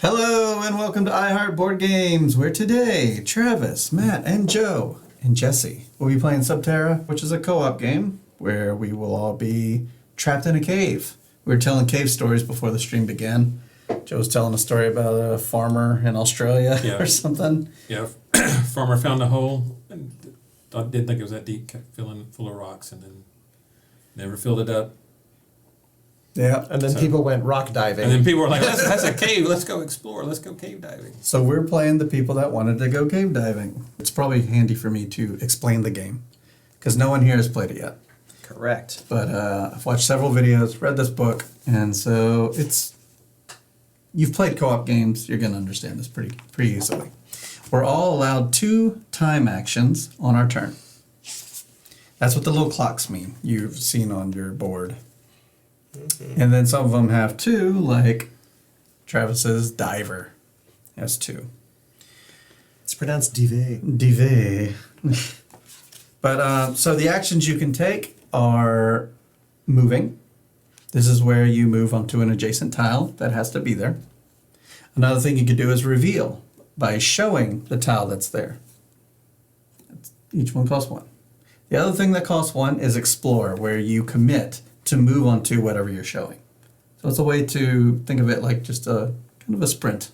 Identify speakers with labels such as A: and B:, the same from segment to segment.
A: Hello and welcome to iHeart Board Games, where today Travis, Matt, and Joe and Jesse will be playing Terra, which is a co-op game where we will all be trapped in a cave. We were telling cave stories before the stream began. Joe was telling a story about a farmer in Australia or something.
B: Yeah, farmer found a hole and didn't think it was that deep, kept filling it full of rocks, and then never filled it up.
A: Yeah.
C: And then people went rock diving.
B: And then people were like, that's a cave, let's go explore, let's go cave diving.
A: So we're playing the people that wanted to go cave diving. It's probably handy for me to explain the game, because no one here has played it yet.
C: Correct.
A: But I've watched several videos, read this book, and so you've played co-op games, you're going to understand this pretty easily. We're all allowed 2 time actions on our turn. That's what the little clocks mean you've seen on your board. Mm-hmm. And then some of them have 2, like Travis's diver has 2.
C: It's pronounced dive.
A: Dive. But so the actions you can take are moving. This is where you move onto an adjacent tile that has to be there. Another thing you could do is reveal by showing the tile that's there. Each one costs 1. The other thing that costs 1 is explore, where you commit to move onto whatever you're showing. So it's a way to think of it like just a kind of a sprint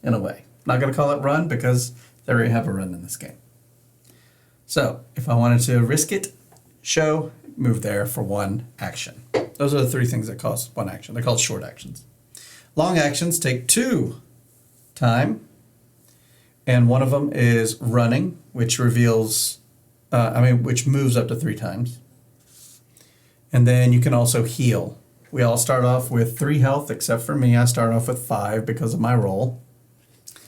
A: in a way. Not going to call it run because they already have a run in this game. So if I wanted to risk it, show, move there for 1 action. Those are the 3 things that cost 1 action. They're called short actions. Long actions take 2 time, and one of them is running, which reveals, which moves up to 3 times. And then you can also heal. We all start off with 3 health, except for me. I start off with 5 because of my roll.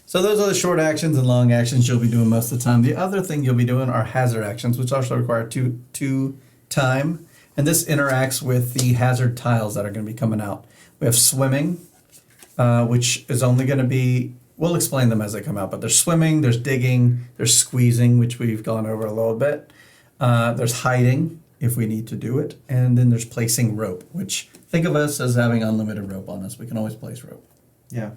A: So those are the short actions and long actions you'll be doing most of the time. The other thing you'll be doing are hazard actions, which also require 2 time. And this interacts with the hazard tiles that are going to be coming out. We have swimming, which is only going to be, we'll explain them as they come out, but there's swimming, there's digging, there's squeezing, which we've gone over a little bit. There's hiding, if we need to do it. And then there's placing rope, which think of us as having unlimited rope on us. We can always place rope.
C: Yeah.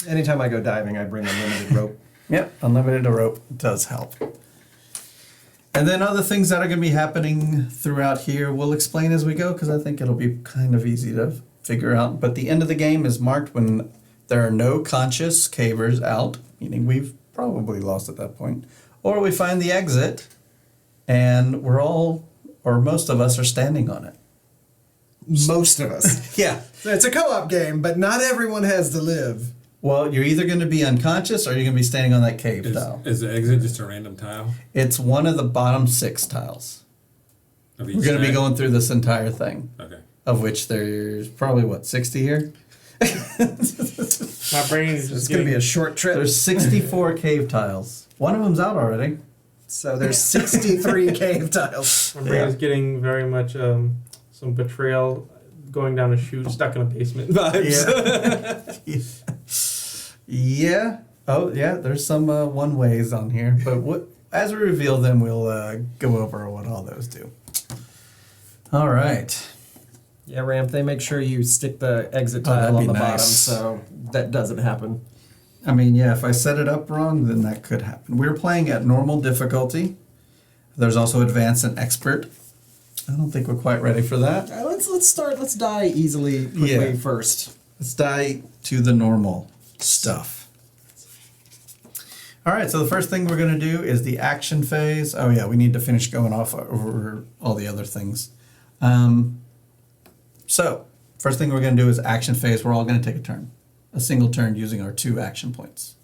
C: Anytime I go diving, I bring unlimited rope.
A: Yep, unlimited rope does help. And then other things that are going to be happening throughout here, we'll explain as we go, because I think it'll be kind of easy to figure out. But the end of the game is marked when there are no conscious cavers out, meaning we've probably lost at that point, or we find the exit, and we're all, or most of us, are standing on it.
C: Most of us.
A: Yeah.
C: It's a co-op game, but not everyone has to live.
A: Well, you're either going to be unconscious or you're going to be standing on that cave tile.
B: Is the exit just a random tile?
A: It's one of the bottom 6 tiles.
B: We're
A: going to be going through this entire thing.
B: Okay.
A: Of which there's probably, 60 here?
D: My brain is just
C: It's going to be a short trip.
A: There's 64 cave tiles. One of them's out already.
C: So there's 63 cave tiles.
D: My brain is getting very much some betrayal, going down a chute, stuck in a basement vibes.
A: Yeah. Yeah. Oh, yeah, there's some one-ways on here. But as we reveal them, we'll go over what all those do. All right.
C: Yeah, Ramp, they make sure you stick the exit
A: Oh, that'd
C: tile on
A: be
C: the
A: nice.
C: bottom so that doesn't happen.
A: I mean, yeah, if I set it up wrong, then that could happen. We're playing at normal difficulty. There's also advanced and expert. I don't think we're quite ready for that.
C: Let's die easily quickly first.
A: Let's die to the normal stuff. All right, so the first thing we're going to do is the action phase. Oh yeah, we need to finish going off over all the other things. So first thing we're going to do is action phase. We're all going to take a turn. A single turn using our 2 action points.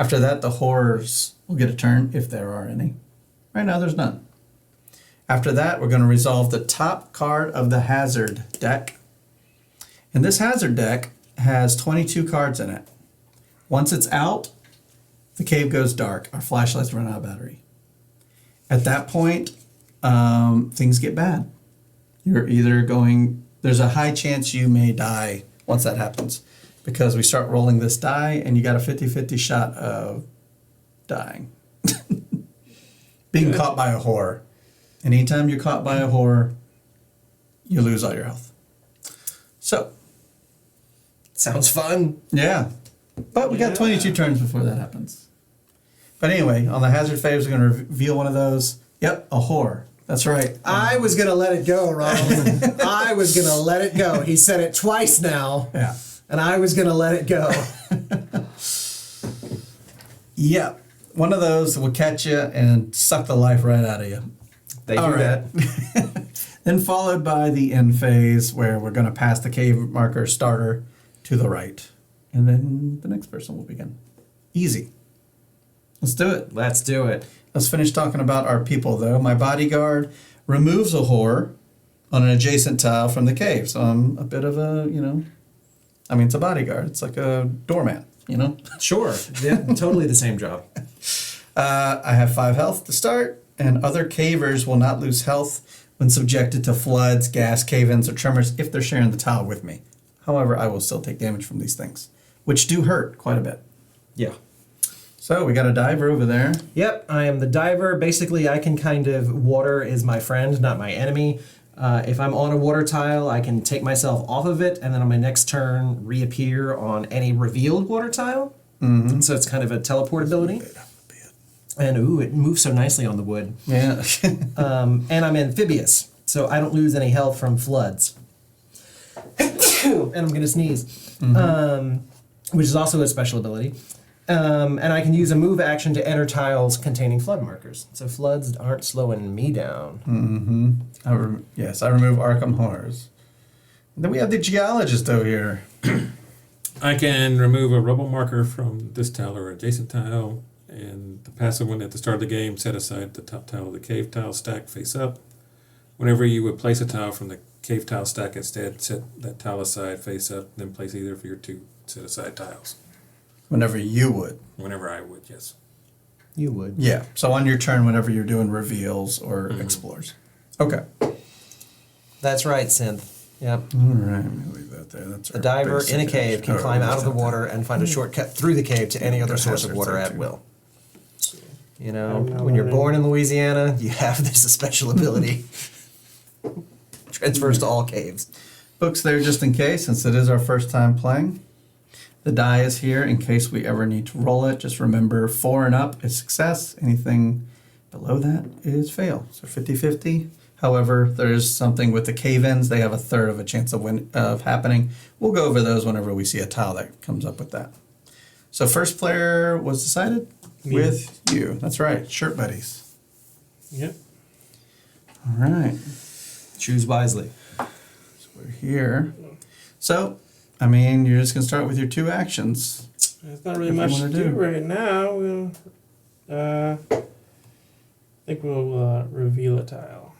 A: After that, the horrors will get a turn if there are any. Right now, there's none. After that, we're going to resolve the top card of the hazard deck. And this hazard deck has 22 cards in it. Once it's out, the cave goes dark. Our flashlights run out of battery. At that point, things get bad. You're either going, there's a high chance you may die once that happens, because we start rolling this die and you got a 50-50 shot of dying. Being caught by a horror. Anytime you're caught by a horror, you lose all your health. So.
C: Sounds fun.
A: Yeah. But we got 22 turns before that happens. But anyway, on the hazard phase, we're going to reveal one of those. Yep, a whore. That's right.
C: I was gonna let it go, Ronald. I was gonna let it go. He said it twice now.
A: Yeah.
C: And I was gonna let it go.
A: Yep. One of those will catch you and suck the life right out of you.
C: They do
A: All
C: that.
A: Then followed by the end phase where we're going to pass the cave marker starter to the right. And then the next person will begin. Easy. Let's do it.
C: Let's do it.
A: Let's finish talking about our people, though. My bodyguard removes a whore on an adjacent tile from the cave. So I'm a bit of a, it's a bodyguard. It's like a doormat,
C: Sure. Yeah, totally the same job.
A: I have 5 health to start, and other cavers will not lose health when subjected to floods, gas, cave-ins, or tremors if they're sharing the tile with me. However, I will still take damage from these things, which do hurt quite a bit.
C: Yeah.
A: So we got a diver over there.
C: Yep, I am the diver. Basically, I can water is my friend, not my enemy. If I'm on a water tile, I can take myself off of it, and then on my next turn, reappear on any revealed water tile. Mm-hmm. So it's kind of a teleportability. And it moves so nicely on the wood.
A: Yeah.
C: And I'm amphibious, so I don't lose any health from floods. And I'm going to sneeze, which is also a special ability. And I can use a move action to enter tiles containing flood markers. So floods aren't slowing me down.
A: Mm-hmm. Yes, I remove Arkham Horrors. And then we have the geologist over here.
B: I can remove a rubble marker from this tile or adjacent tile, and the passive one at the start of the game, set aside the top tile of the cave tile stack face up. Whenever you would place a tile from the cave tile stack, instead set that tile aside face up, then place either of your 2 set aside tiles.
A: Whenever you would.
B: Whenever I would, yes.
C: You would.
A: Yeah, so on your turn whenever you're doing reveals or explores. Okay.
C: That's right, Synth. Yep.
A: All right, let me leave that there. That's
C: A diver in a cave can climb out of the
A: water.
C: water and find a shortcut through the cave to any other source of water at will. When you're born in Louisiana, you have this special ability. Transfers to all caves.
A: Books there just in case, since it is our first time playing. The die is here in case we ever need to roll it. Just remember 4 and up is success. Anything below that is fail. So 50-50. However, there's something with the cave-ins. They have a third of a chance of happening. We'll go over those whenever we see a tile that comes up with that. So first player was decided with you. That's right. Shirt buddies.
D: Yep.
A: All right.
C: Choose wisely.
A: So we're here. So, you're just going to start with your 2 actions.
D: There's not really much to do right now. I think we'll reveal a tile.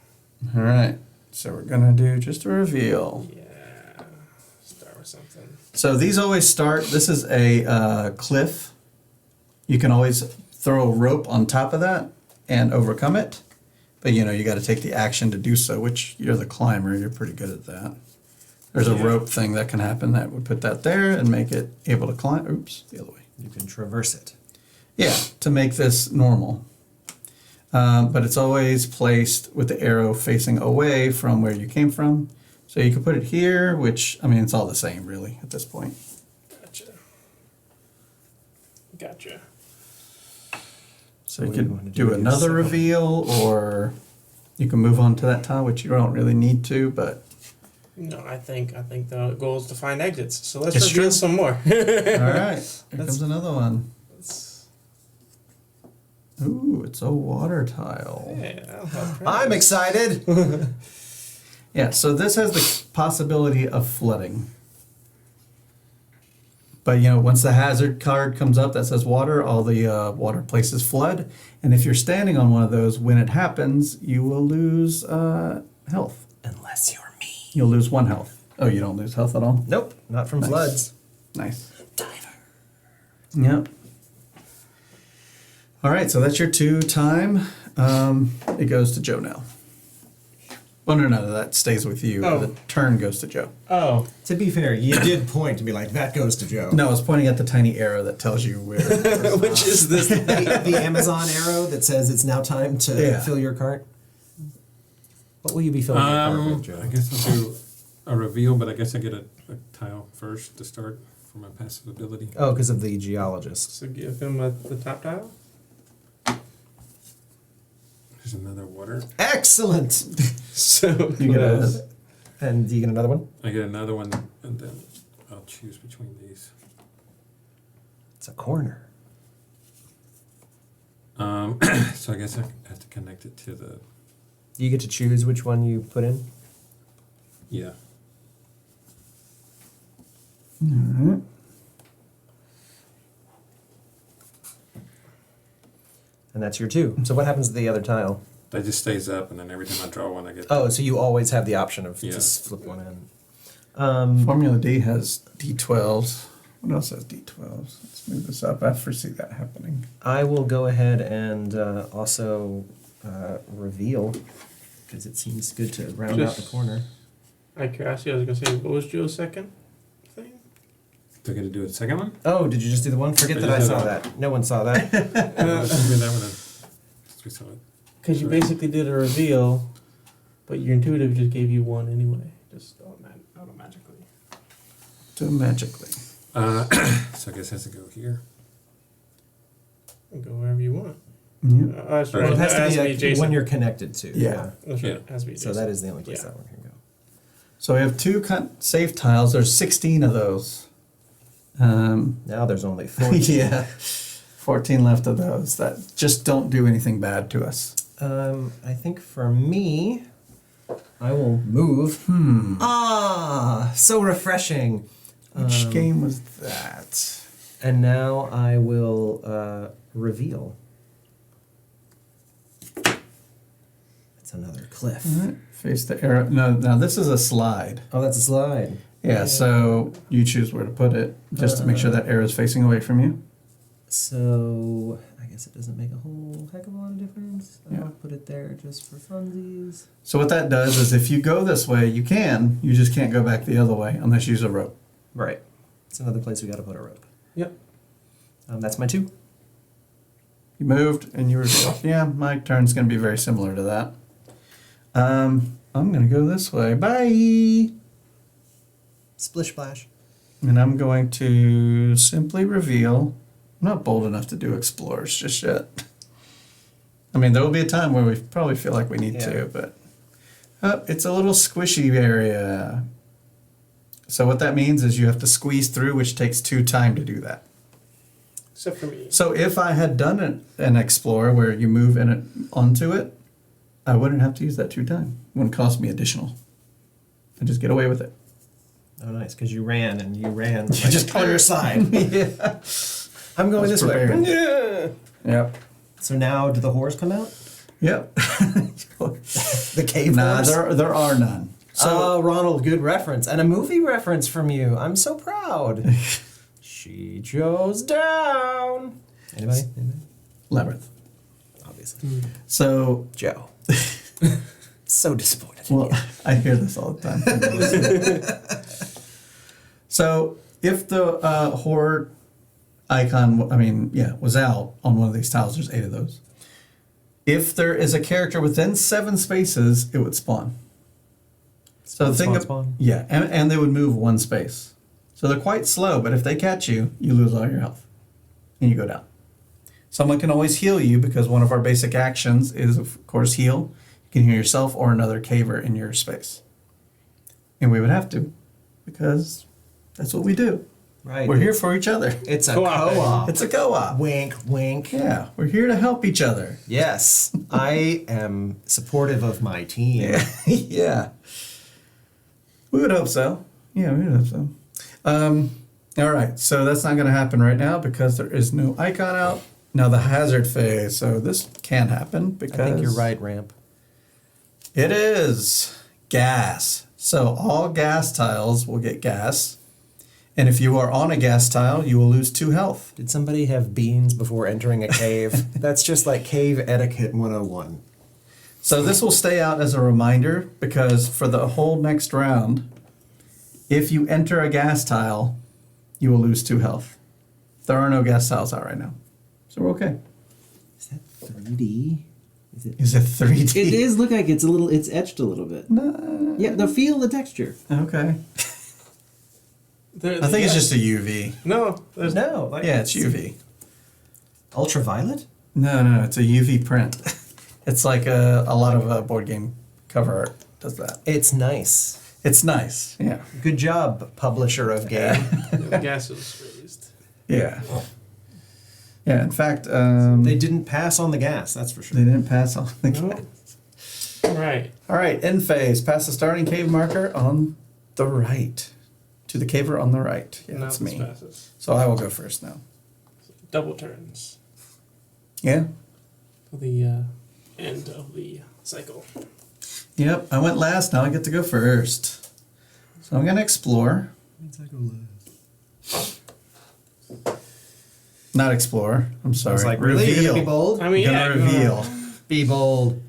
A: All right. So we're going to do just a reveal.
D: Yeah. Start with something.
A: So these always start, this is a cliff. You can always throw a rope on top of that and overcome it. But you got to take the action to do so, which you're the climber, you're pretty good at that. There's a rope thing that can happen that would put that there and make it able to climb. Oops, the other way.
C: You can traverse it.
A: Yeah, to make this normal. But it's always placed with the arrow facing away from where you came from. So you can put it here, which, it's all the same really at this point.
D: Gotcha.
A: So you
C: What do you
A: could
C: wanna
A: do
C: do
A: another
C: yourself?
A: reveal, or you can move on to that tile, which you don't really need to, but...
D: No, I think the goal is to find exits. So let's
A: It's
D: reveal
A: true.
D: some more.
A: All right, here comes another one. Ooh, it's a water tile.
D: Yeah, that'll help.
C: I'm excited.
A: Yeah, so this has the possibility of flooding. But, once the hazard card comes up that says water, all the water places flood. And if you're standing on one of those, when it happens, you will lose health.
C: Unless you're me.
A: You'll lose 1 health. Oh, you don't lose health at all?
C: Nope, not from floods.
A: Nice.
C: Diver.
A: Yep. All right, so that's your 2 time. It goes to Joe now. Well, no, that stays with you.
D: Oh.
A: The turn goes to Joe.
D: Oh,
C: To be fair, you did point to be like, that goes to Joe.
A: No, I was pointing at the tiny arrow that tells you where.
C: Which is this the Amazon arrow that says it's now time to fill your cart? What will you be filling your cart with, Joe?
B: I guess I'll do a reveal, but I guess I get a tile first to start. for my passive ability.
C: Oh, because of the geologist.
D: So give him the top tile.
B: There's another water.
C: Excellent.
D: So
A: You get a,
C: And do you get another one?
B: I get another one, and then I'll choose between these.
C: It's a corner.
B: So I guess I have to connect it to the,
C: Do you get to choose which one you put in?
B: yeah.
A: Alright.
C: And that's your 2. So what happens to the other tile?
B: That just stays up, and then every time I draw one, I get.
C: Oh, so you always have the option of
B: Yeah.
C: just flip one in.
A: Formula D has D12s. What else has D12s? Let's move this up. I foresee that happening.
C: I will go ahead and also reveal, because it seems good to round out the
D: Just-
C: corner.
D: Out of curiosity, I was gonna say, what was Joe's second thing?
B: Do I get to do a second one?
C: Oh, did you just do the one? Forget
B: I
C: that I
B: just
C: saw
B: did
C: that. No one saw that.
B: Let's do that one then. Since we saw it.
D: Because you basically did a reveal, but your intuitive just gave you 1 anyway, just automatically.
A: Do it magically.
B: So I guess it has to go here.
D: And go wherever you want.
A: Yeah.
D: That's right.
C: Well, it has
D: That
C: to be like
D: Jason.
C: when you're connected to.
A: Yeah.
D: That's right.
B: Yeah.
D: It has to be
C: So
D: Jason.
C: that is the only place
D: Yeah.
C: that one can go.
A: So we have 2 safe tiles. There's 16 of those.
C: Now there's only 4.
A: Yeah. 14 left of those that just don't do anything bad to us.
C: I think for me, I will move. Ah, so refreshing.
A: Which game was that?
C: And now I will reveal. It's another cliff.
A: Alright, face the arrow. No, now this is a slide.
C: Oh, that's a slide.
A: Yeah, so you choose where to put it just to make sure that arrow is facing away from you.
C: So I guess it doesn't make a whole heck of a lot of difference.
A: Yeah.
C: I'll put it there just for funsies.
A: So what that does is if you go this way, you can. You just can't go back the other way unless you use a rope.
C: Right. It's another place we got to put a rope.
D: Yep.
C: That's my 2.
A: You moved and you reveal. Yeah, my turn's going to be very similar to that. I'm going to go this way. Bye!
C: Splish splash.
A: And I'm going to simply reveal. I'm not bold enough to do explorers just yet. I mean, there will be a time where we probably feel like we need
C: Yeah.
A: to, but it's a little squishy area. So what that means is you have to squeeze through, which takes 2 time to do that.
D: Except for me.
A: So if I had done an explorer where you move in it onto it, I wouldn't have to use that 2 time. It wouldn't cost me additional. I just get away with it.
C: Oh, nice, because you ran and you ran.
A: You just clear
C: side.
A: Yeah.
C: I'm going
A: I was
C: this way.
A: prepared.
C: Yeah.
A: Yep.
C: So now, do the whores come out?
A: Yep.
C: The cave
A: Nah,
C: whores?
A: there are none.
C: So, Ronald, good reference. And a movie reference from you. I'm so proud. She chose down. Anybody?
A: Labyrinth.
C: Obviously.
A: So,
C: Joe. So disappointed.
A: well, I hear this all the time. So, if the horror icon, was out on one of these tiles, there's 8 of those. If there is a character within 7 spaces, it would spawn. So
C: Spawn.
A: yeah, and they would move 1 space. So they're quite slow, but if they catch you, you lose all your health. And you go down. Someone can always heal you because one of our basic actions is, of course, heal. You can heal yourself or another caver in your space. And we would have to, because that's what we do.
C: Right.
A: We're here for each other.
C: It's a
D: Co-op.
C: co-op.
A: It's a co-op.
C: Wink, wink.
A: Yeah, we're here to help each other.
C: Yes, I am supportive of my team.
A: Yeah. Yeah. We would hope so. Yeah, we would hope so. All right, so that's not going to happen right now because there is no icon out. Now the hazard phase. So this can happen because
C: I think you're right, Ramp.
A: It is gas. So all gas tiles will get gas. And if you are on a gas tile, you will lose 2 health.
C: Did somebody have beans before entering a cave? That's just like cave etiquette 101.
A: So this will stay out as a reminder because for the whole next round, if you enter a gas tile, you will lose 2 health. There are no gas tiles out right now. So we're okay.
C: Is that 3D?
A: Is it 3D?
E: It is look like it's etched a little bit.
A: No.
E: Yeah, the feel, the texture.
A: Okay. I think it's just a UV.
D: No, there's
C: No. Like,
A: Yeah, it's UV.
C: Ultraviolet?
A: No, it's a UV print. It's like a lot of board game cover art does that.
C: It's nice.
A: It's nice. Yeah.
C: Good job, publisher of game.
D: the gas is raised.
A: Yeah. Yeah. In fact,
C: They didn't pass on the gas, that's for sure.
A: they didn't pass on the
D: No.
A: gas.
D: Right.
A: All right, end phase. Pass the starting cave marker on the right. To the caver on the right. Yeah,
D: Now
A: that's
D: this
A: me.
D: passes.
A: So I will go first now.
D: Double turns.
A: Yeah.
D: For the end of the cycle.
A: Yep, I went last. Now I get to go first. So I'm going to explore. Not explore. I'm sorry.
C: I was like, really? You're
A: Reveal.
C: gonna be bold?
D: I mean,
A: I'm
D: yeah.
A: going to reveal.
C: Be bold.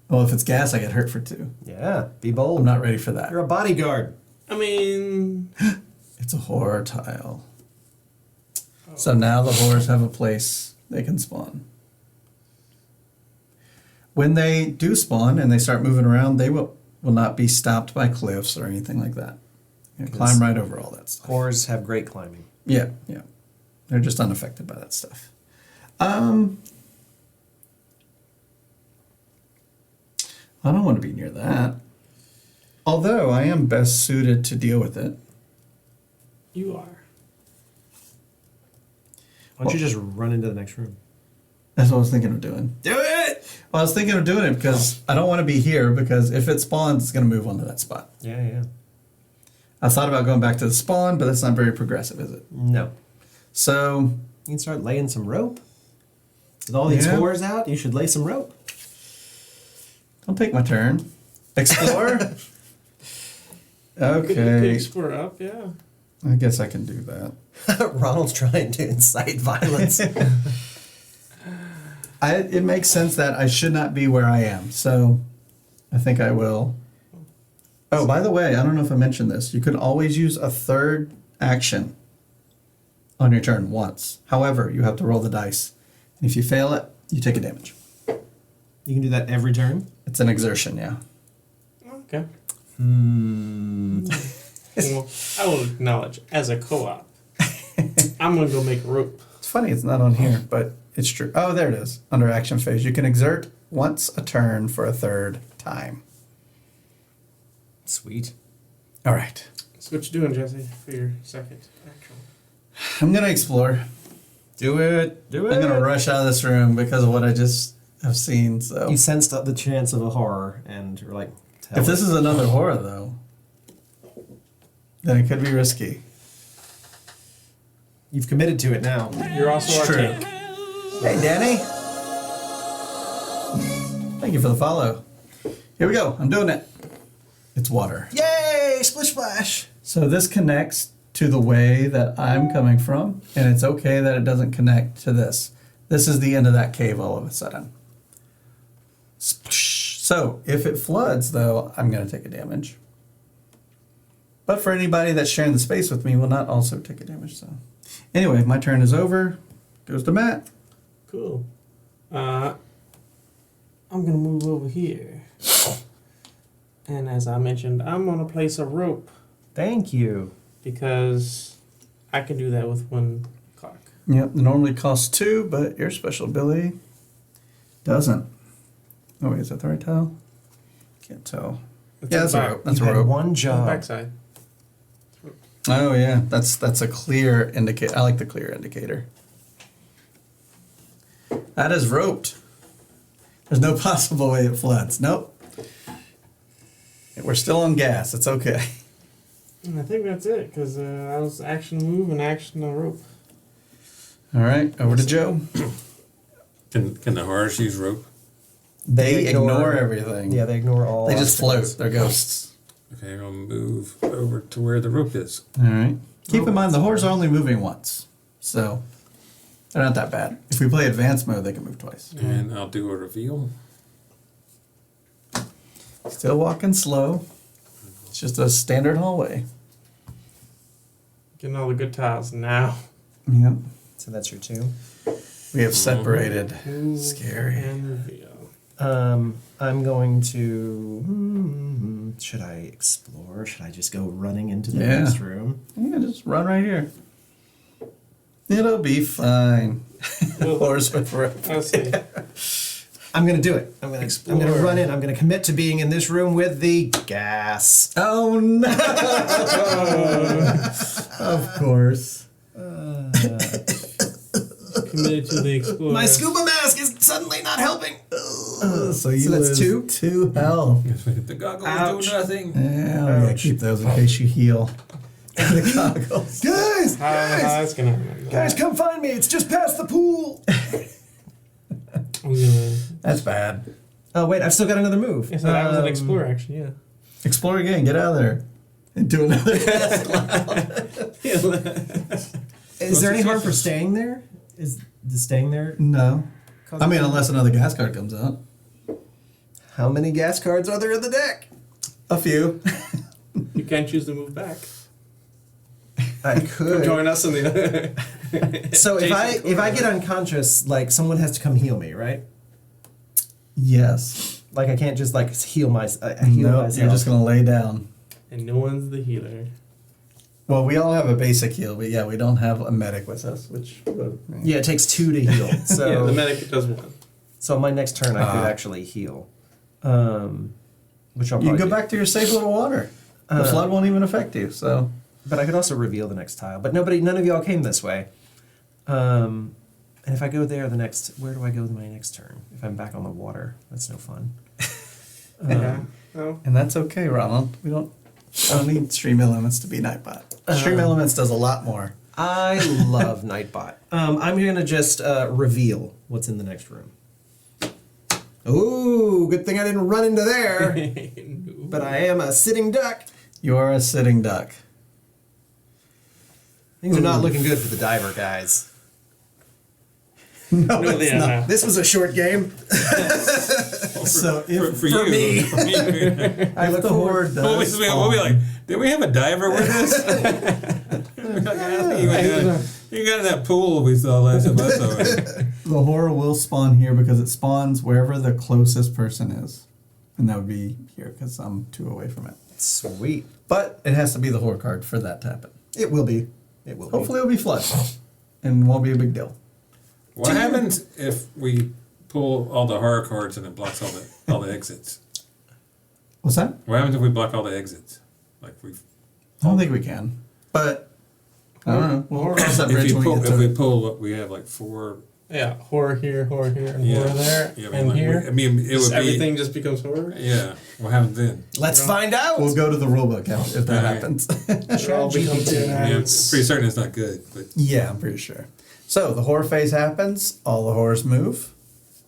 A: Well, if it's gas, I get hurt for 2.
C: Yeah, be bold.
A: I'm not ready for that.
C: You're a bodyguard.
D: I mean,
A: It's a horror tile. So now the horrors have a place they can spawn. When they do spawn and they start moving around, they will not be stopped by cliffs or anything like that. You can climb right over all that stuff.
C: Whores have great climbing.
A: Yeah, yeah. They're just unaffected by that stuff. I don't want to be near that. Although I am best suited to deal with it.
D: you are.
C: Why don't you just run into the next room?
A: That's what I was thinking of doing.
C: Do it!
A: Well, I was thinking of doing it because I don't want to be here because if it spawns, it's going to move onto that spot.
C: Yeah.
A: I thought about going back to the spawn, but that's not very progressive, is it?
C: No.
A: So,
C: You can start laying some rope. With all these
A: Yeah.
C: whores out, you should lay some rope.
A: don't take my turn. Explore?
D: You could
A: Okay.
D: explore up, yeah.
A: I guess I can do that.
C: Ronald's trying to incite violence.
A: It makes sense that I should not be where I am, so I think I will. Oh, by the way, I don't know if I mentioned this. You can always use a third action on your turn once. However, you have to roll the dice. And if you fail it, you take a damage.
C: You can do that every turn?
A: It's an exertion, yeah.
D: Okay.
C: Hmm.
D: Well, I will acknowledge, as a co-op, I'm going to go make a rope.
A: It's funny it's not on here, but it's true. Oh, there it is. Under action phase. You can exert once a turn for a third time.
C: Sweet.
A: All right.
D: So what you doing, Jesse, for your second action?
A: I'm going to explore.
C: Do it. Do it.
A: I'm going to rush out of this room because of what I just have seen. So
C: You sensed the chance of a horror, and you're like,
A: if this is another horror, though, then it could be risky.
C: You've committed to it now.
D: You're also
A: It's
D: our
A: true.
D: tank.
A: Hey, Danny. Thank you for the follow. Here we go. I'm doing it. It's water.
C: Yay! Splish splash!
A: So this connects to the way that I'm coming from, and it's okay that it doesn't connect to this. This is the end of that cave all of a sudden. Splish. So if it floods, though, I'm going to take a damage. But for anybody that's sharing the space with me will not also take a damage. So anyway, my turn is over. Goes to Matt.
D: Cool. I'm going to move over here. And as I mentioned, I'm going to place a rope
C: Thank you.
D: because I can do that with one clock.
A: Yep, it normally costs 2, but your special ability doesn't. Oh, wait, is that the right tile? Can't tell.
D: It's
A: Yeah, that's a
D: back-
A: rope. That's
C: You
A: a
C: had
A: rope.
C: one
D: on the
C: job.
D: backside.
A: Oh, yeah, that's a clear indicator. I like the clear indicator. That is roped. There's no possible way it floods. Nope. We're still on gas. It's okay.
D: And I think that's it because I was action move and action on rope.
A: All right, over to Joe.
B: Can the horrors use rope?
A: They
C: They
A: ignore
C: ignore-
A: everything.
C: Yeah, they ignore all.
A: They just float.
C: obstacles.
A: They're ghosts.
B: Okay, I'll move over to where the rope is.
A: All right. Keep in mind, the hordes are only moving once. So they're not that bad. If we play advanced mode, they can move twice.
B: And I'll do a reveal.
A: Still walking slow. It's just a standard hallway.
D: Getting all the good tiles now.
A: Yep.
C: So that's your 2.
A: We have separated.
D: Move
A: Scary.
D: and reveal.
C: I'm going to. Should I explore? Should I just go running into the
A: Yeah.
C: next room?
A: Yeah, just run right here. It'll be fine. Horse with rope.
D: Let's see.
C: I'm gonna do it. I'm gonna run in. I'm gonna commit to being in this room with the gas.
A: Oh no! Of course.
D: Committed to the explorer.
C: My scuba mask is suddenly not helping.
A: So you
C: that's
A: lose 2 health.
B: The goggles
C: Ouch.
B: do nothing.
A: Yeah,
C: Ouch.
A: keep those in case you heal. The goggles.
C: Guys,
D: How that's gonna happen?
C: guys, come find me. It's just past the pool.
D: I'm gonna.
A: That's bad.
C: Oh wait, I've still got another move.
D: Yeah, so that was an explorer action. Yeah.
A: Explore again. Get out of there. And do another gas
C: Is there any harm for staying there? Is the staying there?
A: No. I mean, unless another gas card comes out.
C: How many gas cards are there in the deck?
A: A few.
D: You can't choose to move back.
C: I
D: Come
C: could.
D: join us in the.
C: So if I get unconscious, like someone has to come heal me, right?
A: Yes.
C: Like I can't just like heal
A: No,
C: myself.
A: you're just going to lay down.
D: And no one's the healer.
A: Well, we all have a basic heal, but yeah, we don't have a medic with us, which...
C: Yeah, it takes 2 to heal. So
D: Yeah, the medic does one.
C: so on my next turn I could actually heal. Which I'll
A: You
C: probably
A: can go
C: do.
A: back to your safe little water. The flood won't even affect you, so...
C: But I could also reveal the next tile. But none of y'all came this way. And if I go there where do I go with my next turn? If I'm back on the water, that's no fun.
D: Yeah. Oh.
A: And that's okay, Ronald. We don't need Stream Elements to be Nightbot. Stream Elements does a lot more.
C: I love Nightbot. I'm gonna just reveal what's in the next room. Ooh, good thing I didn't run into there. But I am a sitting duck.
A: You are a sitting duck.
C: Things are not looking good for the diver, guys.
A: No,
D: No,
A: it's
D: they are
A: not.
D: not.
C: This was a short game.
A: So if,
B: For you.
C: me.
B: For me.
C: I
A: if
C: look
A: the
C: forward.
A: horde
B: We'll be
A: does
B: like, did we have a diver with us? You got in that pool we saw last episode.
A: the horror will spawn here because it spawns wherever the closest person is. And that would be here because I'm 2 away from it.
C: Sweet.
A: But it has to be the horror card for that to happen.
C: It will be. It will
A: Hopefully it'll be flood. And won't be a big deal.
B: What happens if we pull all the horror cards and it blocks all the exits?
A: What's that?
B: What happens if we block all the exits? Like we,
A: I don't think we can. But I don't know. We'll cross that
B: if
A: bridge
B: you
A: when
B: pull,
A: we get
B: if
A: to
B: we
A: it.
B: pull what we have like 4.
D: Yeah, horror here, and horror there,
B: Yeah, I mean,
D: and
B: like,
D: here.
B: I mean, it would
D: Everything just becomes horror.
B: be. Yeah. What happens then?
C: Let's find out.
A: We'll go to the rulebook if that
B: Alright.
A: happens.
D: It all becomes
B: I mean, I'm pretty certain it's not good, but
A: Yeah, I'm pretty sure. So the horror phase happens, all the horrors move,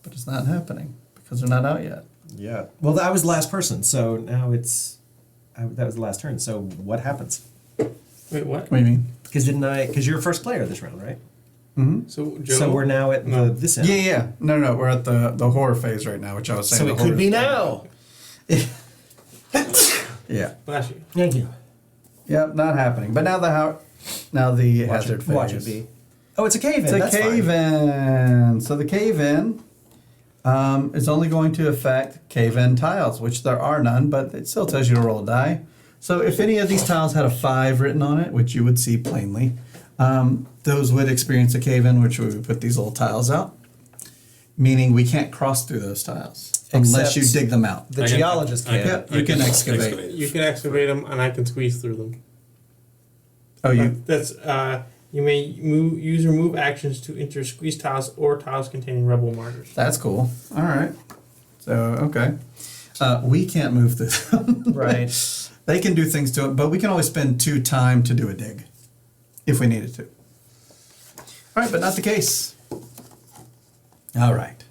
A: but it's not happening because they're not out yet.
C: Yeah. Well, I was the last person, so now that was the last turn. So what happens?
D: Wait, what?
A: What do you mean?
C: Because you're first player this round, right?
A: Mm-hmm.
D: So Joe.
C: So we're now at
D: No.
C: this end.
A: Yeah. No, we're at the horror phase right now, which I was saying.
C: So
A: the
C: it could be
A: horrors-
C: now.
A: Yeah.
D: Bless you.
C: Thank you.
A: Yep, not happening. But now the hazard phase.
C: Watch it be. Oh, it's a cave in.
A: It's a
C: That's
A: cave in. So the cave in is only going to affect cave in tiles, which there are none, but it still tells you to roll a die. So if any of these tiles had a 5 written on it, which you would see plainly, those would experience a cave in, which we would put these little tiles out, meaning we can't cross through those tiles unless you
C: Except
A: dig them out.
C: The
B: I can-
C: geologist
B: I
C: can.
A: Yeah, you can excavate.
D: You can excavate them, and I can squeeze through them.
A: Oh, you
D: That's you may use remove actions to enter squeeze tiles or tiles containing rebel markers.
A: That's cool. All right. So okay, we can't move this.
C: Right.
A: They can do things to it, but we can always spend 2 time to do a dig, if we needed to. All right, but not the case. All right.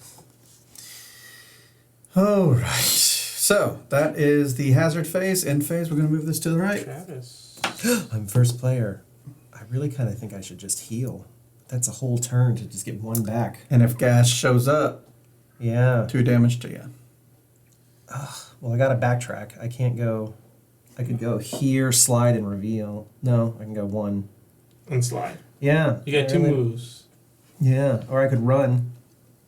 A: All right. So that is the hazard phase. End phase. We're going to move this to the right.
D: Travis.
C: I'm first player. I really kind of think I should just heal. That's a whole turn to just get 1 back.
A: And if gas shows up,
C: Yeah.
A: 2 damage to you.
C: Well, I got to backtrack. I can't go. I could go here, slide, and reveal. No, I can go 1.
D: And slide.
C: Yeah.
D: You got 2
C: really-
D: moves.
C: Yeah, or I could run.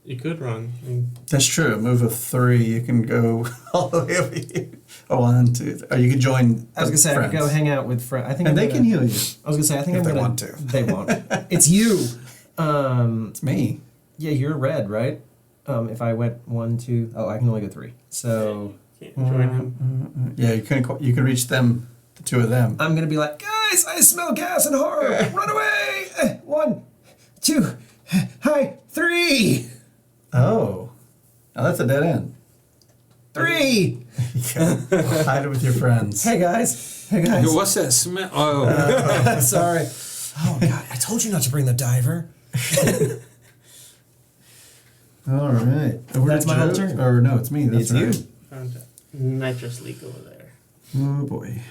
D: You could run. I mean,
A: That's true. A move of 3, you can go all the way over here. Oh, 1, 2, 3. Or you can join.
C: I was gonna say I
A: friends.
C: could go hang out with friends. I think
A: And
C: I'm
A: they
C: gonna,
A: can heal you.
C: I was gonna say I think
A: if
C: I'm
A: they
C: gonna.
A: want to.
C: They won't. It's you.
A: It's me.
C: Yeah, you're red, right? If I went 1, 2, oh, I can only go 3. So
D: can't join him.
A: Yeah, you can reach them, the 2 of them.
C: I'm gonna be like, guys, I smell gas and horror. Run away! 1, 2, hi, 3,
A: Oh. Now that's a dead end.
C: 3.
A: Hide it with your friends.
C: Hey guys, hey guys.
B: What's that smell? Oh,
C: Sorry. Oh God, I told you not to bring the diver.
A: All right. Where
C: That's
A: did
C: my whole
A: Joe-
C: turn.
A: Or no, it's me. That's
C: It's you.
A: right.
D: Found a nitrous leak over there.
A: Oh boy.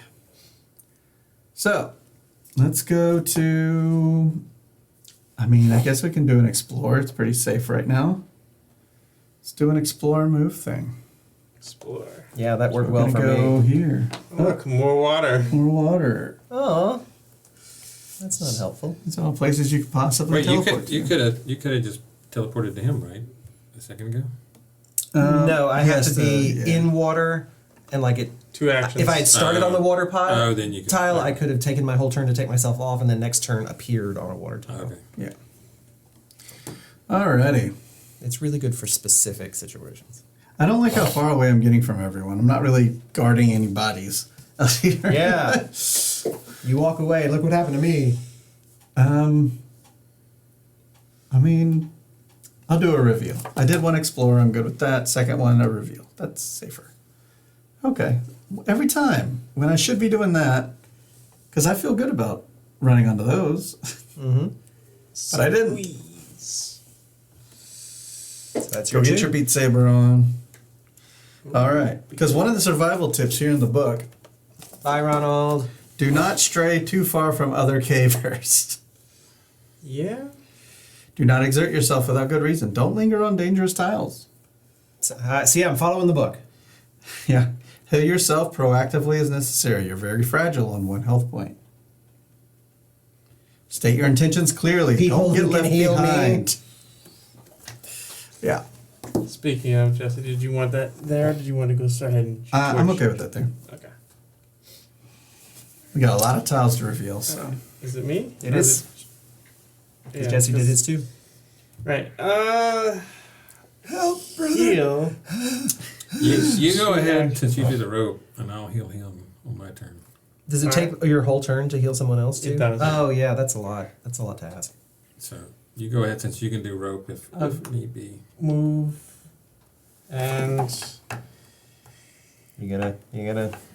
A: So, let's go to. I mean, I guess we can do an explore. It's pretty safe right now. Let's do an explore move thing.
D: Explore.
C: Yeah, that worked
A: We're
C: well
A: gonna
C: for
A: go
C: me.
A: here.
D: Look, more water.
A: More water.
C: Oh, that's not helpful.
A: It's all places you could possibly
B: wait, you
A: teleport
B: could have just teleported to him, right? A second ago.
C: No, I have
A: yes,
C: to be
A: yeah.
C: in water, and like it.
D: 2 actions.
C: If I had started on the water pile,
B: Oh, then you could.
C: tile, I could have taken my whole turn to take myself off, and then next turn appeared on a water tile.
B: Okay.
A: Yeah. Alrighty.
C: It's really good for specific situations.
A: I don't like how far away I'm getting from everyone. I'm not really guarding any bodies.
C: Yeah. You walk away. Look what happened to me.
A: I mean, I'll do a reveal. I did one explore. I'm good with that. Second one, a reveal. That's safer. Okay. Every time when I should be doing that, because I feel good about running onto those,
C: Mm-hmm.
A: but I didn't.
D: Squeeze.
C: So that's
A: Go
C: your
A: get
C: two.
A: your Beat Saber on. All right. Because one of the survival tips here in the book:
C: Bye, Ronald.
A: do not stray too far from other cavers.
D: Yeah.
A: Do not exert yourself without good reason. Don't linger on dangerous tiles.
C: See, I'm following the book.
A: Yeah. Heal yourself proactively as necessary. You're very fragile on 1 health point. State your intentions clearly.
C: People
A: Don't get
C: who can
A: left
C: heal me.
A: behind. Yeah.
D: Speaking of, Jesse, did you want that there? Or did you want to go start ahead and
A: I'm okay with that there.
D: Okay.
A: We got a lot of tiles to reveal, so.
D: Is it me?
C: It
D: Or
C: is.
D: Yeah,
C: Jesse did
D: 'cause-
C: his too.
D: Right.
A: Help, brother.
D: Heal.
B: You go ahead since you do the rope, and I'll heal him on my turn.
C: Does it take your whole turn to heal someone else too?
D: It does.
C: Oh yeah, that's a lot. That's a lot to ask.
B: So you go ahead since you can do rope if need be.
D: Move. And
C: You're gonna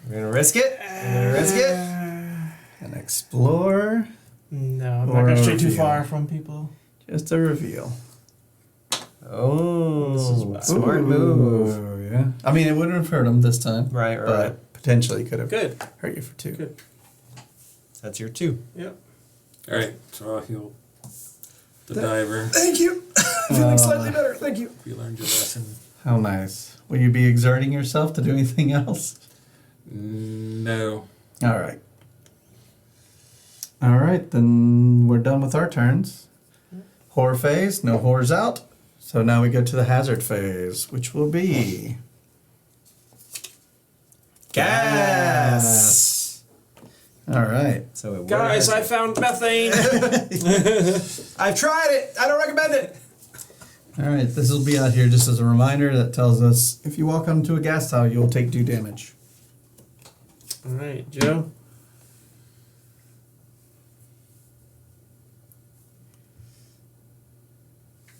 C: risk it? You're gonna risk it?
A: And explore.
D: No, I'm
A: Or
D: not gonna stray too
A: reveal.
D: far from people.
A: Just a reveal.
C: Oh,
D: This is bad.
C: smart move.
A: Ooh, yeah. I mean, it wouldn't have hurt him this time.
C: Right, right.
A: But potentially could have
D: Good.
A: hurt you for 2.
D: Good.
C: That's your 2.
D: Yep.
B: All right, so I'll heal the diver.
C: Thank you. Feeling slightly better. Thank you.
B: If you learned your lesson.
A: How nice. Will you be exerting yourself to do anything else?
B: No.
A: All right. All right, then we're done with our turns. Horror phase, no horrors out. So now we go to the hazard phase, which will be
C: Gas.
A: All right.
C: So it
D: Guys, I
C: works.
D: found methane.
C: I've tried it. I don't recommend it.
A: All right, this will be out here just as a reminder that tells us if you walk onto a gas tile, you'll take 2 damage.
D: All right, Joe.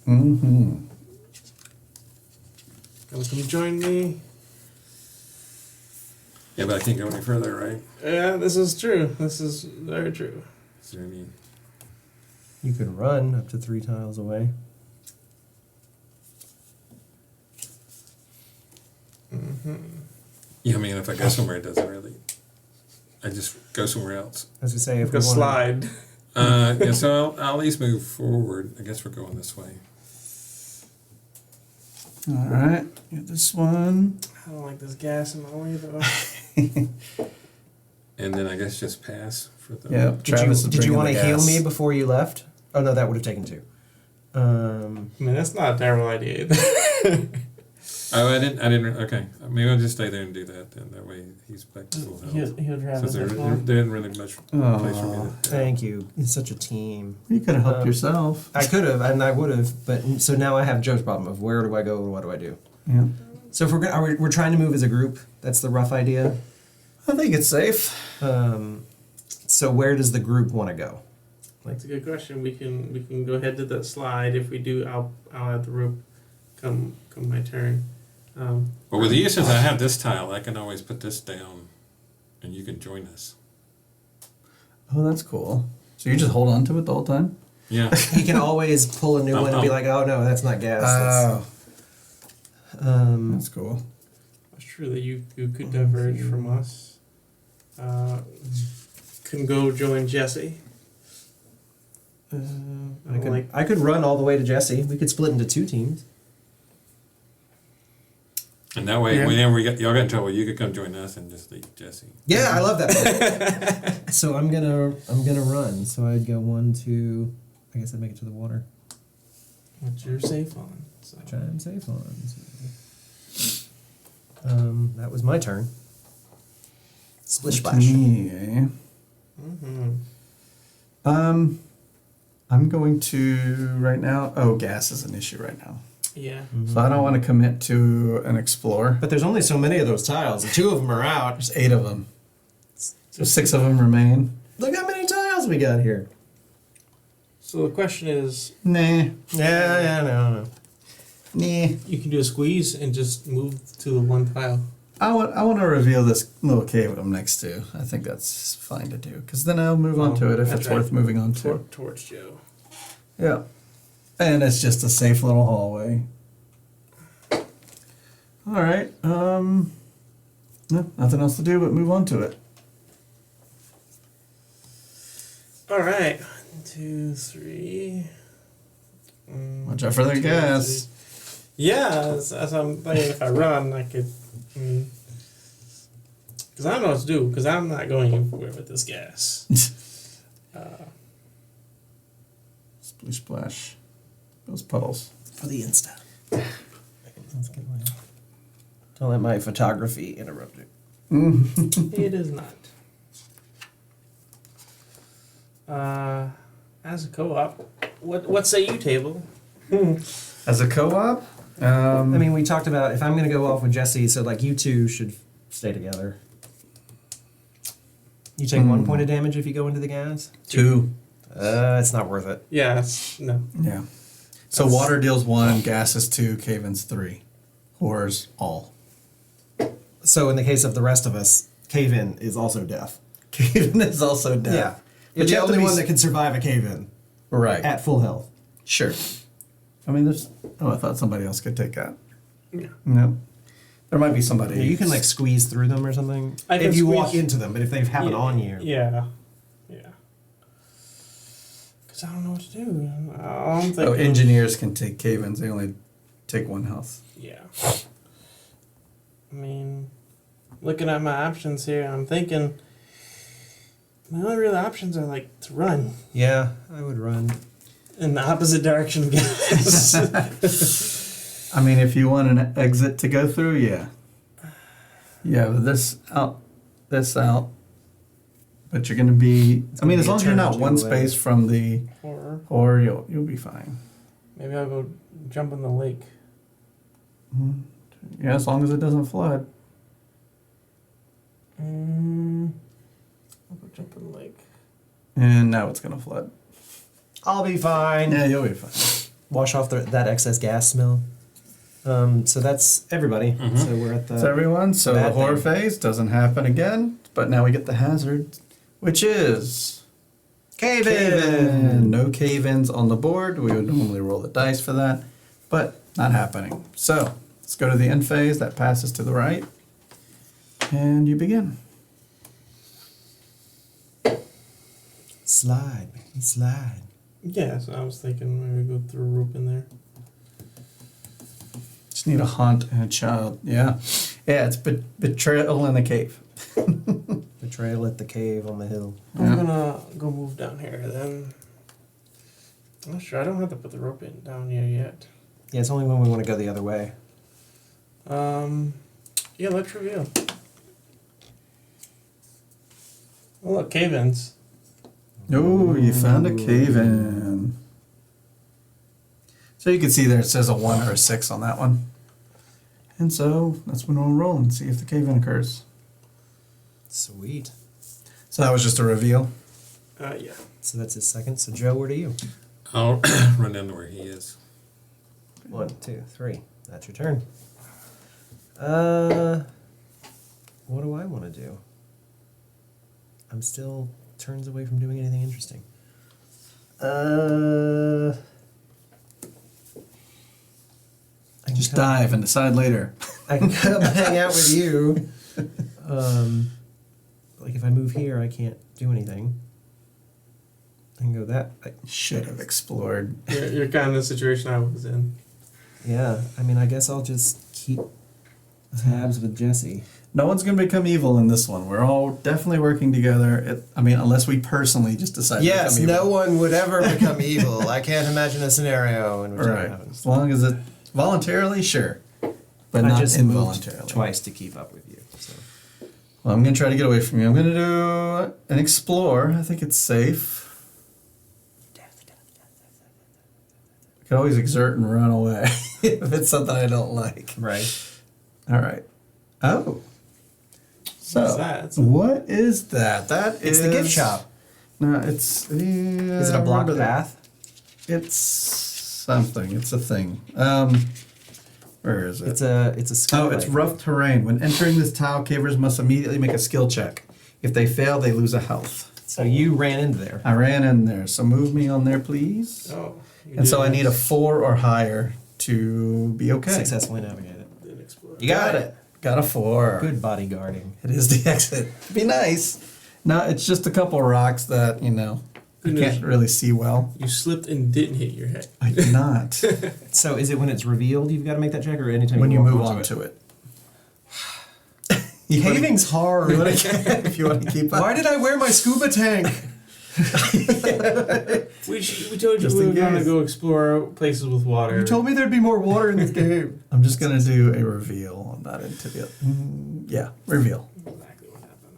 A: Mm-hmm.
D: Can you join me?
B: Yeah, but I can't go any further, right?
D: Yeah, this is true. This is very true.
B: Is there any?
C: You can run up to 3 tiles away.
B: Yeah, I mean, if I go somewhere, it doesn't really. I just go somewhere else.
C: As we say, if
D: Go
C: we want
D: slide.
B: Yeah, so I'll at least move forward. I guess we're going this way.
A: All right, get this one.
D: I don't like this gas in my way though.
B: And then I guess just pass for the.
A: Yeah, Travis is
C: Did you
A: bringing
C: want
A: the
C: to heal
A: gas.
C: me before you left? Oh no, that would have taken 2.
D: I mean, that's not a terrible idea.
B: Oh, I didn't. Okay, maybe I'll just stay there and do that. Then that way he's back to full health.
D: He'll travel
B: Since there
D: that far.
B: isn't really much place for me to.
C: Thank you. It's such a team.
A: You could have helped yourself.
C: I could have, and I would have, but so now I have Joe's problem of where do I go and what do I do?
A: Yeah.
C: So if we're trying to move as a group, that's the rough idea.
A: I think it's safe.
C: So where does the group want to go?
D: That's a good question. We can go ahead to that slide. If we do, I'll have the rope come my turn.
B: But with you, since I have this tile, I can always put this down, and you can join us.
A: Oh, that's cool. So you just hold on to it the whole time?
B: Yeah.
C: He can always pull a new one and be like, oh no, that's not gas.
A: That's cool.
D: It's true that you could diverge from us. Can go join Jesse.
C: I could run all the way to Jesse. We could split into 2 teams.
B: And that way,
D: Yeah.
B: whenever y'all get in trouble, you could come join us and just leave Jesse.
C: Yeah, I love that. So I'm gonna run. So I'd go 1, 2. I guess I'd make it to the water,
D: Which you're safe on. So.
C: which I'm safe on. That was my turn. Splish splash.
A: Me, eh?
D: Mm-hmm.
A: I'm going to right now. Oh, gas is an issue right now.
D: Yeah.
A: So I don't want to commit to an explore.
C: But there's only so many of those tiles. And 2 of them are out.
A: There's 8 of them. So 6 of them remain.
C: Look how many tiles we got here.
D: So the question is,
A: Nah.
C: No.
A: Nah.
D: you can do a squeeze and just move to the one tile.
A: I want to reveal this little cave I'm next to. I think that's fine to do. Because then I'll move on to it if
D: That's
A: it's
D: right.
A: worth moving on to.
D: Towards Joe.
A: Yeah. And it's just a safe little hallway. All right. No, nothing else to do but move on to it.
D: All right. 1, 2, 3.
A: Watch out for the gas.
D: Yeah, as I'm thinking, if I run, I could. Because I don't know what to do. Because I'm not going anywhere with this gas.
A: Splish splash. Those puddles.
C: For the Insta. Let's get away. Don't let my photography interrupt it.
D: It is not. As a co-op, what say you, table?
A: As a co-op,
C: I mean, we talked about if I'm going to go off with Jesse, so like you 2 should stay together. You take 1 point of damage if you go into the gas?
A: 2.
C: It's not worth it.
D: Yeah, no.
A: Yeah. So water deals 1, gas is 2, cave-ins 3. Horrors all.
C: So in the case of the rest of us, cave-in is also death.
A: Cave-in is also death.
C: Yeah.
A: But
C: You're
A: you
C: the
A: have to
C: only
A: be
C: one that can survive a cave-in
A: Right.
C: at full health.
A: Sure. I mean, there's. Oh, I thought somebody else could take that.
D: Yeah.
A: No. There might be somebody.
C: Yeah, you can like squeeze through them or something.
D: I can
C: If you walk
D: squeeze-
C: into them, but if they happen on you.
D: Yeah. Because I don't know what to do. I'm thinking,
A: Oh, engineers can take cave-ins. They only take 1 health.
D: Yeah. I mean, looking at my options here, I'm thinking my only real options are like to run
C: Yeah, I would run.
D: in the opposite direction, guys.
A: I mean, if you want an exit to go through, yeah. Yeah, but this out. But you're going to be. I mean,
C: gonna
A: as
C: be a
A: long as you're
C: turn or
A: not
C: 2
A: one
C: away.
A: space from the
D: Or
A: horror, you'll be fine.
D: maybe I'll go jump in the lake.
A: Yeah, as long as it doesn't flood.
D: I'll go jump in the lake.
A: And now it's going to flood.
C: I'll be fine.
A: Yeah, you'll be fine.
C: Wash off that excess gas smell. So that's everybody. So we're at the.
A: So everyone, so the
C: bad
A: horror
C: thing.
A: phase doesn't happen again, but now we get the hazard, which is cave-in. No cave-ins on the board. We would normally roll the dice for that, but not happening. So let's go to the end phase. That passes to the right, and you begin.
C: Slide, baby, slide.
D: Yeah, so I was thinking maybe go through a rope in there.
A: Just need a haunt and a child. Yeah, it's betrayal in the cave.
C: Betrayal at the cave on the hill.
D: I'm gonna go move down here then. I'm not sure. I don't have to put the rope in down here yet.
C: Yeah, it's only when we want to go the other way.
D: Yeah, let's reveal. Oh, look, cave-ins.
A: Oh, you found a cave in. So you can see there it says a 1 or a 6 on that one. And so that's when we'll roll and see if the cave in occurs.
C: Sweet.
A: So that was just a reveal.
D: Yeah.
C: So that's his second. So Joe, where do you?
B: I'll run down to where he is.
C: 1, 2, 3. That's your turn. What do I want to do? I'm still turns away from doing anything interesting. I can
A: Just
C: come-
A: dive and decide later.
C: I can come hang out with you. Like if I move here, I can't do anything. I can go that.
A: Should have explored.
D: You're kind of the situation I was in.
C: Yeah, I mean, I guess I'll just keep tabs with Jesse.
A: No one's going to become evil in this one. We're all definitely working together. Unless we personally just decide
C: Yes,
A: to become evil.
C: no one would ever become evil. I can't imagine a scenario in which that
A: Right.
C: happens.
A: As long as it's voluntarily, sure. But
C: I
A: not
C: just moved
A: involuntarily.
C: twice to keep up with you. So.
A: Well, I'm going to try to get away from you. I'm going to do an explore. I think it's safe. I could always exert and run away if it's something I don't like.
C: Right.
A: All right. Oh. So,
D: What's that?
A: what is that? That
C: It's the gift shop.
A: No, it's...
C: Is it a blocked path?
A: It's something. It's a thing. Where is it?
C: It's a skill.
A: Oh, it's rough terrain. When entering this tile, cavers must immediately make a skill check. If they fail, they lose a health.
C: So you ran into there.
A: I ran in there, so move me on there, please.
D: Oh.
A: And so I need a 4 or higher to be okay.
C: Successfully navigated.
D: Didn't explore.
C: You got it.
A: Got a 4.
C: Good bodyguarding.
A: It is the exit. Be nice. No, it's just a couple rocks that, you
D: Who knows?
A: can't really see well.
D: You slipped and didn't hit your head.
A: I did not.
C: So is it when it's revealed you've got to make that check, or anytime
A: When you
C: walk
A: move
C: onto
A: on to it. You wanna-
C: Caving's hard.
A: if you want to keep up.
C: Why did I wear my scuba tank?
D: We told you
A: Just
D: we were
A: in
D: going to
A: case.
D: go explore places with water.
C: You told me there'd be more water in this game.
A: I'm just going to do a reveal. I'm not into the... yeah, reveal.
D: Exactly what happened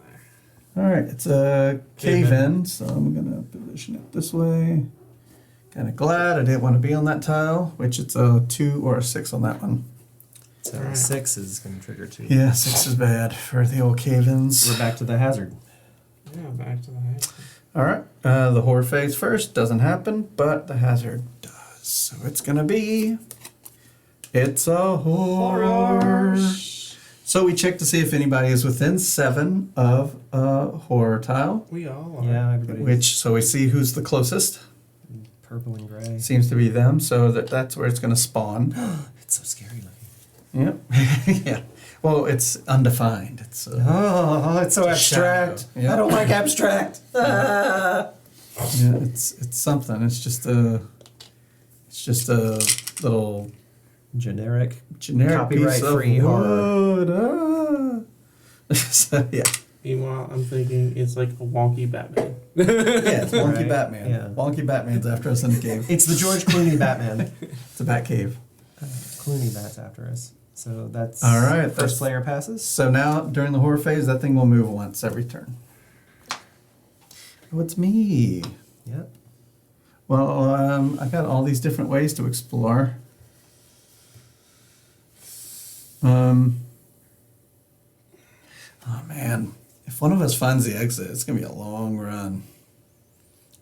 D: there.
A: All right, it's a cave-in, so I'm going to position it this way. Kind of glad I didn't want to be on that tile, which it's a 2 or a 6 on that one.
C: So 6 is going to trigger 2.
A: Yeah, 6 is bad for the old cave-ins.
C: We're back to the hazard.
D: Yeah, back to the head.
A: All right, the horror phase first doesn't happen, but the hazard does. So it's going to be... It's a horror. So we check to see if anybody is within 7 of a horror tile.
D: We all are.
C: Yeah, everybody.
A: So we see who's the closest.
C: Purple and gray.
A: Seems to be them, so that's where it's going to spawn.
C: It's so scary looking.
A: Yep. Yeah. Well, it's undefined. It's
C: Oh, it's so
A: a
C: abstract.
A: shadow. Yeah.
C: I don't like abstract. Ah.
A: yeah, it's something. It's just a little
C: Generic.
A: generic
C: Copyright-free
A: piece of
C: horror.
A: wood. So yeah,
D: Meanwhile, I'm thinking it's like a wonky Batman.
A: yeah, it's Wonky
C: Right,
A: Batman.
C: yeah.
A: Wonky Batman's after us in the cave.
C: It's the George Clooney Batman.
A: It's a bat cave.
C: Clooney Bat's after us. So that's
A: All right,
C: First
A: that's-
C: player passes.
A: So now during the horror phase, that thing will move once every turn. Oh, it's me.
C: Yep.
A: Well, I got all these different ways to explore. Oh man, if one of us finds the exit, it's gonna be a long run.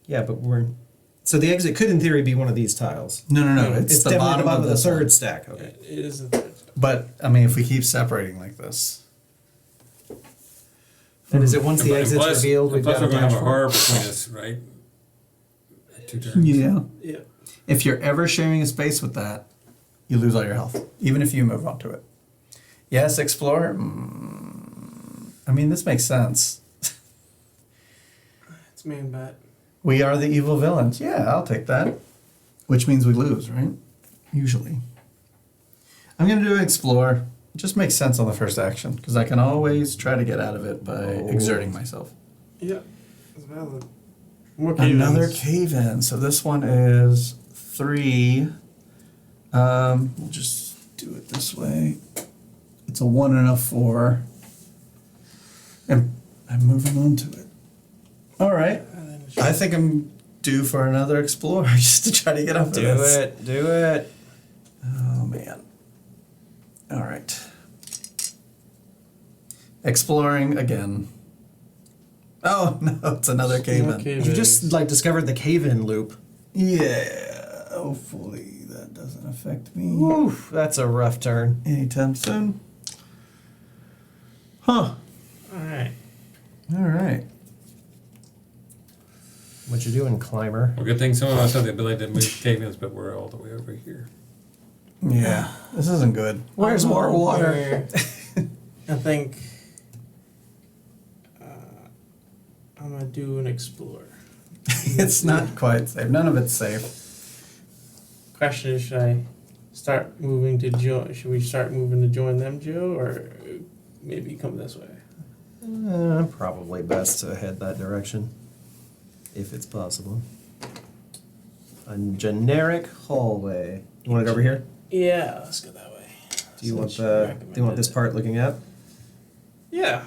C: Yeah, but so the exit could in theory be one of these tiles.
A: No, it's, the
C: definitely
A: bottom of
C: the
A: this
C: third
A: one.
C: stack. Okay.
D: It is a third.
A: But I mean, if we keep separating like this,
C: And is it once the exit's
B: Plus-
C: revealed, we've
B: plus
C: got
B: we're
C: a
B: going to have a
C: dash
B: horror between us, right? At 2 turns.
A: yeah.
D: Yeah.
A: If you're ever sharing a space with that, you lose all your health, even if you move onto it. Yes, explore. I mean, this makes sense.
D: It's Man Bat.
A: We are the evil villains. Yeah, I'll take that. Which means we lose, right? Usually. I'm going to do explore. It just makes sense on the first action, because I can always try to get out of it by exerting myself.
D: Yeah. It's valid. More cave
A: Another
D: ins.
A: cave in. So this one is 3. We'll just do it this way. It's a 1 and a 4. And I'm moving on to it. All right. I think I'm due for another explorer just to try to get up to
C: Do
A: this.
C: it. Do it.
A: Oh, man. All right. Exploring again. Oh, no, it's another cave
D: More
A: in.
D: cave
C: You
D: ins.
C: just like discovered the cave-in loop.
A: Yeah. Hopefully that doesn't affect me
C: Oof, that's a rough turn.
A: anytime soon. Huh.
D: Alright.
A: All right.
C: What you doing, climber?
B: Well, good thing some of us have the ability to move cave-ins, but we're all the way over here.
A: Yeah, this isn't good. Where's more water?
D: I think I'm gonna do an explorer.
A: It's not quite safe. None of it's safe.
D: Question is, should I start moving to join? Should we start moving to join them, Joe, or maybe come this way?
C: Probably best to head that direction, if it's possible. A generic hallway. You want to go over here?
D: Yeah, let's go that way.
C: Do you want this part looking up?
D: Yeah.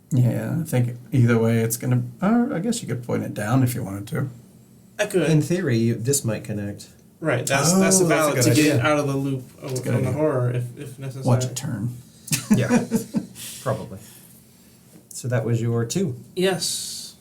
A: Yeah, I think either way it's gonna. I guess you could point it down if you wanted to.
D: I could.
C: In theory, this might connect.
D: Right. That's
A: Oh,
D: the
A: that's a
D: valid
A: good
D: to get
A: idea.
D: out of the loop
A: a
D: of,
A: good
D: from the
A: idea.
D: horror if necessary.
A: Watch it turn.
C: Yeah, probably. So that was your 2.
D: Yes.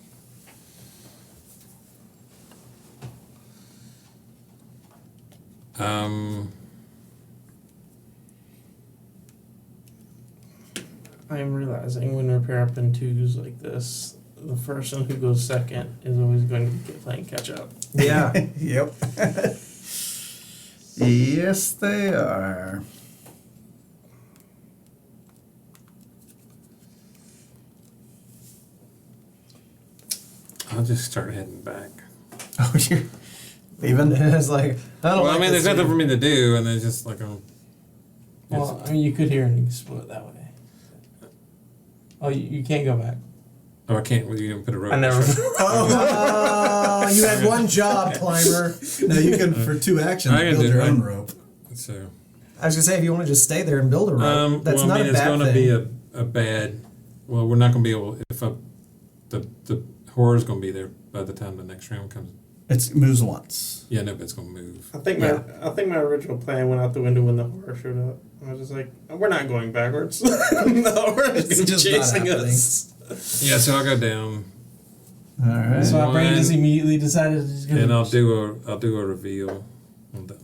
D: I'm realizing when we pair up in twos like this, the person who goes second is always going to be playing catch up.
C: Yeah.
A: Yep. Yes, they are.
B: I'll just start heading back.
A: Oh, you're leaving?
C: It's like, I don't
B: Well,
C: like
B: I mean,
C: this
B: there's nothing
C: here.
B: for me to do, and then just like
D: Well, I mean, you could hear and you can split that way. Oh, you can't go back.
B: oh, I can't. Well, you didn't put a rope.
D: I never.
C: Oh, you had one job, climber.
A: No, you can, for 2 actions,
B: I can
A: build
B: do
A: your
B: that.
A: own rope.
B: So,
C: I was gonna say, if you want to just stay there and build a rope, that's
B: well,
C: not
B: I mean,
C: a
B: it's
C: bad
B: going to
C: thing.
B: be a bad. Well, we're not going to be able. If the horror's going to be there by the time the next round comes.
A: It moves once.
B: Yeah, no, but it's going to move.
D: I think my original plan went out the window when the horror showed up. I was just like, we're not going backwards. The horror is
A: It's
D: going to be
A: just not
D: chasing
A: happening.
D: us.
B: Yeah, so I'll go down,
A: All right.
D: So my brain just
B: One.
D: immediately decided it's going
B: and I'll do a reveal. On that,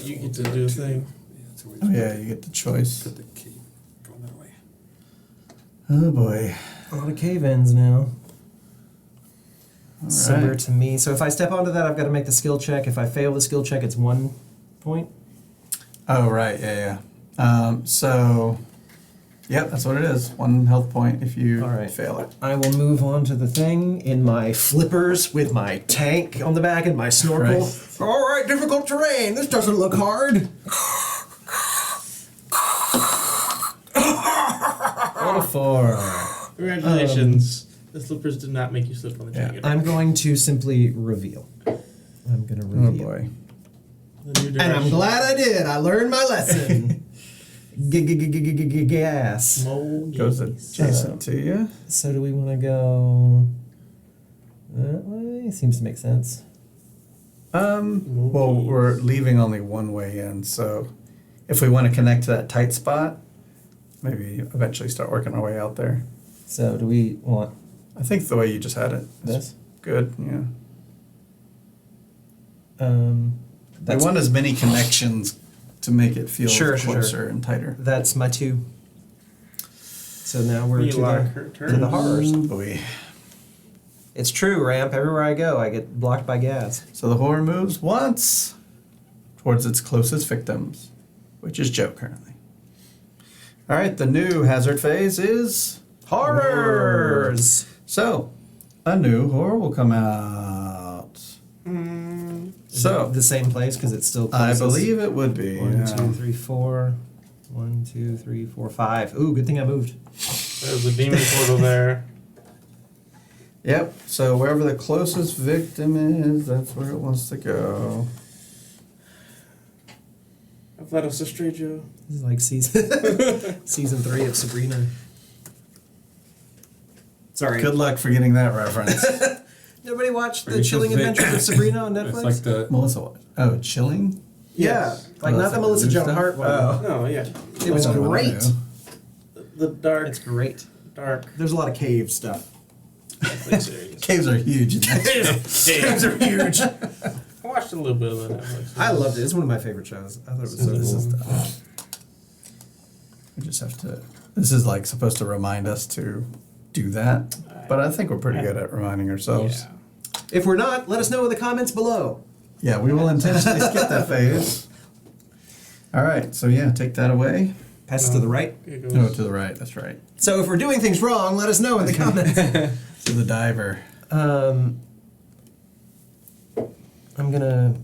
D: You get to do the thing.
B: Yeah, so we
A: Oh, yeah, you get the choice.
B: put the key going that way.
A: Oh, boy.
C: A lot of cave-ins now.
A: All
C: Similar
A: right.
C: to me. So if I step onto that, I've got to make the skill check. If I fail the skill check, it's 1 point.
A: Oh, right. Yeah, yeah. So, yep, that's what it is. 1 health point if you
C: All right.
A: fail it.
C: I will move on to the thing in my flippers with my tank on the back and my snorkel.
A: Right.
C: All right, difficult terrain. This doesn't look hard. What a 4.
D: Congratulations. The slippers did not make you slip on the
A: Yeah.
D: jacket.
C: I'm going to simply reveal. I'm going to
A: Oh,
C: reveal.
A: boy.
D: The new
C: And I'm
D: direction.
C: glad I did. I learned my lesson. Gas.
D: Mold
A: Goes
D: Yeezys.
A: adjacent to you.
C: So do we want to go that way? Seems to make sense.
A: Well, we're leaving only one way in, so if we want to connect to that tight spot, maybe eventually start working our way out there.
C: So do we want
A: I think the way you just had it is
C: this?
A: good, yeah.
C: We
A: We want as many connections to make it feel
C: Sure,
A: closer and tighter.
C: That's my 2. So now we're
D: You
C: to
D: lock
C: the,
D: her
C: to the
D: turns.
C: horrors.
A: Oh, boy.
C: It's true, Ramp. Everywhere I go, I get blocked by gas.
A: So the horror moves once towards its closest victims, which is Joe currently. All right, the new hazard phase is
C: Horrors!
A: So, a new horror will come out. So,
C: The same place because it's still
A: I
C: closest.
A: believe it would be.
C: 1,
A: yeah.
C: 2, 3, 4. 1, 2, 3, 4, 5. Ooh, good thing I moved.
D: There's a demon portal there.
A: Yep, so wherever the closest victim is, that's where it wants to go.
D: I've let us astray, Joe.
C: This is like season 3 of Sabrina. Sorry.
A: Good luck for getting that reference.
C: Nobody watched The
B: Pretty
C: Chilling
B: sure
C: Adventures of Sabrina on
B: It's
C: Netflix?
B: like the
A: Melissa watched. Oh, Chilling?
C: Yeah, like
A: Oh,
C: not
A: that's
C: the
A: like
C: Melissa
A: the new
C: Joan
A: stuff?
C: Hart one.
A: Oh.
D: No, yeah.
C: It was
A: Oh, I
C: great.
A: know.
D: The dark,
C: It's great.
D: dark
C: There's a lot of cave stuff.
D: Netflix series.
A: Caves are huge.
C: Caves are huge.
D: I watched a little bit of the Netflix.
C: I loved it. It's one of my favorite shows. I thought it was so
A: This is
C: cool.
A: tough. We just have to. This is like supposed to remind us to do that, but I think we're pretty good at reminding ourselves.
D: Yeah.
C: If we're not, let us know in the comments below.
A: Yeah, we will intentionally skip that phase. All right, so yeah, take that away.
C: Pass it to the right.
D: It goes.
A: No, to the right. That's right.
C: So if we're doing things wrong, let us know in the comments.
A: To the diver.
C: I'm gonna.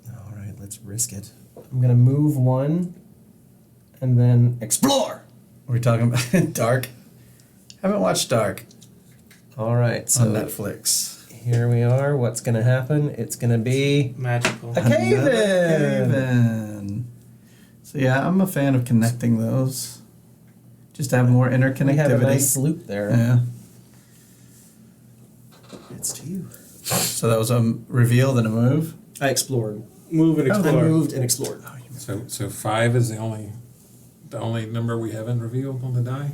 C: All right, let's risk it. I'm gonna move one, and then explore.
A: Are we talking about Dark? Haven't watched Dark
C: All right, so
A: on Netflix.
C: here we are. What's gonna happen? It's gonna be
D: Magical.
C: a cave
A: Another
C: in.
A: cave-in. So yeah, I'm a fan of connecting those. Just to have more interconnectivity.
C: We have a nice loop there.
A: Yeah.
C: It's to you.
A: So that was a reveal, then a move.
C: I explored.
D: Move and
C: I
D: explore.
C: moved and explored.
B: so 5 is the only number we haven't revealed on the die.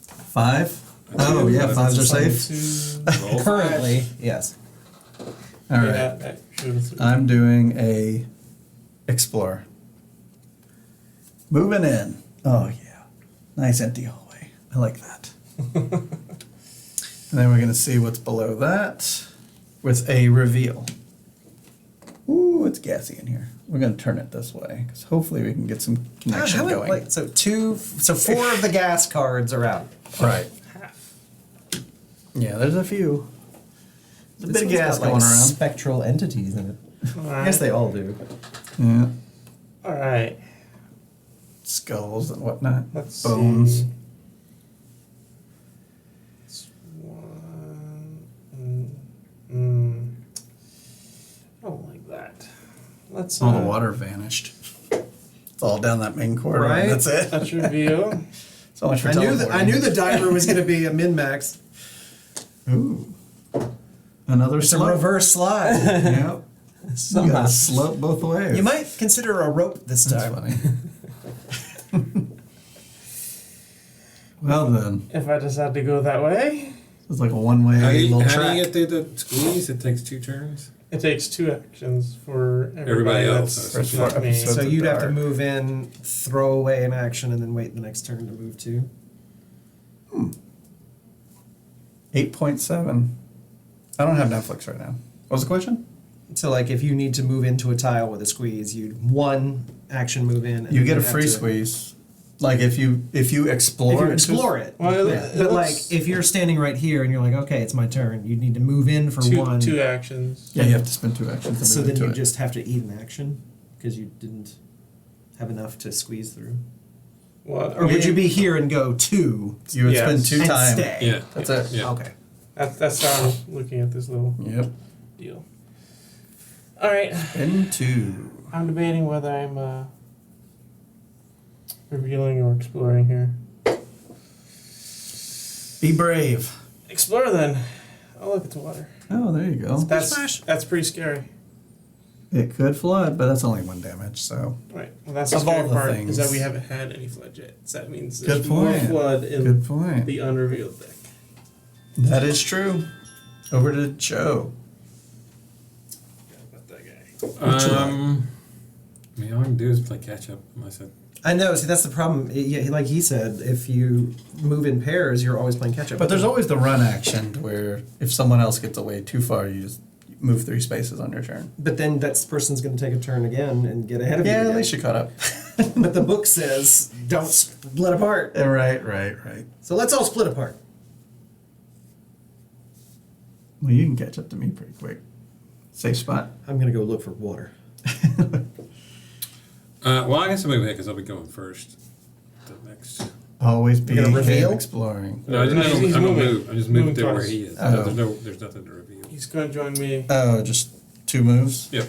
A: 5. Oh yeah, 5s are safe.
B: Roll 5.
C: Currently, yes.
A: All right.
D: That shows.
A: I'm doing a explore. Moving in. Oh yeah, nice empty hallway. I like that. And then we're gonna see what's below that with a reveal. Ooh, it's gassy in here. We're gonna turn it this way because hopefully we can get some connection going.
C: So 4 of the gas cards are out.
A: Right. Yeah, there's a few. There's a bit of
C: This one's
A: gas
C: got,
A: going
C: like,
A: around.
C: spectral entities in it. I guess they all do.
A: Yeah,
D: All right.
A: skulls and whatnot.
D: Let's
A: Bones.
D: see. It's one. I don't like that. Let's.
A: All the water vanished. It's all down that main corridor.
C: Right?
A: And that's it.
D: Let's reveal.
A: So much for
C: I knew
A: teleporting.
C: the diver was going to be a min-max.
A: Ooh. Another
C: It's a
A: slope.
C: reverse slide.
A: Yep. You
C: Somehow.
A: got slope both ways.
C: You might consider a rope this
A: That's
C: time.
A: funny. Well then,
D: If I decide to go that way,
A: it's like a one-way
B: How do
A: little
B: you
A: track.
B: get through the squeeze? It takes 2 turns.
D: it takes 2 actions for everybody
B: Everybody else.
D: that's
A: For
D: not
A: four
D: me.
A: episodes.
C: So
A: of
C: you'd have to
A: dark.
C: move in, throw away an action, and then wait the next turn to move to.
A: 8.7. I don't have Netflix right now. What was the question?
C: So like if you need to move into a tile with a squeeze, you'd 1 action move in. And
A: You
C: then
A: get a
C: you'd have
A: free
C: to-
A: squeeze. Like if you explore.
C: If you
A: it's
C: explore it.
D: Well,
C: Yeah.
D: it
C: But like
D: looks-
C: if you're standing right here and you're like, okay, it's my turn, you'd need to move in for 1.
D: 2 actions.
A: Yeah, you have to spend 2 actions. To
C: So
A: move
C: then
A: into
C: you
A: it.
C: just have to eat an action because you didn't have enough to squeeze through.
D: Well,
C: Or would you be here and go 2
A: You would
D: Yes.
A: spend 2
C: and
A: time.
C: stay?
B: Yeah.
A: That's it.
B: Yeah.
C: Okay.
D: That's how I'm looking at this little
A: Yep.
D: deal. All right.
A: Into.
D: I'm debating whether I'm revealing or exploring here.
A: Be brave.
D: Explore then. Oh, look, it's water.
A: Oh, there you go.
D: That's pretty scary.
A: It could flood, but that's only 1 damage, so.
D: Right. Well, that's the
A: Of all
D: scary
A: the
D: part
A: things.
D: is that we haven't had any flood yet. So that means there's
A: Good
D: more
A: point.
D: flood in
A: Good point.
D: the unrevealed deck.
A: That is true. Over to Joe.
D: About that guy.
B: I mean, all I can do is play catch up unless
C: I know. See, that's the problem. Yeah, like he said, if you move in pairs, you're always playing catch up.
A: But there's always the run action where if someone else gets away too far, you just move 3 spaces on your turn.
C: But then that person's going to take a turn again and get ahead of you.
A: Yeah, at
C: again.
A: least you caught up.
C: But the book says don't split apart.
A: Right.
C: So let's all split apart.
A: Well, you can catch up to me pretty quick. Safe spot.
C: I'm going to go look for water.
B: well, I guess I'll move ahead because I'll be going first. The next.
A: Always be
C: gonna reveal?
A: exploring.
B: No, I
D: No,
B: just
D: he's
B: I'm gonna
D: moving.
B: move. I just moved
D: Moving
B: there where
D: twice.
B: he is.
A: Oh.
B: There's nothing to reveal.
D: He's gonna join me.
A: Oh, just 2 moves?
B: Yep.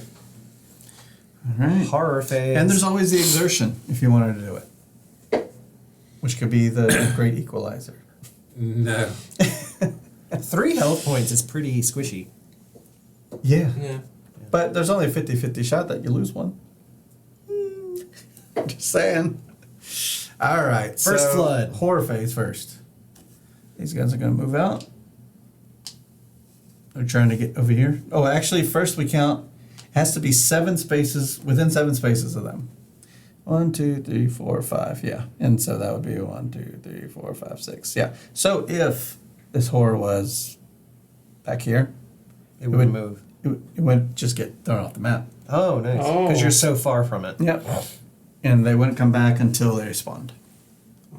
A: All right.
C: Horror phase.
A: And there's always the exertion if you wanted to do it, which could be the great equalizer.
B: No.
C: 3 health points is pretty squishy.
A: Yeah.
D: Yeah.
A: But there's only a 50-50 shot that you lose one. Just saying. All right.
C: First flood.
A: Horror phase first. These guys are going to move out. They're trying to get over here. Oh, actually, first we count. Has to be 7 spaces, within 7 spaces of them. 1, 2, 3, 4, 5. Yeah. And so that would be 1, 2, 3, 4, 5, 6. Yeah. So if this horror was back here,
C: It would move.
A: it would just get thrown off the map.
C: Oh, nice.
D: Oh.
C: Because you're so far from it.
A: Yep. And they wouldn't come back until they spawned.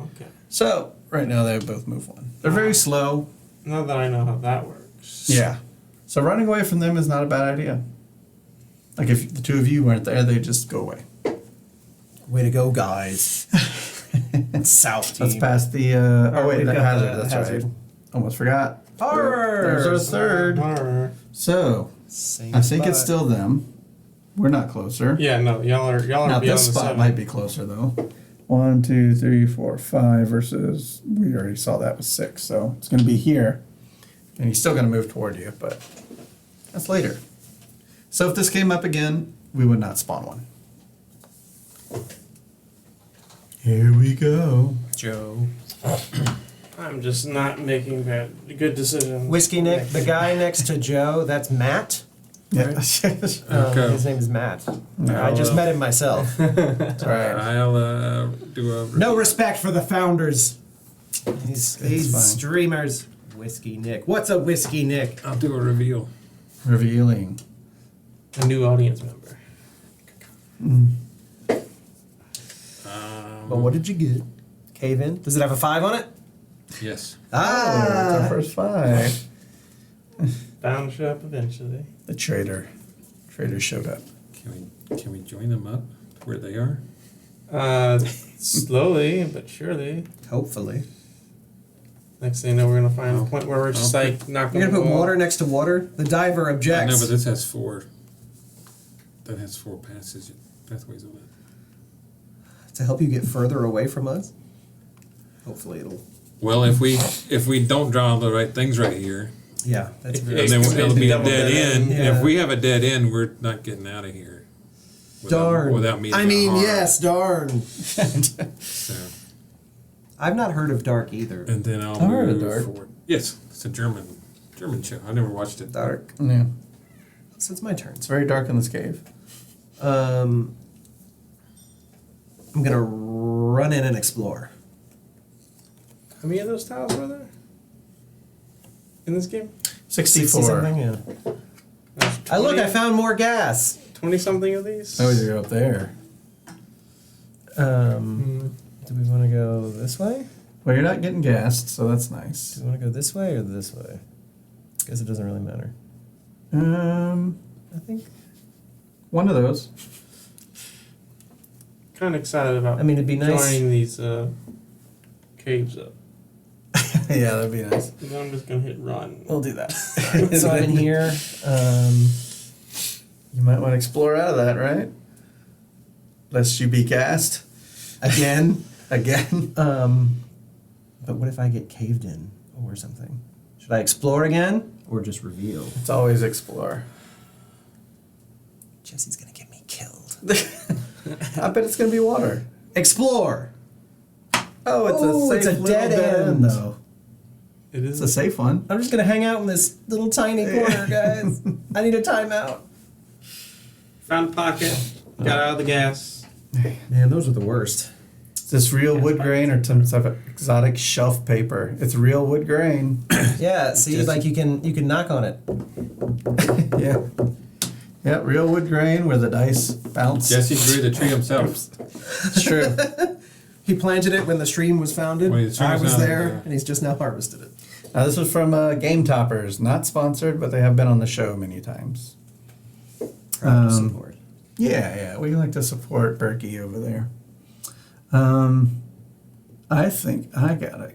D: Okay.
A: So right now they both move 1. They're very slow.
D: Now that I know how that works.
A: Yeah. So running away from them is not a bad idea. Like if the 2 of you weren't there, they'd just go away.
C: Way to go, guys. South team.
A: Let's pass the. Oh wait,
C: we've
A: that
C: got
A: hazard.
C: the
A: That's
C: hazard.
A: right. Almost forgot.
C: Horror!
A: There's our third.
D: Horror.
A: So
C: Same
A: I think it's
C: spot.
A: still them. We're not closer.
D: Yeah, no, y'all are
A: Now
D: beyond
A: this
D: the
A: spot
D: 7.
A: might be closer though. 1, 2, 3, 4, 5 versus we already saw that was 6, so it's going to be here, and he's still going to move toward you, but that's later. So if this came up again, we would not spawn one. Here we go.
C: Joe.
D: I'm just not making good decisions.
C: Whiskey Nick, the guy next to Joe, that's Matt.
A: Yeah,
B: Okay.
C: His name is Matt.
A: No,
C: I just
B: well.
C: met him myself.
A: that's right.
B: I'll do a.
C: No respect for the founders. These
A: fine.
C: streamers. Whiskey Nick. What's a Whiskey Nick?
B: I'll do a reveal.
A: Revealing.
D: A new audience member.
C: But what did you get? Cave in. Does it have a 5 on it?
B: Yes.
A: Oh, it's our first 5.
D: Bound to show up eventually.
A: The traitor. Traitor showed up.
B: Can we join them up to where they are?
D: Slowly but surely.
C: Hopefully.
D: Next thing you know, we're gonna find a point where we're just like knocking.
C: You're gonna
D: the
C: put
D: wall.
C: water next to water? The diver
B: I
C: objects.
B: know, but this has 4. That has 4 pathways on it.
C: To help you get further away from us? Hopefully it'll.
B: Well, if we don't draw the right things right here,
C: Yeah, that's very.
B: and then
D: It's
B: it'll be a
D: double
B: dead
D: dead
B: end.
C: end. Yeah.
B: If we have a dead end, we're not getting out of here.
C: Darn.
B: Without meeting
C: I mean,
B: harm.
C: yes, darn.
B: So,
C: I've not heard of Dark either.
B: and then I'll
A: I've heard of
B: move
A: Dark.
B: forward. Yes, it's a German show. I never watched it.
C: Dark.
A: Yeah.
C: So it's my turn.
A: It's very dark in this cave.
C: I'm gonna run in and explore.
D: How many of those tiles were there in this game?
A: 64.
C: 60 something, yeah. I look, I found more gas.
D: 20 something of these.
A: Oh, you're up there.
C: Do we want to go this way?
A: Well, you're not getting gassed, so that's nice.
C: Do we want to go this way or this way? Guess it doesn't really matter. I think.
A: One of those.
D: Kind of excited about.
C: I mean, it'd be nice.
D: joining these caves up.
A: Yeah, that'd be nice.
D: And then I'm just gonna hit run.
A: We'll do that.
C: So I'm in here.
A: You might want to explore out of that, right? Lest you be gassed. Again. Again.
C: But what if I get caved in or something? Should I explore again or just reveal?
A: It's always explore.
C: Jesse's gonna get me killed.
A: I bet it's going to be water.
C: Explore.
A: Oh, it's
C: Oh,
A: a
C: it's
A: safe
C: a
A: little
C: dead end.
A: though.
D: It
A: It's
D: is.
A: a safe one.
C: I'm just gonna hang out in this little tiny corner, guys. I need a timeout.
D: Found a pocket. Got out of the gas.
C: Man, those are the worst.
A: Is this real wood grain or some type of exotic shelf paper? It's real wood grain.
C: Yeah, see,
A: Just-
C: like you can knock on it.
A: Yeah. Yeah, real wood grain where the dice bounce.
B: Jesse grew the tree himself.
A: It's true.
C: He planted it when the stream was founded.
B: When the stream
C: I
B: was
C: was
B: founded,
C: there,
B: yeah.
C: and he's just now harvested it.
A: Now, this was from Game Toppers, not sponsored, but they have been on the show many times.
C: Proud to support.
A: Yeah, we like to support Berkey over there. I think I gotta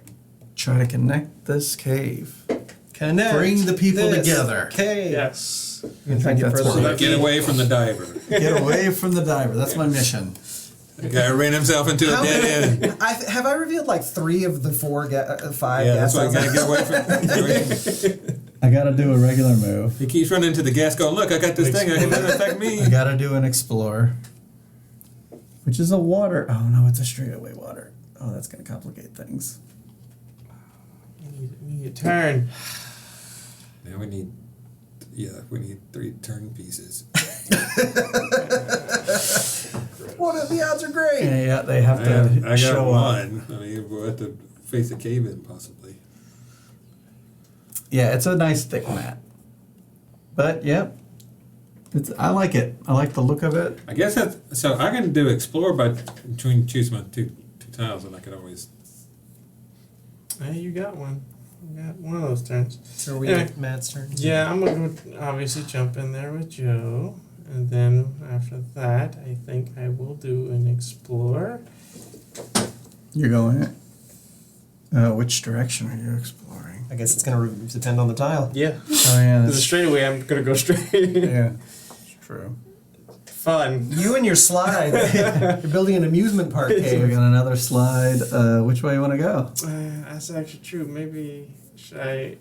A: try to connect this cave.
C: Connect.
A: Bring the people
C: this
A: together.
C: cave.
D: Yes.
C: You can try and get
A: that's
C: further.
A: what
C: away.
B: Get away from the diver.
A: Get away from the diver. That's my mission.
B: The guy ran himself into a
C: How
B: dead
C: many-
B: end.
C: have I revealed like 3 of the 5
B: Yeah, that's why I
C: gas
B: gotta get away from.
A: I gotta do a regular move.
B: He keeps running into the gas going, look, I got this thing, it doesn't affect me.
A: I gotta do an explore, which is a water. Oh no, it's a straightaway water. Oh, that's gonna complicate things.
D: We need a turn.
B: Now we need 3 turn pieces.
C: What if the odds are great?
A: Yeah, they have
B: I got
A: show up.
B: one. I mean, we'll have to face a cave in possibly.
A: Yeah, it's a nice thick mat. But yep, I like it. I like the look of it.
B: I guess that's so. I can do explore by choose my two tiles, and I can always.
D: Hey, you got one. You got one of those turns.
C: So are we
D: Anyway.
C: at Matt's turn?
D: Yeah, I'm gonna obviously jump in there with Joe, and then after that, I think I will do an explore.
A: You're going. Which direction are you exploring?
C: I guess it's gonna depend on the tile.
D: Yeah.
A: Oh yeah,
D: The straight away, I'm gonna go straight.
A: yeah, it's true.
D: Fun.
C: You and your slide. You're building an amusement park
A: So we
C: cave.
A: got another slide. Which way you want to go?
D: That's actually true. Maybe should I?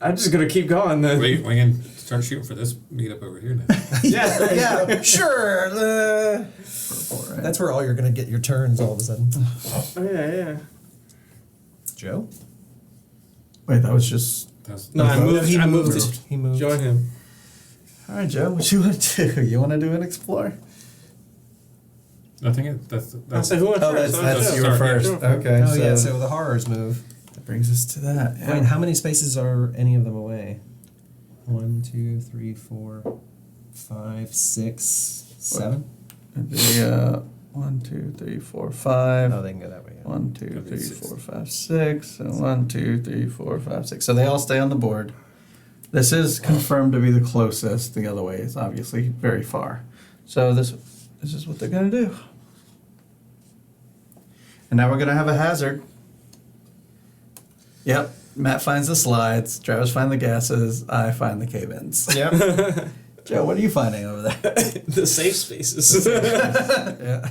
D: I'm just gonna keep going then.
B: We can start shooting for this meetup over here now.
C: Yeah, yeah, sure.
A: Purple, right?
C: That's where all you're gonna get your turns all of a sudden.
D: Oh yeah.
C: Joe?
A: Wait, that was just.
B: That's,
D: No, I moved.
C: He
D: I moved.
C: moved. He moved.
D: Join him.
A: All right, Joe. What you want to do? You want to do an explore?
B: I think that's.
D: I said who went
A: Oh,
D: first?
A: that's
D: Joe.
A: you were
B: Sorry,
A: first.
D: Joe.
A: Okay.
C: Oh yeah, so the horrors move.
A: that brings us to that. Yeah.
C: Wait, how many spaces are any of them away? 1, 2, 3, 4, 5, 6, 7?
A: It'd be 1, 2, 3, 4, 5.
C: Oh, they can go that way. Yeah.
A: 1, 2,
B: Could be
A: 3,
B: 6.
A: 4, 5, 6. And 1, 2, 3, 4, 5, 6. So they all stay on the board. This is confirmed to be the closest. The other way is obviously very far. So this is what they're gonna do. And now we're gonna have a hazard. Yep. Matt finds the slides. Travis finds the gases. I find the cave-ins.
C: Yep.
A: Joe, what are you finding over there?
D: The safe spaces.
A: Yeah.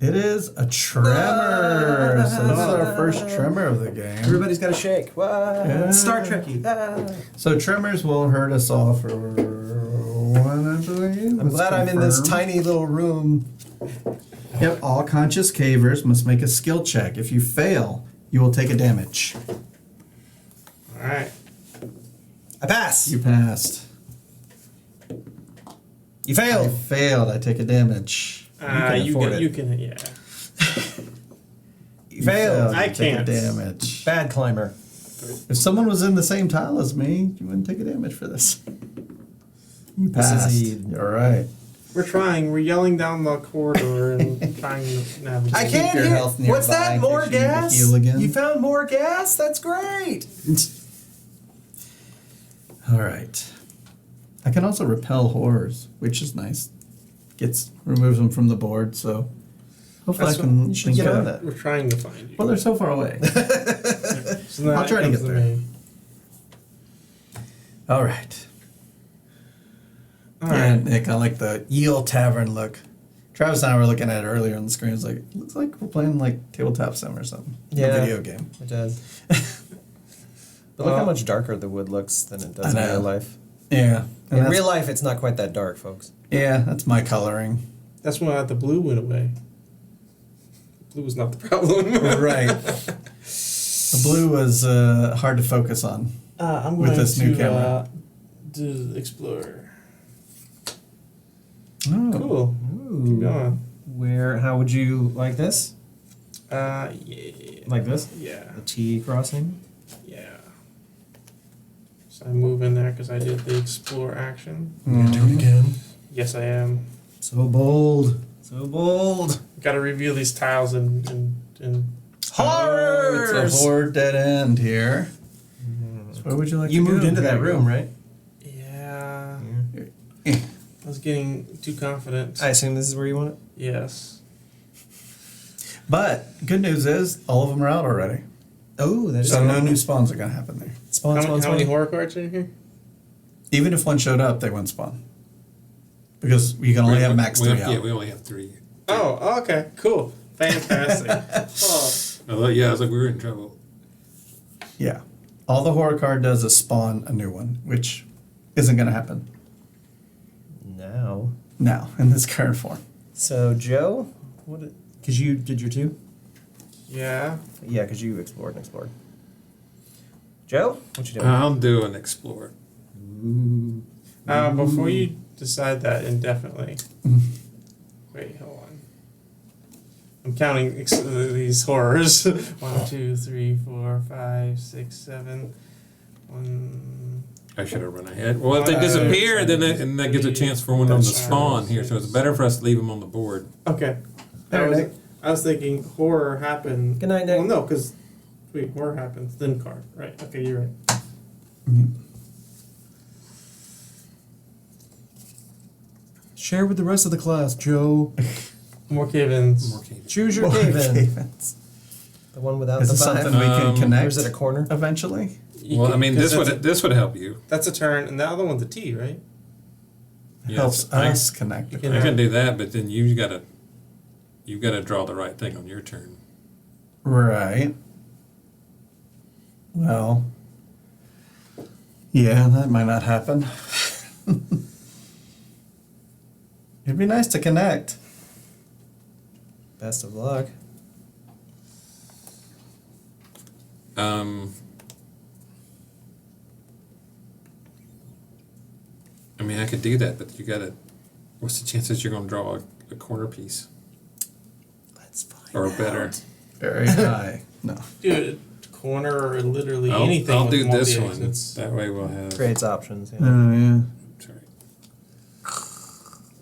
A: It is a tremor. So this is our first tremor of the game.
C: Everybody's got to shake. Wow.
A: Yeah.
C: Star Trekky. Ah.
A: So tremors will hurt us all for 1, I believe.
C: I'm glad I'm in this
A: confirm.
C: tiny little room.
A: Yep, all conscious cavers must make a skill check. If you fail, you will take a damage.
D: All right.
C: I pass.
A: You passed.
C: You
A: I
C: failed.
A: failed. I take a damage.
C: can afford it.
D: You can. Yeah.
C: You failed.
D: I
A: You take
D: can't.
A: a damage.
C: Bad climber.
A: If someone was in the same tile as me, you wouldn't take a damage for this. You
C: This is
A: passed.
C: a-
A: You're right.
D: We're trying. We're yelling down the corridor and trying to navigate.
C: I can't
A: your
C: hear.
A: health
C: What's
A: nearby
C: that?
A: in
C: More
A: case you need to
C: gas?
A: heal again.
C: You found more gas? That's great.
A: All right. I can also repel horrors, which is nice. Removes them from the board, so hopefully
D: That's
A: I can
C: what- you should
A: link
C: get
A: it
C: on
A: up.
C: that.
D: We're trying to find you.
A: Well, they're so far away.
D: So now
A: I'll
D: it
A: try to
D: comes
A: get there.
D: me.
A: All right.
D: All
A: Yeah,
D: right.
A: Nick, I like the Yield Tavern look. Travis and I were looking at it earlier on the screen. It's like, looks like we're playing like tabletop sim or something.
C: Yeah.
A: A video game.
C: It does. But look how
D: Well-
C: much darker the wood looks than it does
A: I
C: in
A: know.
C: real life.
A: Yeah. And
C: In
A: that's-
C: real life, it's not quite that dark, folks.
A: Yeah, that's my coloring.
D: That's why the blue went away. Blue was not the problem.
A: Right. The blue was hard to focus on.
D: I'm
A: With
D: going
A: this
D: to
A: new camera.
D: do the Explorer.
A: Oh.
D: Cool. Keep going.
C: How would you like this?
D: Yeah.
C: Like this?
D: Yeah.
C: The T crossing?
D: Yeah. So I move in there because I did the Explore action.
C: Do it again.
D: Yes, I am.
A: So bold.
C: So bold.
D: Got to reveal these tiles and
A: Oh, it's a horde dead end here. So where would you like
C: You
A: to
C: moved
A: go?
C: into that room, right?
D: yeah.
A: Eh.
D: I was getting too confident.
C: I assume this is where you want it?
D: Yes.
A: But good news is all of them are out already.
C: Oh, that is
A: So no new spawns are going to happen there.
C: spawn,
D: How
C: spawn,
D: many
C: spawn.
D: horror cards are in here?
A: Even if one showed up, they wouldn't spawn. Because you can only have max 3 out.
B: Yeah, we only have 3.
D: Oh, okay, cool, fantastic. Oh,
B: Yeah, I was like, we were in trouble.
A: Yeah. All the horror card does is spawn a new one, which isn't going to happen
C: Now.
A: now in this current form.
C: So Joe, because you did your 2?
D: yeah.
C: Yeah, because you explored and explored. Joe, what you doing?
B: I'll do an explore.
D: Before you decide that indefinitely, wait, hold on. I'm counting these horrors. 1, 2, 3, 4, 5, 6, 7. 1.
B: I should have run ahead. Well, if they disappear, then that gives a chance for one of them to spawn here. So it's better for us to leave them on the board.
D: Okay.
C: There, Nick.
D: I was thinking horror happened.
C: Good night, Nick.
D: Well, no, because wait, horror happens, then card. Right. Okay, you're right.
C: Share with the rest of the class, Joe.
D: More cave-ins.
B: More caves.
C: Choose your
A: More
C: cave-in.
A: cave-ins.
C: The one without
A: Is
C: the
A: this
C: 5.
A: something we can
B: Um,
C: Or
A: connect
C: is it a corner?
A: eventually?
B: Well, I mean, this
D: Because
B: would help you.
D: That's a turn, and the other one's a T, right?
A: Helps
B: Yes, I-
A: us connect.
D: You
A: it.
D: can-
B: I can do that, but then you've got to draw the right thing on your turn.
A: Right. Well, yeah, that might not happen. It'd be nice to connect.
C: Best of luck.
B: I mean, I could do that, but you gotta. What's the chances you're gonna draw a corner piece
C: Let's find
B: or
C: out.
B: better?
A: Very high. No.
D: Dude, corner or literally
B: I'll,
D: anything.
B: I'll
D: with
B: do this one.
D: multi-exits.
B: That way we'll have.
C: Creates options. Yeah.
A: Oh, yeah.
B: Sorry.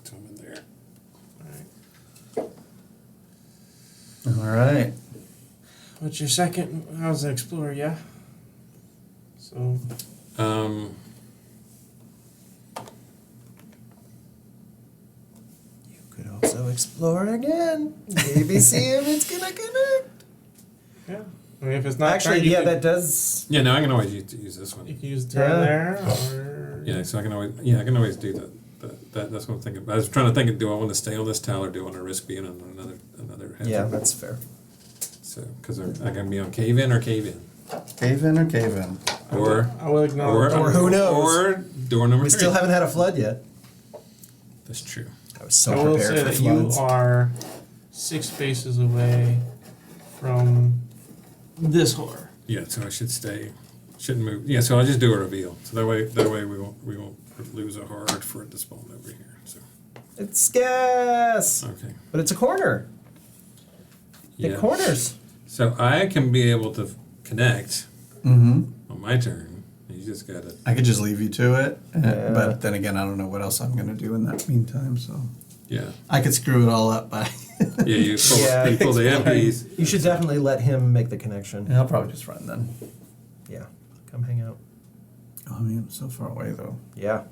B: Throw 'em in there.
D: Alright.
A: All right.
D: What's your second? How's the explorer? Yeah. So
C: You could also explore again. Maybe see if it's gonna connect.
D: yeah. I mean, if it's not
C: Actually,
D: turned, you
C: yeah,
D: can,
C: that does.
B: Yeah, no, I can always use this
D: you
B: one.
D: can use the turn
C: Yeah.
D: there, or
B: Yeah, so I can always do that. That's what I'm thinking. I was trying to think, do I want to stay on this tile or do I want to risk being on another hazard?
C: Yeah, that's fair.
B: So, because I can be on cave in or cave in,
A: Cave in or cave in?
B: or
D: I will acknowledge.
C: Or who knows?
B: or door number
C: We
B: 3.
C: still haven't had a flood yet.
B: That's true.
C: I was so
D: I will
C: prepared
D: say
C: for
D: that
C: floods.
D: you are 6 spaces away from this horror.
B: Yeah, so I shouldn't move. Yeah, so I'll just do a reveal. So that way we won't lose a hard for it to spawn over here. So
C: It's gas,
B: okay.
C: but it's a corner. It
B: Yeah.
C: corners.
B: So I can be able to connect
A: Mm-hmm.
B: on my turn. You just gotta.
A: I could just leave you to it,
C: Yeah.
A: but then again, I don't know what else I'm going to do in that meantime. So
B: Yeah.
A: I could screw it all up by.
B: Yeah. You pull,
C: Yeah.
B: you pull the empties.
C: You should definitely let him make the connection.
A: Yeah, I'll probably just run then.
C: Yeah, come hang out.
A: Oh, I mean, I'm so far away though.
C: Yeah.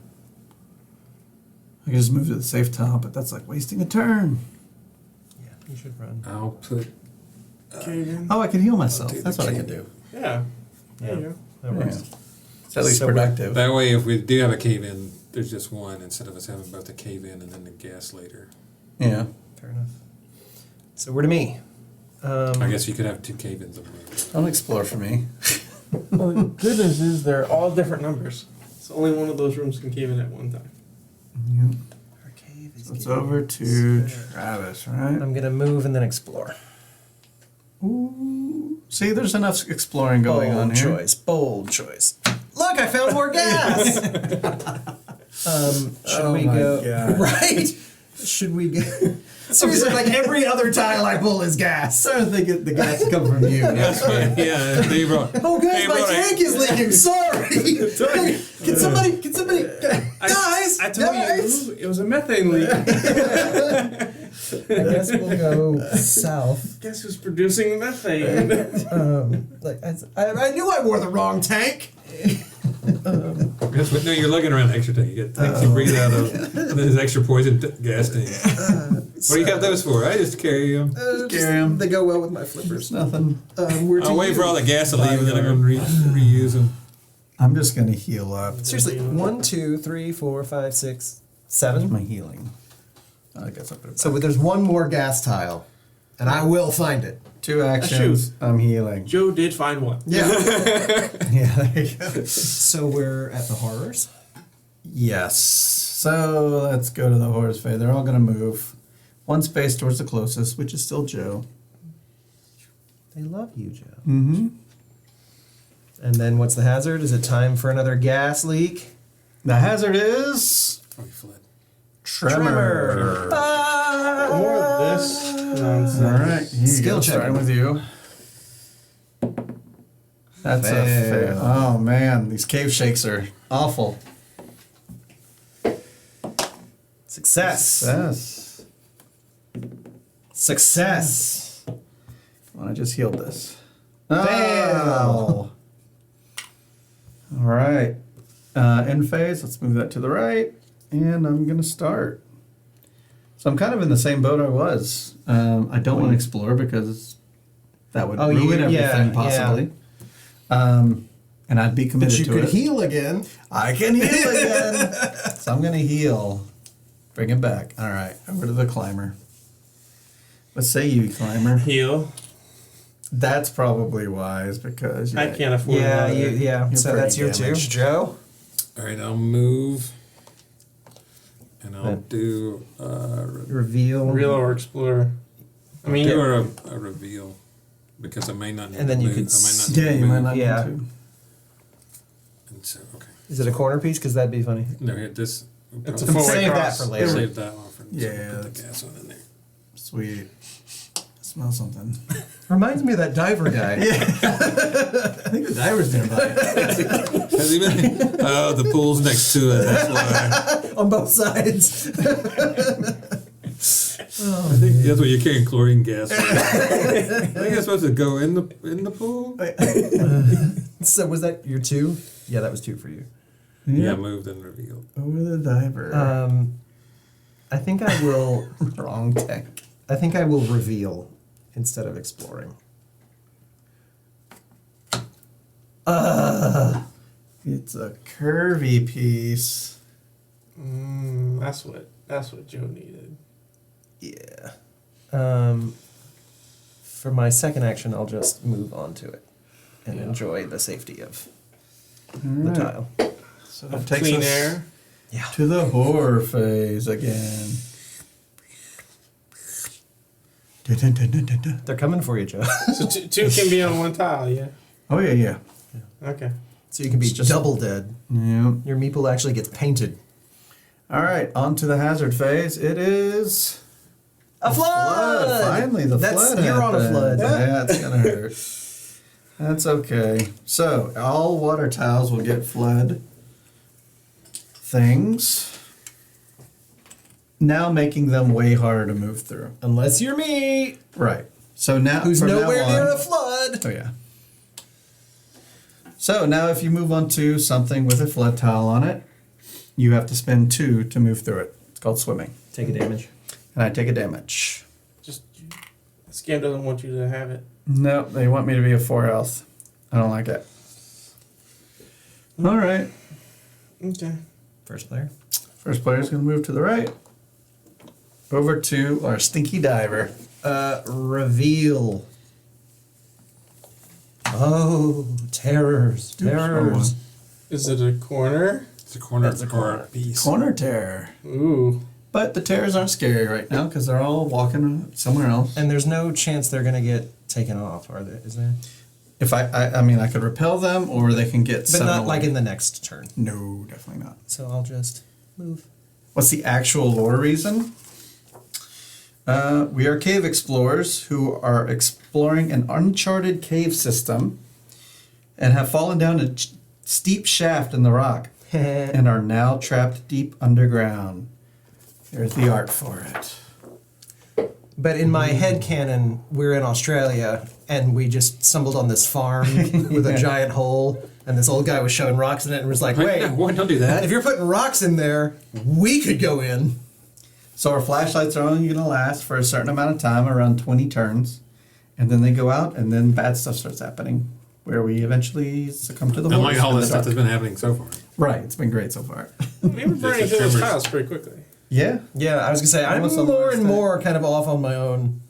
A: I could just move to the safe tile, but that's like wasting a turn.
C: Yeah, you should run.
B: I'll put.
D: Cave-in.
A: Oh, I can heal myself.
B: I'll do
A: That's
B: the
A: what I can
B: cave-in.
A: do.
D: Yeah. There
C: Yeah.
D: you go.
C: That
A: Yeah.
C: works.
A: It's at least
C: So we're-
A: productive.
B: That way, if we do have a cave in, there's just one instead of us having both the cave in and then the gas later.
A: Yeah.
C: Fair enough. So we're to me.
B: I guess you could have 2 cave ins on there.
A: Don't explore for me.
D: Well, the good news is they're all different numbers. So only one of those rooms can cave in at one time.
A: Yep.
C: Our cave is
A: So it's
C: getting
A: over to
C: scared.
A: Travis, right?
C: I'm gonna move and then explore.
A: Ooh. See, there's enough exploring going on
C: Bold
A: here.
C: choice. Bold choice. Look, I found more gas. Should
A: Oh
C: we
A: my
C: go?
A: God.
C: Right? Should we go? Seriously, like every other tile I pull is gas.
A: Starting to think the gas come from you.
B: Yeah, they brought.
C: Oh, guys,
B: they
C: my
B: brought a-
C: tank is leaking. Sorry. Can somebody, guys,
D: I told
C: guys.
D: you it was a methane leak.
C: I guess we'll go south.
D: Guess who's producing methane?
C: I knew I wore the wrong tank.
B: That's what, no, you're looking around extra tank. You get tanks you breathe out of, and then there's extra poison gas tank. What do you have those for? I just carry them.
A: Carry 'em.
C: They go well with my
A: There's
C: flippers.
A: nothing.
B: I'll wait for all the gas to leave and then I'm going to reuse them.
A: I'm just gonna heal up.
C: Seriously, 1, 2, 3, 4, 5, 6,
A: That's
C: 7.
A: my healing. I guess I put it
C: So
A: back.
C: there's one more gas tile, and I will find it.
A: 2 actions. I'm healing.
D: Joe did find one.
C: Yeah.
A: Yeah, there you go.
C: So we're at the horrors.
A: Yes. So let's go to the horse phase. They're all gonna move 1 space towards the closest, which is still Joe.
C: They love you, Joe.
A: Mm-hmm.
C: And then what's the hazard? Is it time for another gas leak?
A: The hazard is
B: Probably fled.
A: tremor.
D: More of this nonsense.
A: All right, here you
C: Skill
A: go,
C: check.
A: starting with you. That's a fail. Oh man, these cave shakes are awful.
C: Success.
A: Success.
C: Success.
A: Well, I just healed this.
C: Fail.
A: Oh. All right. End phase. Let's move that to the right, and I'm gonna start. So I'm kind of in the same boat I was. I don't want to explore because that would ruin everything possibly. And I'd be committed
C: But you
A: to
C: could
A: it.
C: heal again.
A: I can heal again. So I'm gonna heal. Bring it back. All right. Over to the climber. What say you, climber?
D: Heal.
A: That's probably wise because
D: I can't afford
C: Yeah,
D: another.
A: You're
C: so that's your
A: pretty
C: two.
A: damaged.
C: Joe?
B: All right, I'll move. And I'll
C: That-
B: do
C: Reveal.
D: Real or explorer. I mean,
B: do a reveal because I may not need
C: And then
B: to
C: you
B: move.
C: could
B: I might not
A: Yeah,
B: need
A: you
B: to
A: might
B: move.
A: not
C: Yeah.
A: need to.
B: And so, okay.
C: Is it a corner piece? Because that'd be funny.
B: No, here, this.
D: It's a
B: probably-
D: forward
C: Save that
D: cross.
C: for later.
B: Save that off. And
A: Yeah,
B: put the
A: that's-
B: gas on in there.
A: Sweet. Smell something.
C: Reminds me of that diver guy.
A: I think the diver's nearby.
B: Has he been? Oh, the pool's next to it. That's why.
C: On both sides.
B: I think that's what you're carrying chlorine gas. I think it's supposed to go in the pool.
C: So was that your 2? Yeah, that was 2 for you.
B: Yeah, moved and revealed.
A: Over the diver.
C: I think I will.
A: Wrong tech.
C: I think I will reveal instead of exploring.
A: It's a curvy piece.
D: that's what Joe needed.
C: Yeah. For my second action, I'll just move on to it and enjoy the safety of the
A: Alright.
C: tile.
A: So that takes
D: Clean
A: us
D: air.
C: Yeah.
A: to the horror phase again. Dun, dun, dun, dun, dun, dun.
C: They're coming for you, Joe.
D: So two can be on one tile, yeah.
A: Oh yeah, yeah.
D: Okay.
C: So you can be
A: It's just-
C: double dead.
A: Yeah.
C: Your meeple actually gets painted.
A: All right, on to the hazard phase. It is
C: A flood!
A: Finally, the flood.
C: You're on a
A: happened.
C: flood.
A: Yeah, it's gonna hurt. That's okay. So all water tiles will get flood things. Now making them way harder to move through.
C: Unless you're me,
A: Right. So now
C: who's
A: from
C: nowhere
A: now
C: near
A: on,
C: a flood.
A: Oh yeah. So now if you move on to something with a flood tile on it, you have to spend 2 to move through it. It's called swimming.
C: Take a damage.
A: And I take a damage.
D: Just this game doesn't want you to have it.
A: No, they want me to be a 4 health. I don't like it. All right.
D: Okay.
C: First player.
A: First player's going to move to the right. Over to our stinky diver.
C: Reveal. Oh, terrors. Terrors.
D: Is it a corner?
B: It's a corner
C: That's a corner.
B: piece.
A: Corner terror.
D: Ooh.
A: But the terrors aren't scary right now because they're all walking somewhere else.
C: And there's no chance they're going to get taken off, are there? Is there?
A: If I mean, I could repel them or they can get
C: But
A: seven
C: not
A: away.
C: like in the next turn.
A: No, definitely not.
C: So I'll just move.
A: What's the actual lore reason? We are cave explorers who are exploring an uncharted cave system and have fallen down a steep shaft in the rock and are now trapped deep underground. There's the art for it.
C: But in my head canon, we're in Australia and we just stumbled on this farm with a giant hole, and this old guy was showing rocks in it and was like, wait,
B: Why don't do that?
C: if you're putting rocks in there, we could go in.
A: So our flashlights are only going to last for a certain amount of time, around 20 turns, and then they go out, and then bad stuff starts happening, where we eventually succumb to the
B: And
A: horrors
B: like all
A: in
B: the
A: the
B: stuff
A: dark.
B: that's been happening so far.
A: Right, it's been great so far.
D: We were burning through those
B: tremors.
D: tiles pretty quickly.
A: Yeah,
C: Yeah, I was gonna say I'm
A: Almost on the
C: more
A: last
C: and
A: day.
C: more kind of off on my own.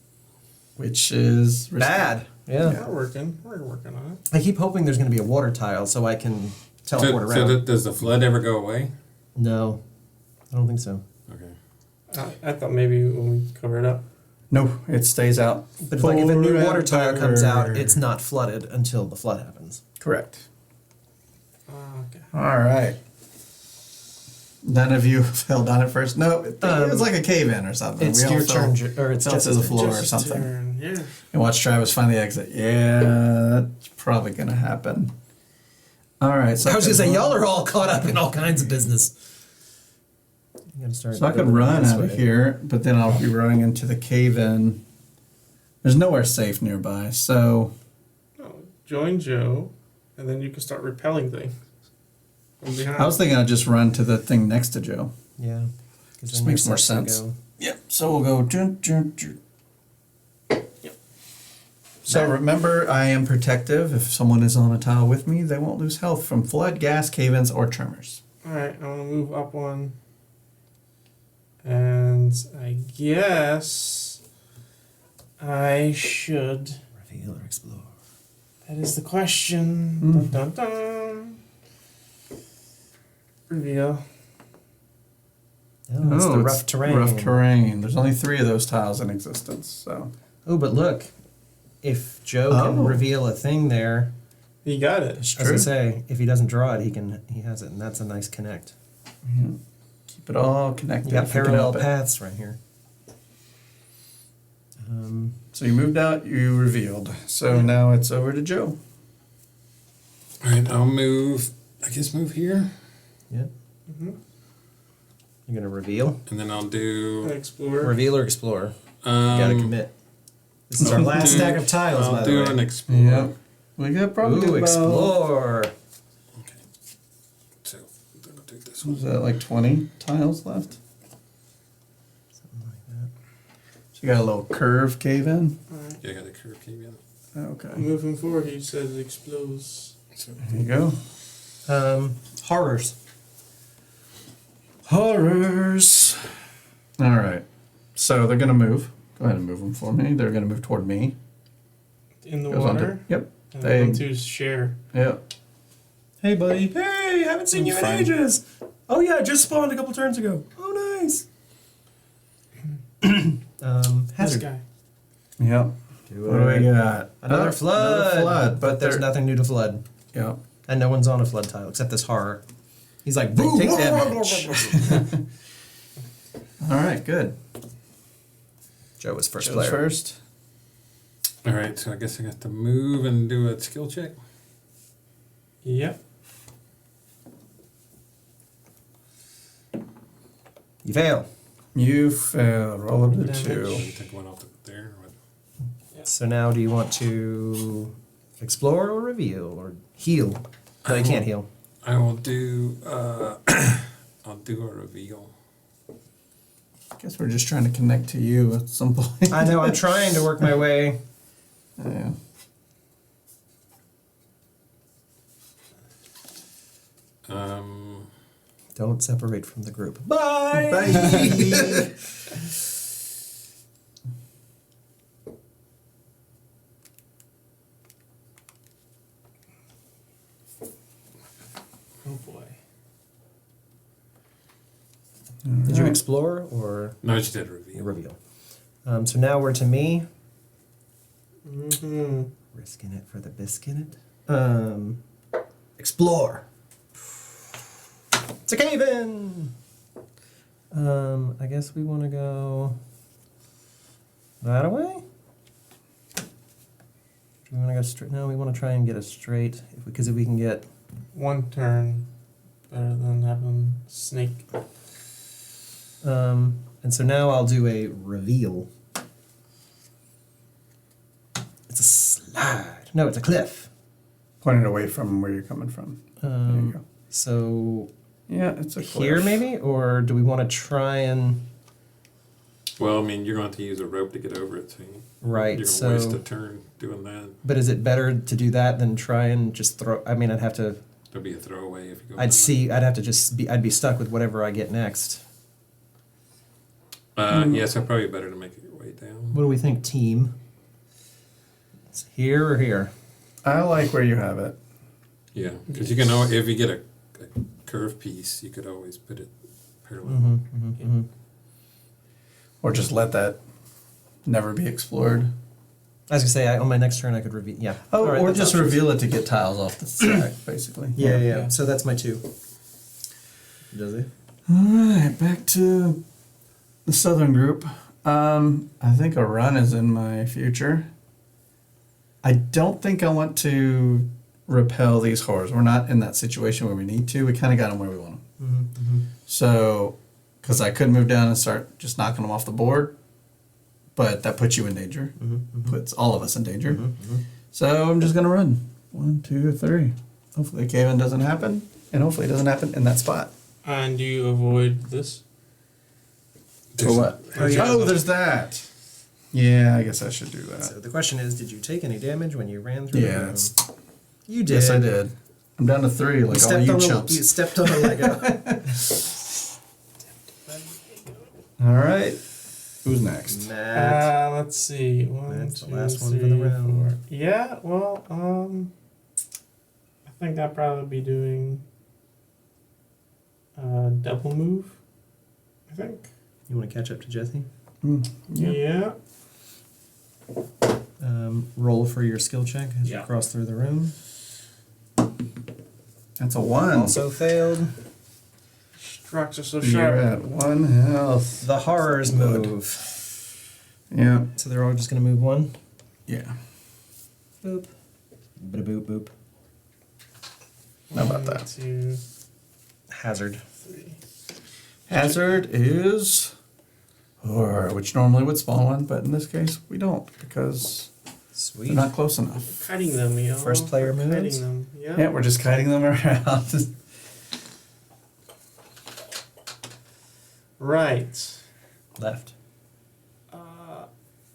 A: which is risky.
C: Bad. Yeah.
D: We're working. We're working on it.
C: I keep hoping there's gonna be a water tile so I can teleport around.
B: Does the flood ever go away?
C: No, I don't think so.
B: Okay.
D: I thought maybe when we cover it up.
A: No, it stays out.
C: But like if a new water tile
A: Forever.
C: comes out, it's not flooded until the flood happens.
A: Correct.
D: Okay.
A: All right. None of you fell down at first. No, it was like a cave-in or something.
C: It's
A: We all
C: your
A: fell-
C: turn, or it's
A: fell to
C: Jesse's
A: the
C: turn.
A: floor or
D: Jesse's
A: something.
D: turn, yeah.
A: And watch Travis find the exit. Yeah, that's probably gonna happen. All right. So
C: I was gonna say
A: could
C: y'all
A: run-
C: are all caught up in all kinds of business. You gotta start.
A: So I could
C: building
A: run
C: this
A: out of
C: way.
A: here, but then I'll be running into the cave-in. There's nowhere safe nearby, so
D: Oh, join Joe, and then you can start repelling things from behind.
A: I was thinking I'd just run to the thing next to Joe.
C: Yeah. 'Cause
A: Just
C: then
A: makes
C: you're
A: more
C: set to
A: sense.
C: go.
A: Yep. So we'll go. Yep. So remember, I am protective. If someone is on a tile with me, they won't lose health from flood, gas, cave-ins, or tremors.
D: Alright, I want to move up one. And I guess I should.
C: Reveal or explore.
D: That is the question. Dun, dun, dun. Reveal.
C: Oh, it's the
A: it's
C: rough terrain.
A: Rough terrain. There's only 3 of those tiles in existence. So
C: Oh, but look, if Joe
A: Oh.
C: can reveal a thing there,
D: You got it.
A: it's
C: as I
A: true.
C: say, if he doesn't draw it, he has it, and that's a nice connect.
A: Yeah. Keep it all connected.
C: You got
A: if you can
C: parallel
A: help it.
C: paths right here.
A: So you moved out. You revealed. So now it's over to Joe.
B: All right, I'll move. I guess move here,
C: Yeah.
D: Mm-hmm.
C: You're gonna reveal,
B: and then I'll do.
D: Explore.
C: reveal or explore. You
B: Um,
C: gotta commit. This is our
B: I'll
C: last
B: do-
C: stack of tiles,
B: I'll
C: by the
B: do
C: way.
B: an explore.
A: Yep. We got probably
C: Ooh,
A: about,
C: explore.
B: Okay. So I'm gonna do this one.
A: Was that like 20 tiles left?
C: Something like that.
A: So you got a little curve cave in.
D: Alright.
B: Yeah, I got the curve came in.
A: Okay.
D: Moving forward, you said it explodes.
B: So
A: There you go.
C: Horrors.
A: Horrors. All right. So they're gonna move. Go ahead and move them for me. They're gonna move toward me.
D: In the
A: Goes on to-
D: water.
A: Yep.
D: And
A: They-
D: then to share.
A: Yep.
C: Hey, buddy. Hey, haven't seen you in
A: Fine.
C: ages. Oh yeah, just spawned a couple turns ago. Oh, nice.
D: This
C: Hazard.
D: guy.
A: Yep.
C: Do
A: What do we
C: it.
A: got?
C: Another
A: Oh,
C: flood.
A: Another flood.
C: But there's
A: they're-
C: nothing new to flood.
A: Yep.
C: And no one's on a flood tile except this horror. He's like, boom, take damage.
A: All right. Good.
C: Joe was first
A: Joe's
C: player.
A: first.
B: all right, so I guess I got to move and do a skill check.
D: Yep.
C: You fail.
A: You failed. Roll up to
D: Damage.
A: 2.
B: Let me take one off there.
C: So now do you want to explore or reveal or heal? No, you can't heal.
B: I will do. I'll do a reveal.
A: Guess we're just trying to connect to you at some point.
C: I know, I'm trying to work my way.
A: Yeah.
C: Don't separate from the group. Bye!
A: Bye.
D: Oh boy.
C: Did you explore or
B: No, I just did a reveal.
C: reveal? So now we're to me.
D: Mm-hmm.
C: Risking it for the biscuit. Explore. It's a cave in. I guess we want to go that way. Do we want to go straight? No, we want to try and get a straight because if we can get.
D: One turn better than having snake.
C: And so now I'll do a reveal. It's a slide. No, it's a cliff.
A: Pointed away from where you're coming from. There you go.
C: So
A: Yeah, it's a
C: here
A: cliff.
C: maybe, or do we want to try and?
B: Well, I mean, you're going to have to use a rope to get over it, so
C: Right.
B: you're going to
C: So,
B: waste a turn doing that.
C: but is it better to do that than try and just throw? I mean, I'd have to.
B: There'll be a throwaway if you go.
C: I'd have to just be. I'd be stuck with whatever I get next.
B: Yeah, so probably better to make it your way down.
C: What do we think, team? It's here or here?
A: I like where you have it.
B: Yeah, because you can if you get a curved piece, you could always put it parallel.
C: Mm-hmm.
A: Or just let that never be explored.
C: I was gonna say on my next turn I could reveal. Yeah.
A: Oh,
C: All right,
A: or
C: that's
A: just
C: options.
A: reveal it to get tiles off the stack, basically.
C: Yeah. So that's my 2. Does it?
A: Alright, back to the southern group. I think a run is in my future. I don't think I want to repel these horrors. We're not in that situation where we need to. We kind of got them where we want them. So, because I could move down and start just knocking them off the board, but that puts you in danger. Puts all of us in danger. So I'm just going to run. 1, 2, 3. Hopefully cave-in doesn't happen, and hopefully it doesn't happen in that spot.
D: And do you avoid this?
A: For what? Oh, there's that. Yeah, I guess I should do that.
C: So the question is, did you take any damage when you ran through?
A: Yeah,
C: the room?
A: it's,
C: You did.
A: yes, I did. I'm down to 3, like all you
C: You
A: chumps.
C: stepped on a Lego.
A: All right. Who's next?
C: Matt.
D: Let's see. One,
C: That's the
D: two,
C: last one for
D: three,
C: the round.
D: 4. Yeah, well, I think I'd probably be doing double move. I think.
C: You want to catch up to Jesse?
D: Yeah.
C: Roll for your skill check as you
D: Yeah.
C: cross through the room.
A: That's a 1.
C: Also failed.
D: Rocks are so
A: You're
D: sharp.
A: at 1 health.
C: The horrors
A: Good.
C: move.
A: Yeah.
C: So they're all just going to move 1.
A: Yeah.
C: Boop. Boop, boop.
A: How about that?
D: 2,
C: Hazard.
D: 3.
A: Hazard is horror, which normally would spawn one, but in this case we don't because
C: Sweet.
A: they're not close enough.
D: Kiting them, yo.
C: First player
D: We're
C: moves?
D: Kiting them. Yeah.
A: Yeah, we're just kiting them around.
D: Right.
C: Left.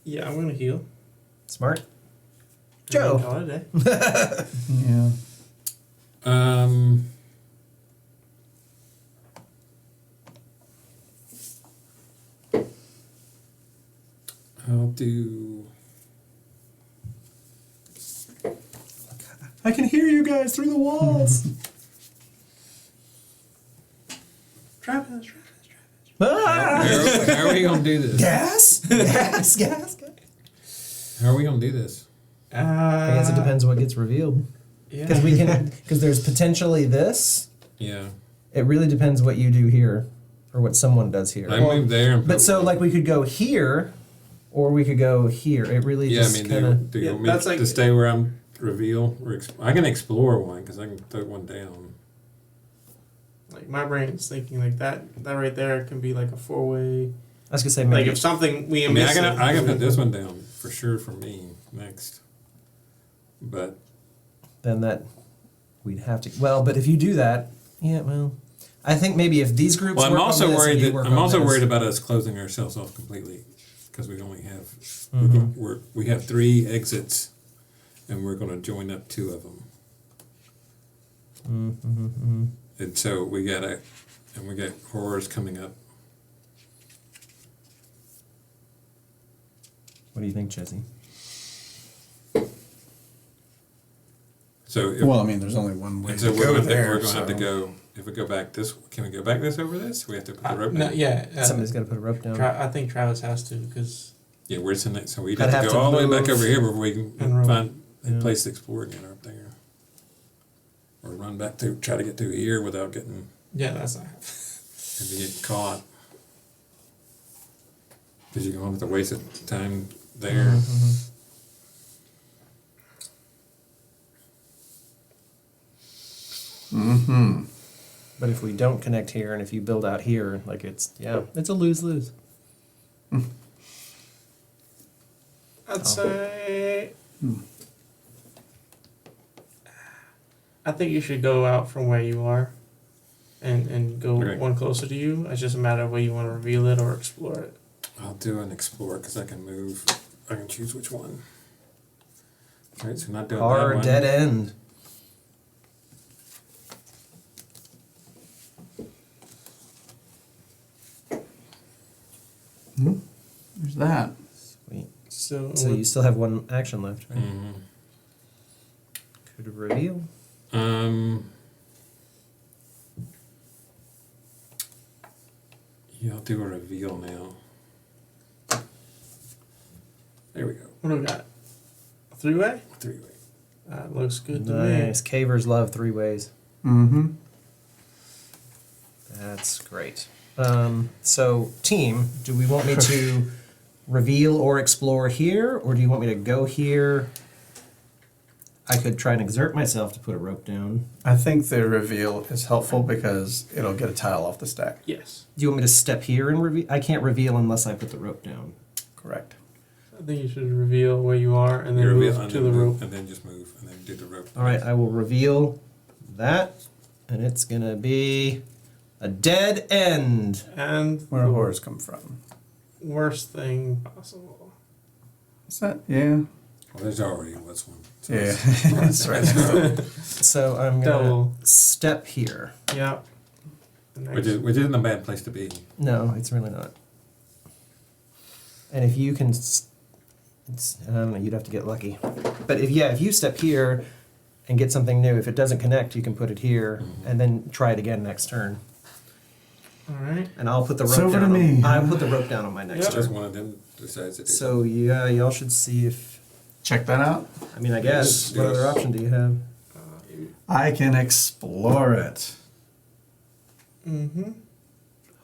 D: Yeah, I'm gonna heal.
C: Smart.
D: And
C: Joe.
D: then call it a day.
A: Yeah.
B: I'll do.
C: I can hear you guys through the walls.
D: Travis.
C: Ah!
B: How are we gonna do this?
C: Gas? Gas.
B: How are we gonna do this?
C: I guess it depends what gets revealed.
D: Yeah.
C: Because there's potentially this.
B: Yeah,
C: It really depends what you do here, or what someone does here.
B: I moved there and.
C: But
B: put
C: so
B: one-
C: like we could go here, or we could go here. It really
B: Yeah, I
C: just
B: mean,
C: kind of.
B: do you
D: Yeah,
B: want me
D: that's
B: to
D: like-
B: stay where I'm reveal? Or I can explore one because I can throw one down.
D: Like my brain's thinking like that right there can be like a 4-way.
C: I was gonna say
D: Like
C: maybe.
D: if something we
B: I mean,
D: miss.
B: I can put this one down for sure for me next. But
C: then that we'd have to. Well, but if you do that, yeah. Well, I think maybe if these groups.
B: well, I'm
C: work
B: also
C: on this and
B: worried
C: you
B: that
C: work
B: I'm
C: on
B: also
C: this-
B: worried about us closing ourselves off completely because we only have
C: Mhm.
B: we have 3 exits, and we're going to join up 2 of them. And so we got horrors coming up.
C: What do you think, Jesse?
B: So if,
A: Well, I mean, there's only one way
B: and so
A: to
B: we're
A: go
B: going
A: there.
B: to have to
A: so-
B: go. If we go back this, can we go back this over this? We have to put the rope
D: No,
B: down.
D: yeah.
C: Somebody's got to put a rope down.
D: I think Travis has to because
B: Yeah, where's the next? So we'd
C: I'd
B: have to
C: have
B: go
C: to
B: all the way back
C: move
B: over here before we can
D: and roll.
B: find a
C: Yeah.
B: place to explore again up there. Or run back to try to get through here without getting
D: that's not.
B: if you get caught. Because you're going to have to waste of time there.
A: Mm-hmm.
C: But if we don't connect here, and if you build out here, like it's a lose-lose.
D: I'd say. I think you should go out from where you are, and go
B: Okay.
D: one closer to you. It's just a matter of whether you want to reveal it or explore it.
B: I'll do an explore because I can move. I can choose which one. All right, so not doing that
C: Our
B: one.
C: dead end.
A: There's that.
C: Sweet.
D: So,
C: So you still have one action left, right?
B: Mhm.
C: Could reveal.
B: Yeah, I'll do a reveal now. There we go.
D: what do we got? A 3-way?
B: 3-way.
D: That looks good to me.
C: Nice. Cavers love 3 ways.
A: Mm-hmm.
C: That's great. So, team, do we want me to reveal or explore here, or do you want me to go here? I could try and exert myself to put a rope down.
A: I think the reveal is helpful because it'll get a tile off the stack.
D: Yes.
C: Do you want me to step here and reveal? I can't reveal unless I put the rope down.
A: Correct.
D: I think you should reveal where you are and then
B: You
D: move
B: reveal and
D: to
B: then
D: the
B: move,
D: rope.
B: and then just move, and then do the rope.
C: All right, I will reveal that, and it's going to be a dead end.
D: And
A: Where
D: the
A: horrors come from.
D: worst thing possible.
A: Is that? Yeah.
B: Well, there's already was one. So
A: Yeah.
B: it's-
A: That's right.
C: So I'm going
D: Double.
C: to step here.
D: Yep. The
B: Which
D: next-
B: isn't a bad place to be.
C: No, it's really not. And if you can, I don't know, you'd have to get lucky. But if you step here and get something new, if it doesn't connect, you can put it here and then try it again next turn.
D: All right.
C: And I'll put the
A: It's
C: rope
A: over
C: down.
A: to me.
C: I'll put the rope down on my next
D: Yep.
B: Just
C: turn.
B: one of them decides to do
C: So yeah, y'all should see if.
A: Check that out.
C: I mean, I guess.
B: Yes,
C: What
B: yes.
C: other option do you have?
A: I can explore it.
D: Mm-hmm.
C: Oh,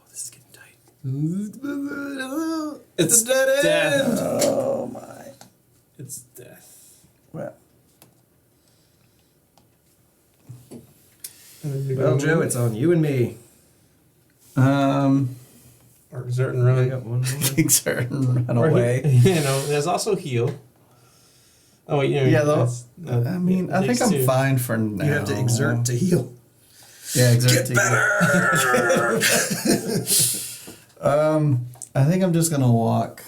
C: this is getting tight.
D: It's
C: a dead
D: death.
C: end.
A: Oh my.
D: It's death.
A: Well,
D: And then you
C: Well,
D: go
C: Joe,
D: move.
C: it's on you and me.
D: Or exert and
C: I
D: run.
C: got one more.
A: exert and run
D: Or
A: away.
D: You know, there's also heal. Oh, wait, you know,
A: Yeah, though.
D: that's-
A: I mean, I think
D: takes
A: I'm
D: two.
A: fine for now.
C: You have to exert to heal.
A: Yeah, exert to I think I'm just gonna walk.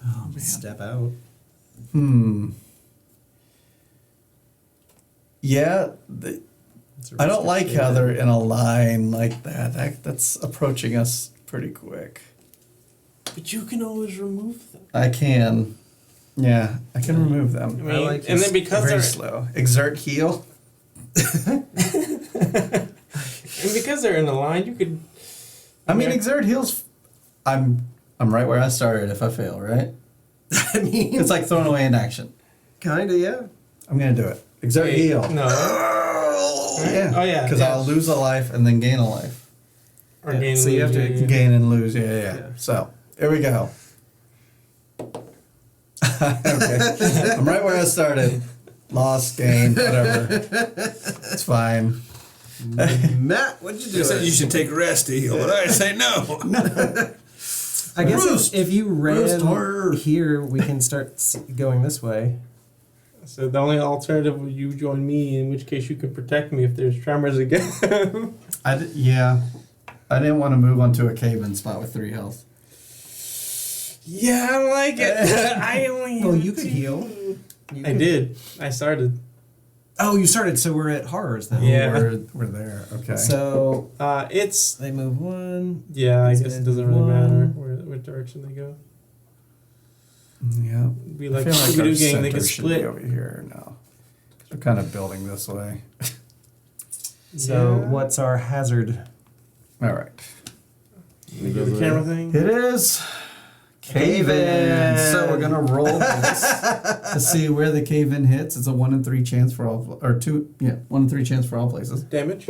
A: Oh man.
C: Step out.
A: Yeah, I don't like how they're in a line like that. That's approaching us pretty quick.
D: But you can always remove them.
A: I can. Yeah, I can remove
D: I
A: them.
D: mean,
C: like
D: and
C: this
D: then because
A: Very
D: they're
A: slow. Exert heal.
D: and because they're in a line, you could.
A: I mean,
D: Okay.
A: exert heals. I'm right where I started. If I fail, right?
C: I mean,
A: It's like throwing away an action.
C: kinda, yeah.
A: I'm gonna do it. Exert
D: Wait,
A: heal.
D: No.
A: Yeah.
D: Oh, yeah,
A: Because
D: yeah.
A: I'll lose a life and then gain a life.
D: Or
C: Yeah,
D: gain
C: so you have to
D: lose,
A: Gain and lose. Yeah.
C: Yeah.
A: So here we go. Okay. I'm right where I started. Lost, gain, whatever. It's fine.
C: Matt, what'd you do?
B: You said you should take rest to heal, but I say no.
C: I guess
A: Roost.
C: if you
A: Roost
C: ran
A: horror.
C: here, we can start going this way.
D: So the only alternative would you join me, in which case you could protect me if there's tremors again.
A: Yeah. I didn't want to move onto a cave-in spot with 3 health.
D: Yeah, I don't like it. I only.
C: Well,
D: have
C: you could
D: 2.
C: heal. You
D: I
C: could-
D: did. I started.
C: Oh, you started, so we're at horrors now.
D: Yeah.
A: We're there. Okay.
C: So
D: It's.
C: they move one.
D: Yeah, I
C: It's
D: guess it
C: been
D: doesn't really matter
C: one.
D: what direction they go.
A: Yeah.
D: Be
A: I
D: like
A: feel like our
D: Scooby-Doo gang, they
A: center
D: can
A: should be
D: split.
A: over here now. 'Cause we're kind of building this way.
C: So
D: Yeah.
C: what's our hazard?
A: All right.
D: You do the camera thing.
A: It is cave-in. So we're gonna roll this to see where the cave-in hits. It's a 1 in 3 chance for all, or 1 in 3 chance for all places.
D: Damage.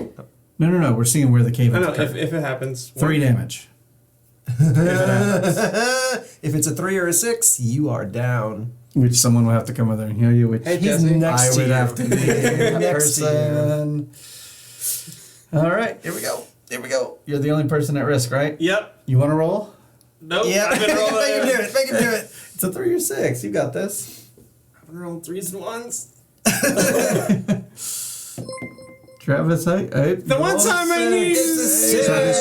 A: No. We're seeing where the
D: I
A: cave-in.
D: know if it happens.
A: 3 damage.
C: If it's a 3 or a 6, you are down.
A: Which someone will have to come over there and heal you. Which
D: Hey,
C: He's
D: Jesse.
C: next
A: I
C: to
A: would
C: you.
A: have to be that
C: Next to you.
A: person. All right, here we go. Here we go. You're the only person at risk, right?
D: Yep.
A: You want to roll?
D: Nope.
C: Yeah,
D: I've been rolling.
C: make him do it. Make him do it.
A: It's a 3 or 6. You got this.
D: I've been rolling 3s and 1s.
A: Travis,
D: The one time I need
C: It's a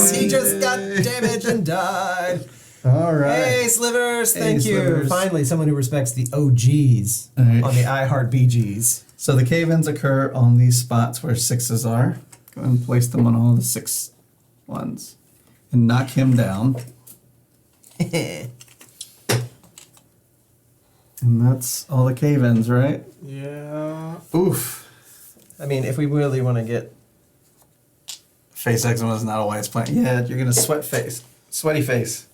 C: 6. He just got damaged and died.
A: All right.
C: Hey, Slivers!
A: Hey,
C: Thank you.
A: Slivers.
C: Finally, someone who respects the OGs
A: All right.
C: on the I Heart BGs.
A: So the cave-ins occur on these spots where 6s are. Go ahead and place them on all the 6 ones. And knock him down. And that's all the cave-ins, right?
D: Yeah.
A: Oof.
C: I mean, if we really want to get...
A: Face eczema is not a wise plan. Yeah, you're gonna sweaty face.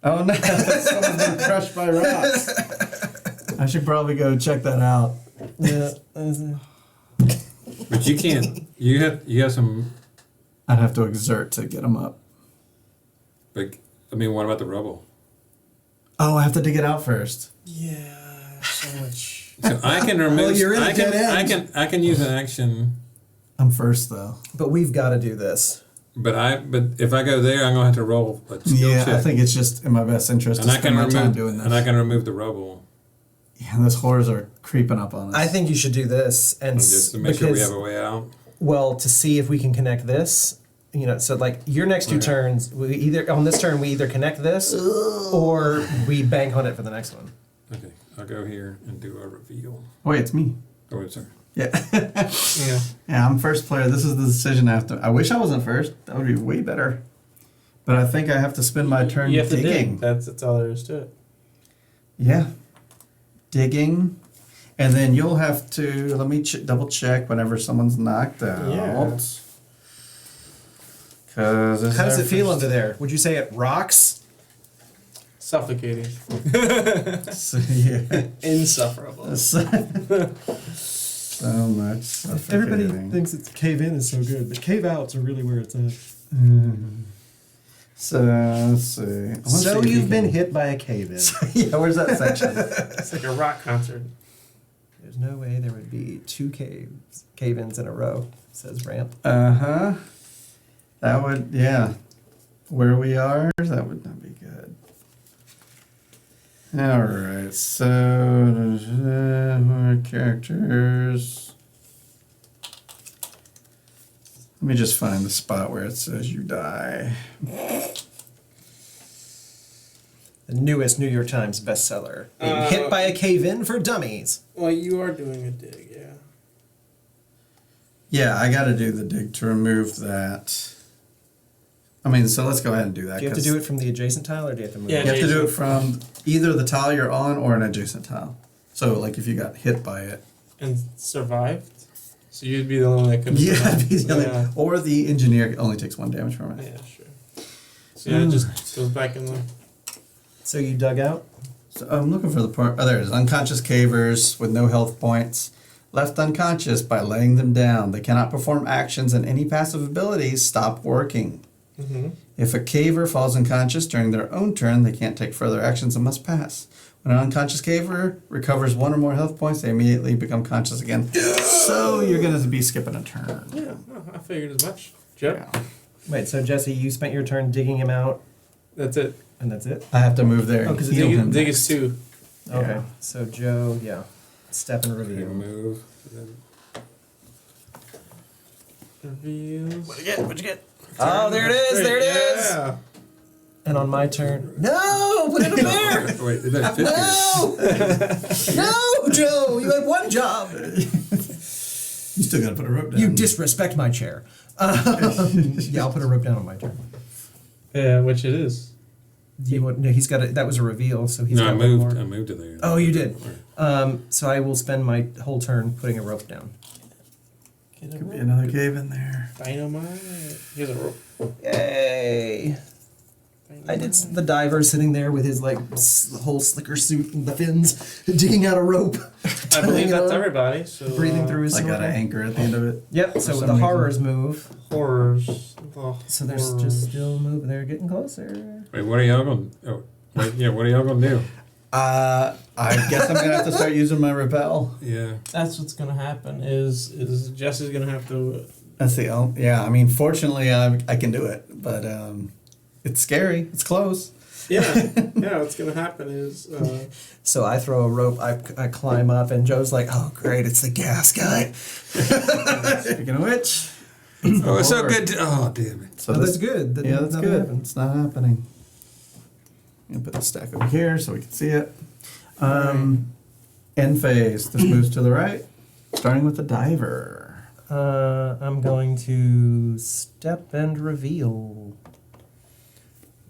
A: Oh no, someone's been crushed by rocks. I should probably go check that out.
C: Yeah.
B: But you can't. You have some.
A: I'd have to exert to get them up.
B: Like, I mean, what about the rubble?
A: Oh, I have to dig it out first.
D: Yeah. So much.
B: So I can remove.
C: Well, you're in a
B: I can.
C: dead end.
B: I can use an action.
A: I'm first though.
C: But we've got to do this.
B: But if I go there, I'm gonna have to roll a skill
A: Yeah,
B: check.
A: I think it's just in my best interest
B: and
A: to
B: I can
A: spend my time
B: remove.
A: doing this.
B: And I can remove the rubble.
A: Yeah, those horrors are creeping up on us.
C: I think you should do this, and
B: Just to make sure we have a way out.
C: well, to see if we can connect this. You know, so like your next 2
B: Okay.
C: turns, we either connect this, or we bank on it for the next one.
B: Okay, I'll go here and do a reveal.
A: Wait, it's me.
B: Oh, wait, sorry.
A: Yeah.
D: Yeah.
A: Yeah, I'm first player. This is the decision I have to. I wish I wasn't first. That would be way better. But I think I have to spend my turn
D: You have to
A: digging.
D: dig. That's all there is to it.
A: Yeah. Digging. And then you'll have to, let me double check whenever someone's knocked out.
D: Yeah.
A: Cause
C: How does it feel under there? Would you say it rocks?
D: Suffocating.
A: Yeah.
D: Insufferable.
A: So much.
C: Everybody
A: suffocating.
C: thinks it's cave in is so good, but cave out's are really where it's at.
A: So let's see. I wanna
C: So
A: see if you
C: you've been
A: can-
C: hit by a cave in.
A: Yeah, where's that section?
D: It's like a rock concert.
C: There's no way there would be 2 cave ins in a row, says Ramp.
A: Uh-huh. That would, yeah. Where we are, that would not be good. All right, so characters. Let me just find the spot where it says you die.
C: The newest New York Times bestseller. Being hit by a cave in for dummies.
D: Well, you are doing a dig, yeah.
A: Yeah, I got to do the dig to remove that. I mean, so let's go ahead and do that.
C: Do you have to do it from the adjacent tile, or do you have to move
D: Yeah,
C: it?
A: You have to do it from either the tile you're on or an adjacent tile. So, like, if you got hit by it.
D: And survived. So you'd be the only one that could.
A: Yeah,
D: survive.
A: be the only-
D: Yeah.
A: or the engineer only takes 1 damage from it.
D: Yeah, sure. So yeah, it just goes back in the.
C: So you dug out?
A: So I'm looking for the part. Oh, there it is. Unconscious cavers with no health points. Left unconscious by laying them down. They cannot perform actions and any passive abilities stop working.
D: Mm-hmm.
A: If a caver falls unconscious during their own turn, they can't take further actions and must pass. When an unconscious caver recovers 1 or more health points, they immediately become conscious again. So you're going to be skipping a turn.
D: Yeah, no, I figured as much. Joe,
A: Yeah.
C: Wait, so Jesse, you spent your turn digging him out,
D: that's it.
C: and that's it?
A: I have to move there
C: Oh,
A: and
C: 'cause
A: heal him.
D: Dig
A: next.
D: is 2.
C: Okay.
A: Yeah.
C: So Joe, yeah. Step and
B: Okay,
C: reveal.
B: move.
D: Reveals.
C: What'd you get? Oh, there it is, there it is!
D: Yeah.
C: And on my turn, no, put it in there!
B: Wait, is that 50?
C: No! No, Joe, you had 1 job.
A: You still got to put a rope down.
C: You disrespect my chair. Yeah, I'll put a rope down on my turn.
D: Yeah, which it is.
C: Do you want? No, he's got it. That was a reveal, so he's
B: No,
C: got
B: I
C: one
B: moved.
C: more.
B: I moved to there.
C: Oh, you did. So I will spend my whole turn putting a rope down.
D: Get a
A: Could be
D: rope.
A: another cave in there.
D: Dynamite. Here's a rope.
C: Yay! I did the diver sitting there with his like whole slicker suit and the fins, digging out a rope.
D: I
C: tying
D: believe
C: it
D: that's
C: on,
D: everybody. So
C: breathing through his
A: I got
C: snorkel.
A: an anchor at the end of it.
C: Yep.
A: For
C: So
A: some
C: the
A: reason.
C: horrors move.
D: horrors. The
C: So there's
D: horrors.
C: just still moving. They're getting closer.
B: Wait, what are y'all going? Oh, wait, yeah. What are y'all going to do?
A: I guess I'm going to have to start using my repel.
B: Yeah.
D: That's what's gonna happen. Is Jesse's gonna have to.
A: That's the only, yeah, I mean, fortunately, I can do it, but it's scary. It's close.
D: Yeah, yeah. What's gonna happen is.
C: So I throw a rope. I climb up, and Joe's like, "Oh, great! It's the gas guy."
A: Speaking of which,
B: Oh, it's so good. Oh, damn it.
A: So
C: Oh,
A: this,
C: that's good. That
A: yeah, that's
C: nothing
A: good.
C: happened.
A: It's not happening. I'm gonna put the stack over here so we can see it. End phase. This moves to the right, starting with the diver.
C: I'm going to step and reveal.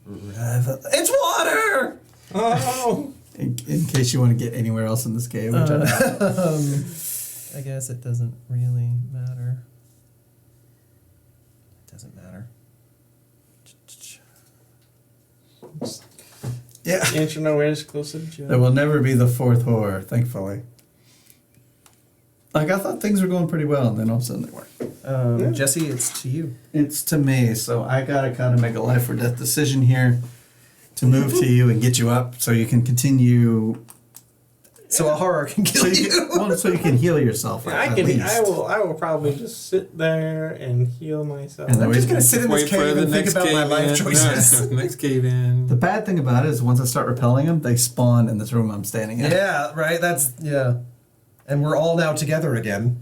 C: It's water!
D: Oh,
A: In case you want to get anywhere else in this cave, which I doubt.
C: I guess it doesn't really matter. It doesn't matter.
A: Yeah.
D: answer nowhere is closer to Joe.
A: There will never be the fourth horror, thankfully. Like, I thought things were going pretty well, and then all of a sudden they weren't.
D: Yeah.
C: Jesse, it's to you.
A: It's to me, so I gotta kind of make a life or death decision here to move to you and get you up so you can continue.
C: So a horror can kill
A: So
C: you.
A: so you can heal yourself.
D: I
A: at
D: can.
A: least.
D: I will probably just sit there and heal myself.
A: And then
C: I'm just gonna sit in this
B: Wait for
C: cave
B: the
C: and think
B: next
C: about my
B: cave
C: life
B: in.
C: choices.
B: Next cave in.
A: The bad thing about it is once I start repelling them, they spawn in this room I'm standing in.
C: Yeah, right. That's yeah. And we're all now together again.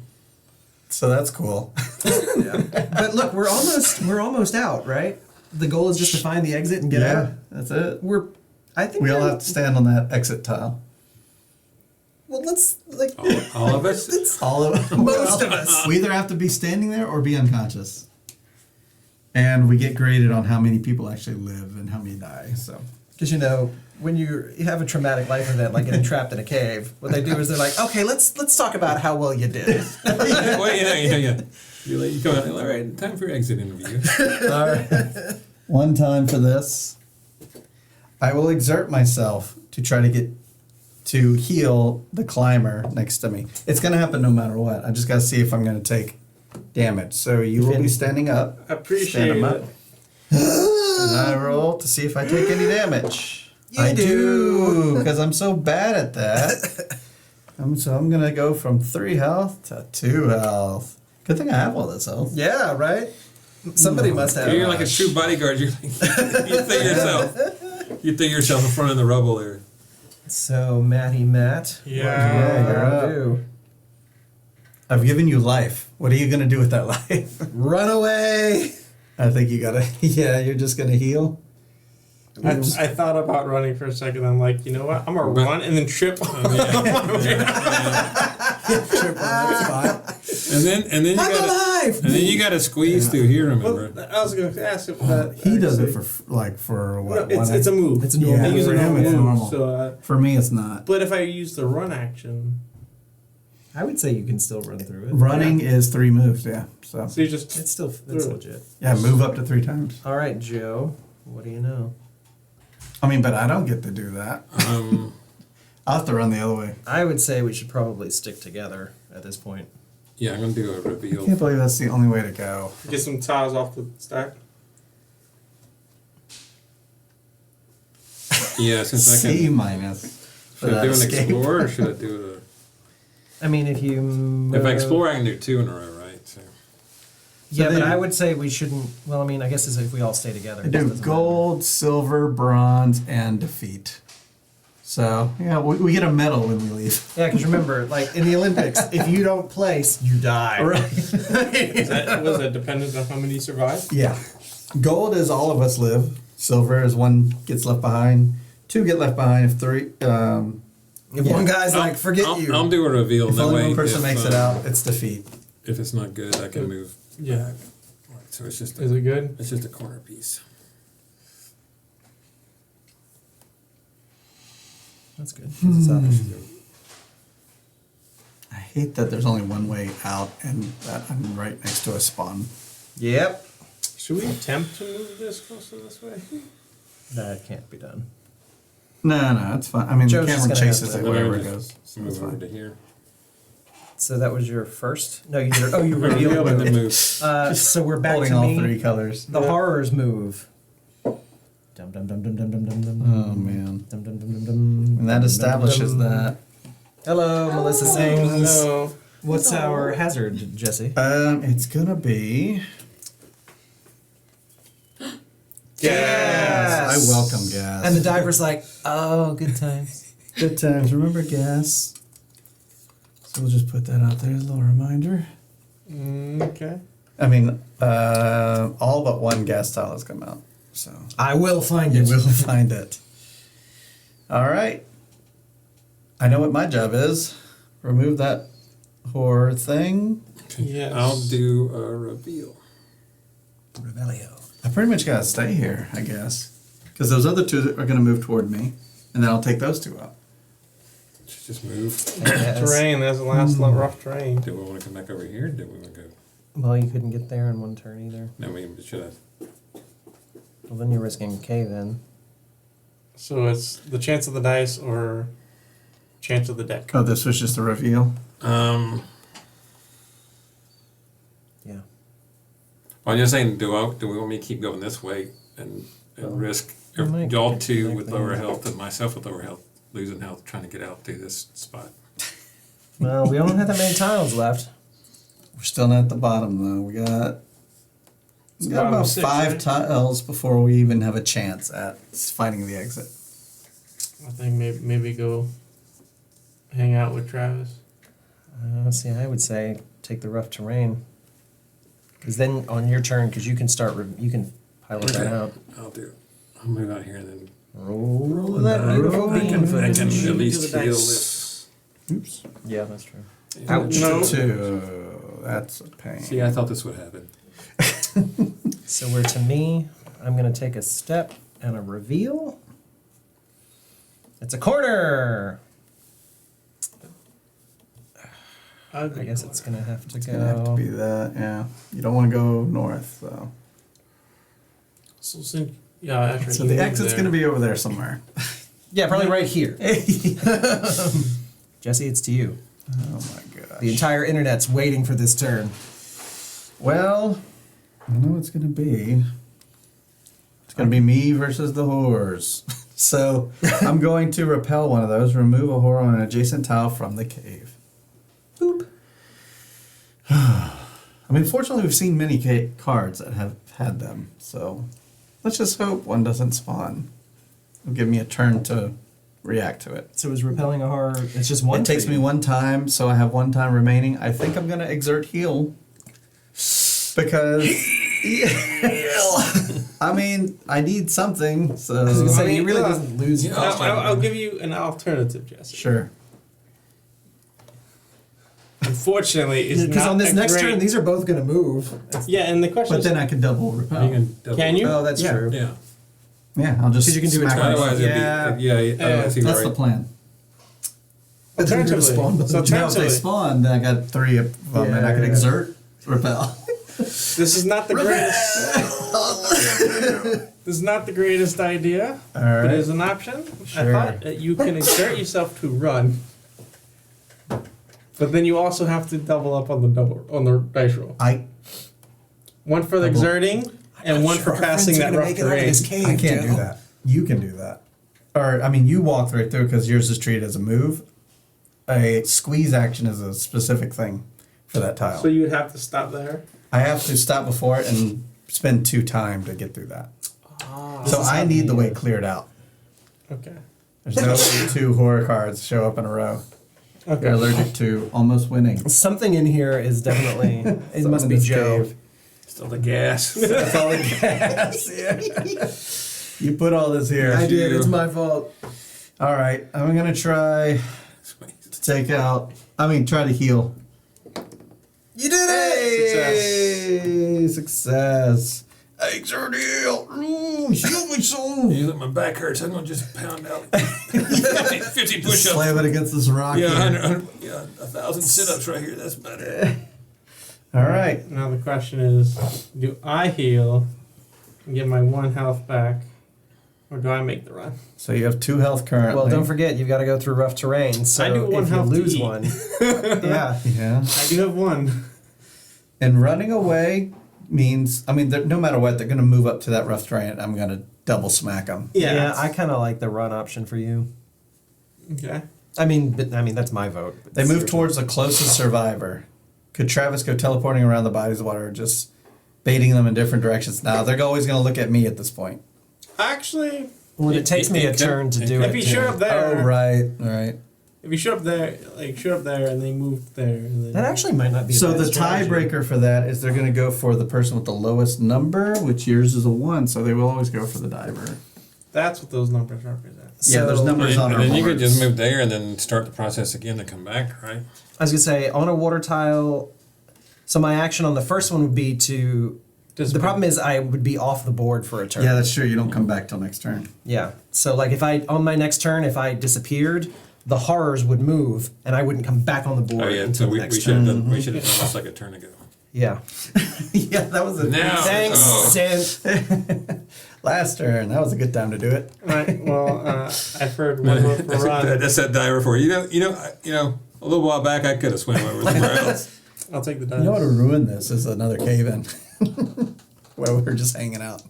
A: So that's cool.
C: Yeah. But look, we're almost out, right? The goal is just to find the exit and get out.
A: That's it.
C: I think
A: We all
C: we're-
A: have to stand on that exit tile.
C: Well, let's like
B: All of us?
C: it's
A: All of
C: most of us.
A: We either have to be standing there or be unconscious. And we get graded on how many people actually live and how many die. So
C: Because when you have a traumatic life event like getting trapped in a cave, what they do is they're like, okay, let's talk about how well you did.
B: Well, yeah. You go, all right, time for exit interview.
C: All right.
A: one time for this, I will exert myself to try to heal the climber next to me. It's gonna happen no matter what. I just gotta see if I'm gonna take damage. So you will be standing up.
D: Appreciate
A: Stand 'em up.
D: it.
A: And I roll to see if I take any damage.
C: You
A: I
C: do.
A: because I'm so bad at that. So I'm gonna go from 3 health to 2 health. Good thing I have all this health.
C: Yeah, right. Somebody must have.
B: You're like a true bodyguard. You throw yourself in front of the rubble there.
C: So Matt,
D: Yeah.
A: you're up.
C: do?
A: I've given you life. What are you gonna do with that life?
C: Run away.
A: I think you gotta. Yeah, you're just gonna heal.
D: I thought about running for a second. I'm like, you know what? I'm gonna run and then trip.
B: And then you
C: I'm
B: got
C: alive.
B: and then you got to squeeze through here. Remember?
D: Well, I was gonna ask if that.
A: He does it
D: actually-
A: for what?
D: No, it's a move.
C: It's a normal
D: I use
A: for
D: a
A: him
D: normal
A: it's
D: move.
A: normal.
D: So,
A: For me, it's not.
D: but if I use the run action,
C: I would say you can still run through it.
A: Running is 3 moves. Yeah. So
D: so you just
C: It's still
D: Through it.
C: legit.
A: yeah, move up to 3 times.
C: All right, Joe. What do you know?
A: I mean, but I don't get to do that. I'll have to run the other way.
C: I would say we should probably stick together at this point.
B: Yeah, I'm gonna do a
A: I
B: reveal.
A: can't believe that's the only way to go.
D: get some tiles off the stack.
B: Yeah, since I
A: C
B: can.
A: minus. for
B: Should I
A: that
B: do an
A: escape.
B: explore or should I do
C: I mean, if you
B: a? If I explore, I can do 2 in a row, right? So.
C: yeah,
A: then-
C: but I would say we shouldn't. Well, I mean, I guess it's if we all stay together.
A: I
C: it
A: do
C: doesn't matter.
A: gold, silver, bronze, and defeat. So yeah, we get a medal when we leave.
C: Yeah, because remember, like in the Olympics, if you don't place, you die.
D: Was that dependent on how many survive?
A: Yeah. Gold is all of us live. Silver is 1 gets left behind. 2 get left behind. If 3,
C: If one guy's like, forget
B: I'll,
C: you.
B: I'll do a reveal.
A: if
B: That
A: only
B: way,
A: one person
B: if,
A: makes it out, it's defeat.
B: If it's not good, I can move.
D: Yeah.
B: Alright, so it's just
D: Is it good?
B: it's just a corner piece.
C: That's good. 'cause it's out.
A: I hate that there's only one way out, and that I'm right next to a spawn.
C: Yep.
D: Should we attempt to move this closer this way?
C: That can't be done.
A: No, it's fine. I mean,
C: Joe's
A: the
C: just
A: camera
C: gonna
A: chases
C: have
A: it
C: to-
A: wherever it goes. So it's
B: Move over
A: fine.
B: to here.
C: So that was your first? No, you did. Oh, you
B: Reveal
C: revealed
B: and
C: it.
B: then move.
C: So we're back
A: Holding
C: to
A: all
C: me.
A: 3 colors.
C: The horrors move. Dum dum dum dum dum dum dum dum.
A: Oh man.
C: Dum dum dum dum dum.
A: And that
C: dum,
A: establishes
C: dum, dum.
A: that.
C: Hello, Melissa sings.
D: No.
C: What's our hazard, Jesse?
A: It's gonna be.
C: Gas.
A: I welcome gas.
C: And the diver's like, oh, good times.
A: Good times. Remember gas. So we'll just put that out there as a little reminder.
D: Okay.
A: I mean, all but one gas tile has come out. So
C: I will find
A: you
C: it.
A: will find it. All right. I know what my job is. Remove that horror thing.
D: Yes.
B: I'll do a reveal.
C: Revelio.
A: I pretty much gotta stay here, I guess, because those other two are gonna move toward me, and then I'll take those two out.
B: Should just move.
D: Terrain, there's the last rough terrain.
B: Do we want to come back over here? Or do we want to go?
C: Well, you couldn't get there in one turn either.
B: No, we should have.
C: Well, then you're risking cave in.
D: So it's the chance of the dice or chance of the deck.
A: Oh, this was just a reveal.
B: Yeah. Well, I'm just saying, do we want me to keep going this way and risk
C: you might
B: y'all
C: get
B: two
C: back
B: with
C: there.
B: lower health and myself with lower health, losing health, trying to get out through this spot?
C: Well, we don't have that many tiles left.
A: We're still not at the bottom though. We got
D: bottom
A: about
D: 6,
A: 5
D: right?
A: tiles before we even have a chance at finding the exit.
D: I think maybe go hang out with Travis.
C: See, I would say take the rough terrain. Because then on your turn, because you can start, you can pilot that out.
B: I'll do it. I'll move out here and then
C: Roll that
B: I
C: beautiful
B: can,
C: bean
B: I can
C: footage.
B: at
D: Do
B: least
D: the
B: heal
D: dice.
B: this.
A: Oops.
C: Yeah, that's true.
A: Ouch.
D: No.
A: 2. That's a pain.
B: See, I thought this would happen.
C: So we're to me. I'm going to take a step and a reveal. It's a corner. I guess it's going to have to
A: It's
C: go.
A: gonna have to be that. Yeah. You don't want to go north though.
D: So since after
A: So
D: he
A: the
D: moved
A: exit's
D: there-
A: gonna be over there somewhere.
C: Yeah, probably right here. Jesse, it's to you.
A: Oh my gosh.
C: The entire internet's waiting for this turn.
A: Well, I know what it's gonna be. It's gonna be me versus the whores. So I'm going to repel one of those, remove a whore on an adjacent tile from the cave. Boop. I mean, fortunately, we've seen many cards that have had them, so let's just hope one doesn't spawn. It'll give me a turn to react to it.
C: So is repelling a horror? It's just one.
A: It takes
C: for
A: me
C: you.
A: one time, so I have one time remaining. I think I'm gonna exert heal because I mean I need something. So
C: I was gonna say,
D: I mean,
C: he really
D: yeah.
C: doesn't lose.
B: Yeah.
C: much.
D: I'll give you an alternative, Jesse.
A: sure.
D: Unfortunately, it's
C: Because
D: not
C: on this
D: a
C: next
D: great-
C: turn, these are both going to move.
D: Yeah, and the question
A: But
D: is,
A: then I can double repel.
B: You can double.
D: can you?
C: Oh, that's
A: Yeah.
C: true.
B: Yeah.
A: Yeah, I'll just
C: 'Cause you can do it
A: smack
C: twice.
B: Otherwise,
C: Yeah.
B: it'd be, yeah. Otherwise, he's
A: That's
B: right.
A: the plan.
C: But then they're gonna
D: Alternatively,
C: spawn both.
D: so
A: Now if they
D: alternatively,
A: spawn, then I got 3 of them, and I can
C: Yeah.
A: exert repel.
D: this is not the greatest. This is not the greatest idea,
A: All
D: but
A: right.
D: it is an option. I
A: Sure.
D: thought that you can exert yourself to run, but then you also have to double up on the dice roll. One for the
A: Double.
D: exerting and one for passing that rough terrain.
A: I can't do that. You can do that. Or, I mean, you walked right through because yours is treated as a move. A squeeze action is a specific thing for that tile.
D: So you would have to stop there.
A: I have to stop before it and spend 2 time to get through that.
D: Ah,
A: So I need the way cleared out.
D: okay.
A: There's no 2 horror cards show up in a row.
D: Okay.
A: You're allergic to almost winning.
C: Something in here is definitely. It must be
A: this
C: Joe.
A: cave.
B: Still the gas.
A: That's all the gas. Yeah. You put all this here.
C: I did. It's my fault.
A: All right, I'm gonna try to take out. try to heal.
C: You did
A: Hey, success. Exert heal. Ooh, heal me some.
B: You look, my back hurts. I'm gonna just pound out 50
A: Just
B: push-ups.
A: slam it against this rock.
B: Yeah,
A: here.
B: 1,000 sit-ups right here. That's better.
A: All right.
D: Now the question is, do I heal and get my 1 health back, or do I make the run?
A: So you have 2 health currently.
C: Well, don't forget you've got to go through rough terrain. So
D: I do one
C: if you
D: health to
C: lose
D: eat.
C: one, yeah.
A: Yeah.
D: I do have 1.
A: And running away means, no matter what, they're gonna move up to that rough terrain. I'm gonna double smack them.
C: Yeah, I kind of like the run option for you.
D: Okay.
C: But that's my vote. But
A: They
C: it's
A: move
C: your
A: towards the closest survivor. Could Travis go teleporting around the bodies of water, just baiting them in different directions? Now they're always going to look at me at this point.
D: Actually,
C: turn. Well, it takes me a turn to do it.
D: if he's
C: too.
D: sure up there,
A: Oh, right, right.
D: if you show up there, and they move there, and then
C: That actually might not be.
A: So
C: a bad
A: the
C: strategy.
A: tiebreaker for that is they're going to go for the person with the lowest number, which yours is a 1, so they will always go for the diver.
D: that's what those numbers represent.
A: Yeah, there's numbers on
B: And
A: our
B: then you could just
A: boards.
B: move there and then start the process again to come back, right?
C: I was gonna say on a water tile. So my action on the first one would be to. The problem is I would be off the board for a turn.
A: Yeah, that's true. You don't come back till next turn.
C: Yeah. So like if I on my next turn, if I disappeared, the horrors would move, and I wouldn't come back on the board
B: Oh yeah,
C: until
B: so we
C: the next
B: should
C: turn.
B: have done we should have done this like a turn ago.
C: Yeah.
A: Yeah, that was a
B: Now-
C: Thanks,
B: Oh.
C: Sam.
A: last turn. That was a good time to do it.
D: Right. Well, I've heard one more for Ron.
B: That's that diver for you. You know, a little while back I could have swam over somewhere else.
D: I'll take the dice.
A: You know what would ruin this is another cave-in where we're just hanging out.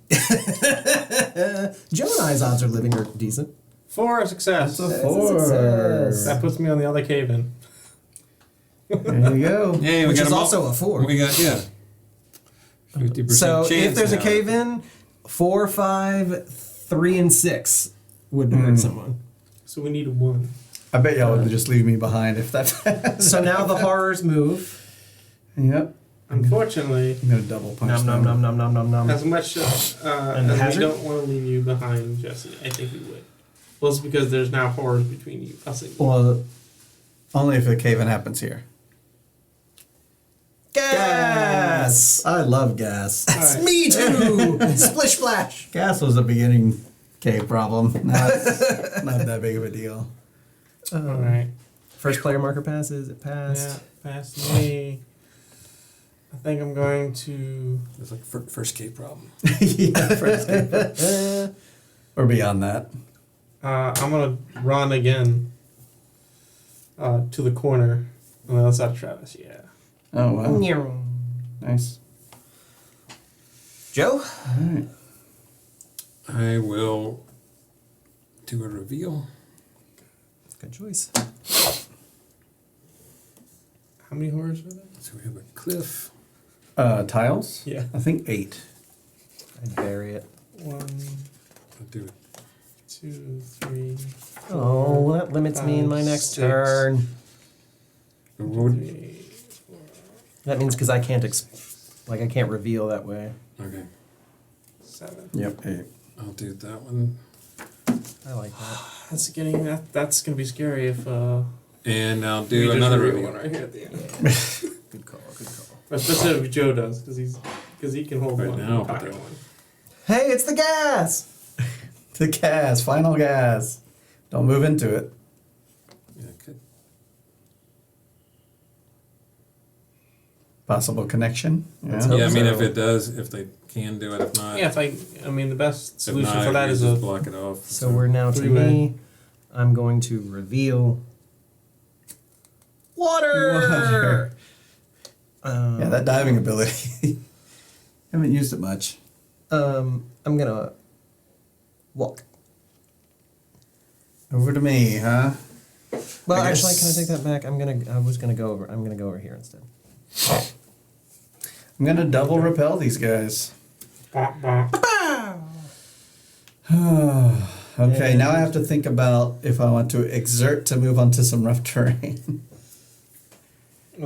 C: Joe and I's odds are living are decent.
D: 4 success.
A: That's a
C: That's a
A: 4.
C: success.
D: That puts me on the other cave in.
A: There you go.
B: Yeah, we
C: Which
B: got
C: is
B: a
C: also a 4.
B: We got 50%
C: So
B: chance.
C: if there's a
B: now.
C: cave in, 4, 5, 3, and 6 would hurt someone.
D: So we need a 1.
A: I bet y'all would just leave me behind if that's.
C: So now the horrors move.
A: Yep.
D: Unfortunately,
A: I'm gonna double punch
C: Nom nom
A: them.
C: nom nom nom nom nom.
D: as much as
C: And
D: we
C: hazard?
D: don't want to leave you behind, Jesse, I think we would. Well, it's because there's now horrors between you, us and you.
A: Well, only if the cave-in happens here.
C: Gas!
A: I love gas.
D: Alright.
C: Me too! Splish splash!
A: Gas was a beginning cave problem. Now it's not that big of a deal.
D: All right.
C: First player marker passes, it
D: Yeah,
C: passed.
D: past me. I think I'm going to.
B: It's like first cave problem.
A: Yeah, first cave. Or beyond that.
D: I'm gonna run again. To the corner on the other side of Travis. Yeah.
A: Oh, wow.
C: Meow.
A: Nice.
C: Joe?
A: All right.
B: I will do a reveal.
C: Good choice.
D: How many horrors were there?
B: So we have a cliff.
A: Tiles?
D: Yeah.
A: I think 8.
C: I'd bury it.
D: 1,
B: I'll do it.
D: 2, 3.
C: Oh, well, that limits me in my next
D: 6,
C: turn.
B: What would-
D: 3, 4,
C: That means because I can't, I can't reveal that way.
B: Okay,
D: 7.
A: Yep, 8.
B: I'll do that one.
C: I like that.
D: That's getting that. That's gonna be scary if
B: And I'll
D: we
B: do
D: just
B: another
D: reveal
B: reveal.
D: one right here at the end.
C: Good call, good call.
D: Especially if Joe does, because he can hold
B: Right
D: one.
B: now,
D: and
B: but
D: pocket
B: then-
D: one.
C: Hey, it's the gas!
A: The gas, final gas. Don't move into it.
B: Yeah, good.
A: Possible connection.
C: Let's
A: Yeah.
C: hope
B: Yeah, I mean,
C: so.
B: if it does, if they can do it, if not,
D: Yeah, I mean, the best
B: if
D: solution
B: not,
D: for that
B: we
D: is
B: just
D: a
B: block it off.
C: So we're now to
D: Three-way.
C: me. I'm going to reveal water.
A: Yeah, that diving ability. Haven't used it much.
C: I'm gonna walk.
A: Over to me, huh?
C: Well,
A: I
C: actually,
A: guess-
C: can I take that back? I'm gonna go over here instead.
A: I'm gonna double repel these guys.
D: bonk, bonk.
A: Okay, now I have to think about if I want to exert to move onto some rough terrain.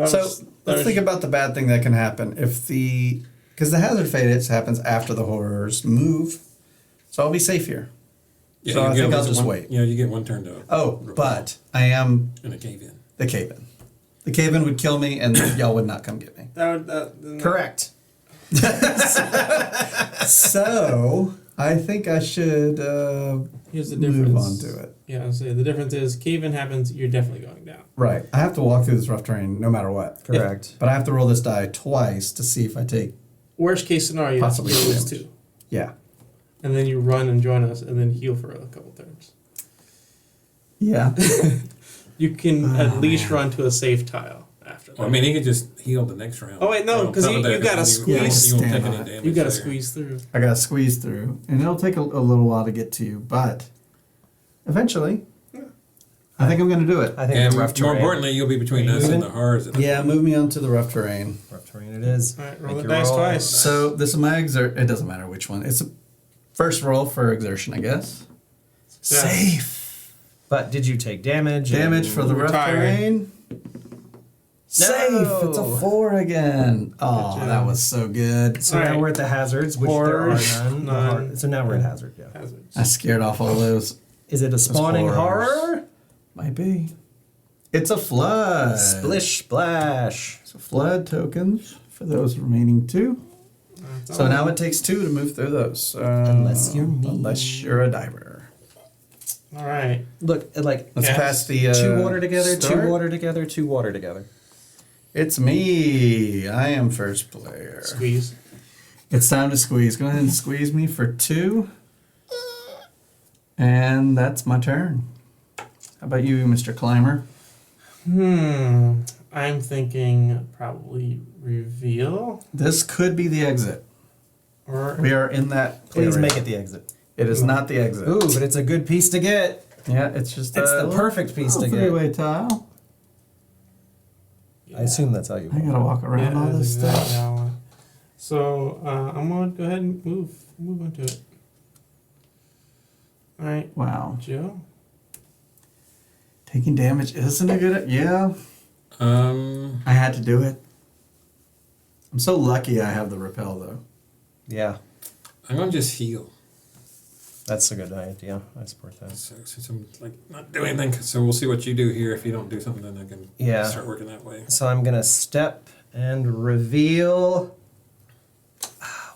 A: So let's think about the bad thing that can happen if because the hazard phase happens after the horrors move, so I'll be safe here.
B: Yeah,
A: So
B: you
A: I
B: get
A: think I'll
B: one-
A: just wait.
B: Yeah, you get one turn to.
A: Oh, but I am
B: In a cave in.
A: the cave-in. The cave-in would kill me, and y'all would not come get me.
C: Correct.
A: So I think I should
D: Here's the
A: move
D: difference.
A: on to it.
D: Yeah, I'll say the difference is cave-in happens, you're definitely going down.
A: Right. I have to walk through this rough terrain no matter what.
C: Correct.
A: But I have to roll this die twice to see if I take.
D: Worst case scenario, you
A: Possibly
D: lose
A: damage.
D: 2.
A: Yeah.
D: And then you run and join us, and then heal for a couple turns.
A: Yeah.
D: You can
A: Oh,
D: at least
A: man.
D: run to a safe tile after that.
B: Well, I mean, he could just heal the next round.
D: Oh, wait, no,
B: On
D: 'cause
B: top
D: you-
B: of that,
D: you gotta
B: you
D: squeeze.
B: won't
A: Yeah,
B: take
A: stand
B: any
A: on it.
B: damage.
D: You gotta
B: there.
D: squeeze through.
A: I gotta squeeze through, and it'll take a little while to get to you, but eventually, I think I'm gonna do it.
C: I think
B: And
C: the rough
B: more
C: terrain.
B: importantly, you'll be between
C: Are you
B: us and
C: moving?
B: the horrors. at that
A: Yeah,
B: point.
A: move me onto the rough terrain.
C: Rough terrain it is.
D: Alright, roll
C: Make
D: the
C: your
D: dice
C: roll.
D: twice.
A: So this is my exert. It doesn't matter which one. It's a first roll for exertion, I guess.
D: Yeah.
A: Safe.
C: But did you take damage?
A: Damage
C: and-
A: for the rough
D: Retired.
A: terrain. Safe. It's a 4 again. Oh,
D: Good job.
A: that was so good.
C: So now
D: Alright.
C: we're at the hazards, which there are
D: Horrors,
C: none. The
D: none.
C: So now we're at hazard. Yeah.
D: Hazards.
A: I scared off all those.
C: Is it a spawning
A: horrors.
C: horror?
A: Might be. It's a flood.
C: Splish splash.
A: So flood tokens for those remaining 2.
D: That's
A: So
D: all.
A: now it takes 2 to move through those.
C: Unless you're me.
A: Unless you're a diver.
D: All right.
C: Look, like
A: Let's
D: Yes.
A: pass the
C: 2 water together,
A: start.
C: 2 water together, 2 water together.
A: It's me. I am first player.
D: Squeeze.
A: It's time to squeeze. Go ahead and squeeze me for 2. And that's my turn. How about you, Mr. Climber?
D: I'm thinking probably reveal
A: This could be the exit.
D: or
A: We are in that.
C: Please
A: area.
C: make it the exit.
A: It is not the exit.
C: Ooh, but it's a good piece to get.
A: Yeah, it's just
C: It's
A: a
C: the
A: little-
C: perfect piece to
A: little
C: get.
A: 3-way tile.
C: I assume that's how you.
A: I gotta walk around all
D: that's
A: this
D: exactly
A: stuff.
D: how I want. So I'm gonna go ahead and move into it. All right,
A: Wow.
D: Joe.
A: Taking damage isn't a good. Yeah, I had to do it. I'm so lucky I have the repel though.
C: Yeah,
B: I'm gonna just heal.
C: that's a good idea. I support that.
B: So since I'm like not doing anything, so we'll see what you do here. If you don't do something, then I can
C: Yeah.
B: start working that way.
C: So I'm gonna step and reveal.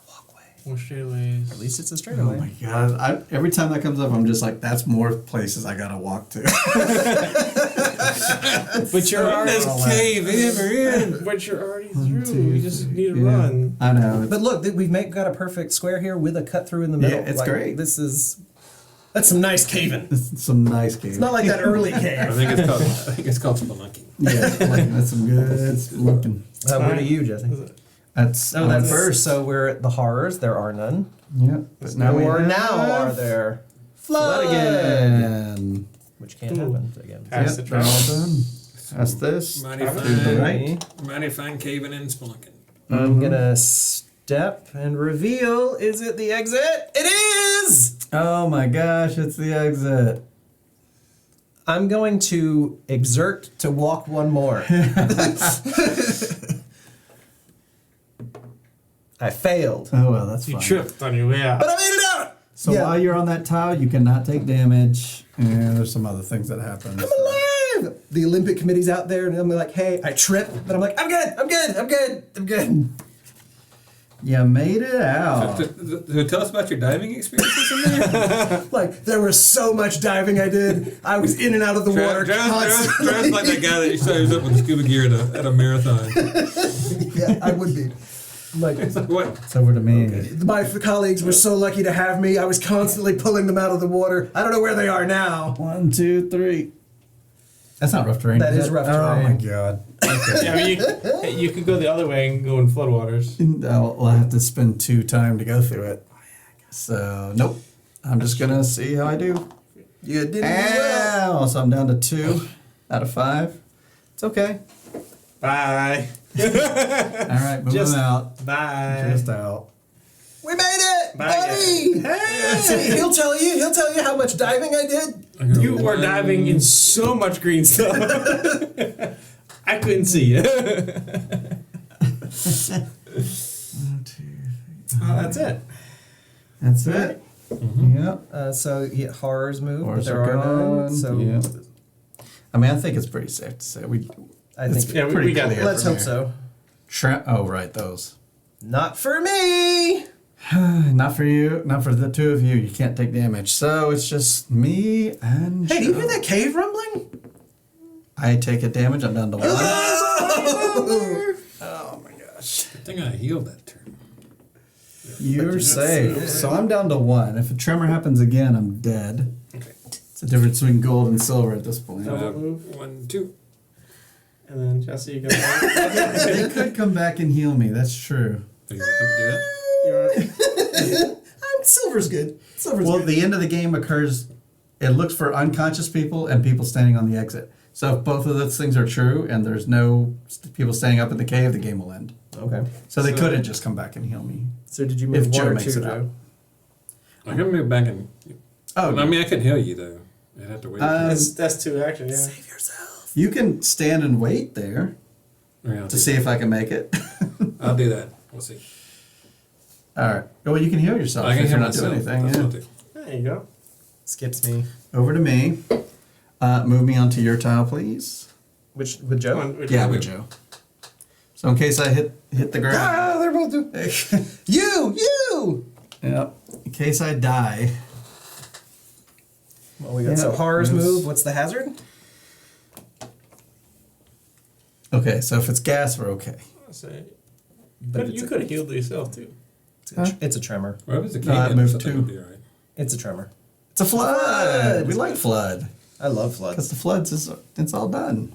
C: Walkway.
D: More straightaways.
C: At least it's a
A: Oh
C: straightaway.
A: my god! Every time that comes up, I'm just like, that's more places I gotta walk to.
D: But you're
B: In this
A: Oh,
B: cave, we're in.
D: But you're already
A: 1,
D: through.
A: 2,
D: You just need to
A: yeah.
D: run.
A: I know.
C: But look, we've got a perfect square here with a cut through in the middle.
A: Yeah, it's great.
C: That's some nice caving.
A: It's some nice game.
C: It's not like that early
B: I
C: cave.
B: think it's called spelunking.
A: Yeah, like, that's some good looking.
C: Where do you, Jesse?
A: That's
C: Oh, that's
A: first.
C: So we're at the horrors. There are none.
A: Yeah, but now we
C: Or
A: have
C: now are there
A: flood again.
C: which can't happen again.
D: Pass
A: Yep,
D: the
A: they're all
D: trash.
A: done. That's this.
B: Mighty
A: To
B: fine,
A: the right.
B: mighty fine caving and spelunking.
C: I'm gonna step and reveal. Is it the exit? It is!
A: Oh my gosh, it's the exit.
C: I'm going to exert to walk one more. I failed.
A: Oh well, that's
D: You
A: fine.
D: tripped on your way out.
C: But I made it out!
A: So
C: Yeah.
A: while you're on that tile, you cannot take damage, and there's some other things that happen.
C: I'm alive! The Olympic committee's out there, and I'm like, hey, I trip, but I'm like, I'm good, I'm good, I'm good, I'm good.
A: You made it out.
B: So tell us about your diving experiences in there.
C: Like, there was so much diving I did. I was in and out of the water
B: Dress
C: constantly.
B: like that guy that shows up with scuba gear at a marathon.
C: Yeah, I would be. Like,
B: What?
A: It's over to me.
C: my colleagues were so lucky to have me. I was constantly pulling them out of the water. I don't know where they are now.
A: 1, 2, 3. That's not rough terrain.
C: That
A: is
C: is
A: it?
C: rough
A: Oh my
C: terrain.
A: god. Okay.
D: Yeah, I mean, you could go the other way and go in floodwaters.
A: I'll have to spend 2 time to go through it. So nope. I'm just gonna see how I do.
C: You did well.
A: Ow! So I'm down to 2 out of 5. It's okay.
D: Bye.
A: All right, moving
D: Just-
A: out.
D: Bye.
A: Just out.
C: We made it,
D: Bye,
C: buddy.
D: guys.
C: Hey, he'll tell you how much diving I did.
D: You were diving in so much green stuff. I couldn't see you.
A: 1, 2, 3.
D: Oh, that's it.
A: That's it. Yep.
C: So yeah, horrors move,
A: Horrors
C: but there
A: are
C: are none.
A: gone.
C: So
A: Yeah. I mean, I think it's pretty safe to say.
C: I
A: It's
C: think
D: Yeah, we
A: pretty
D: got
A: clear
D: it.
C: let's
A: from
C: hope
A: here.
C: so.
A: Shrimp. Oh, right, those.
C: Not for me.
A: Not for you. Not for the 2 of you. You can't take damage. So it's just me and.
C: Hey, do you
A: Joe.
C: hear that cave rumbling?
A: I take a damage. I'm down to 1.
C: Oh my gosh.
B: Good thing I healed that turn.
A: You're safe. So I'm down to 1. If a tremor happens again, I'm dead.
B: Okay.
A: It's the difference between gold and silver at this point.
D: Double move.
B: 1, 2.
D: And then Jesse, you go.
A: They could come back and heal me. That's true.
B: Do you want to come do that?
C: Silver's good. Silver's
A: Well,
C: good.
A: the end of the game occurs. It looks for unconscious people and people standing on the exit. So if both of those things are true and there's no people standing up in the cave, the game will end.
C: Okay.
A: So they
D: So-
A: couldn't just come back and heal me.
C: So did you
A: If
C: move
A: Joe
C: 1 or
A: makes
C: 2,
A: it out.
C: Joe?
B: I can move back and.
A: Oh,
B: I mean, I can heal you though. I'd have to wait.
D: That's 2 action, yeah.
C: Save yourself.
A: You can stand and wait there
B: Yeah,
A: to see if I can make it.
B: I'll do that. We'll see.
A: All right. Well, you can heal yourself
B: I can
A: if you're
B: hear
A: not
B: myself.
A: doing anything.
B: That's
A: Yeah.
B: what I'll do.
D: There you go.
C: Skips me.
A: Over to me. Move me onto your tile, please.
C: Which with Joe?
A: Yeah, with Joe. So in case I hit the ground.
C: Ah, they're both doing. You.
A: Yep. In case I die.
C: Well, we got
A: Yeah,
C: so horrors
A: moves.
C: move. What's the hazard?
A: Okay, so if it's gas, we're okay.
D: I'll say.
C: But
D: But you could have healed yourself too.
C: It's a tremor.
B: Well, if it's a
A: No, I
B: cave,
A: moved
B: something
A: too.
B: would be all right.
C: It's a tremor.
A: It's a flood.
C: Flood.
A: We like flood
C: I love
A: because
C: floods.
A: the floods it's all done.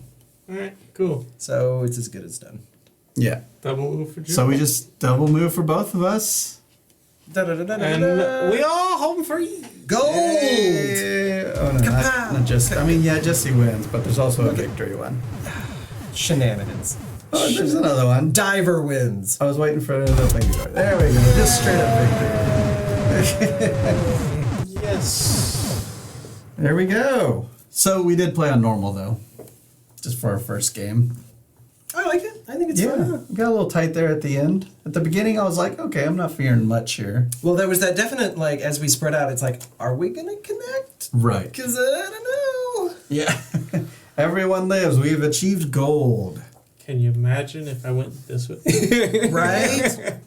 D: Alright, cool.
C: So it's as good as done.
A: Yeah.
D: Double move for Joe.
A: So we just double move for both of us.
D: And we all home free.
C: Gold.
A: Hey. Oh no, not just. I mean, yeah, Jesse wins, but there's also a victory one.
C: Shenanigans.
A: Oh, there's another one.
C: Diver wins.
A: I was waiting for the thing to go. There we go. Just straight up victory.
D: Yes.
A: There we go. So we did play on normal though, just for our first game.
C: I like it. I think it's
A: Yeah,
C: fun.
A: we got a little tight there at the end. At the beginning, I was like, okay, I'm not fearing much here.
C: Well, there was that definite, like, as we spread out, it's like, are we going to connect?
A: Right.
C: Because I don't know.
A: Yeah. Everyone lives. We've achieved gold.
D: Can you imagine if I went this way?
C: Right?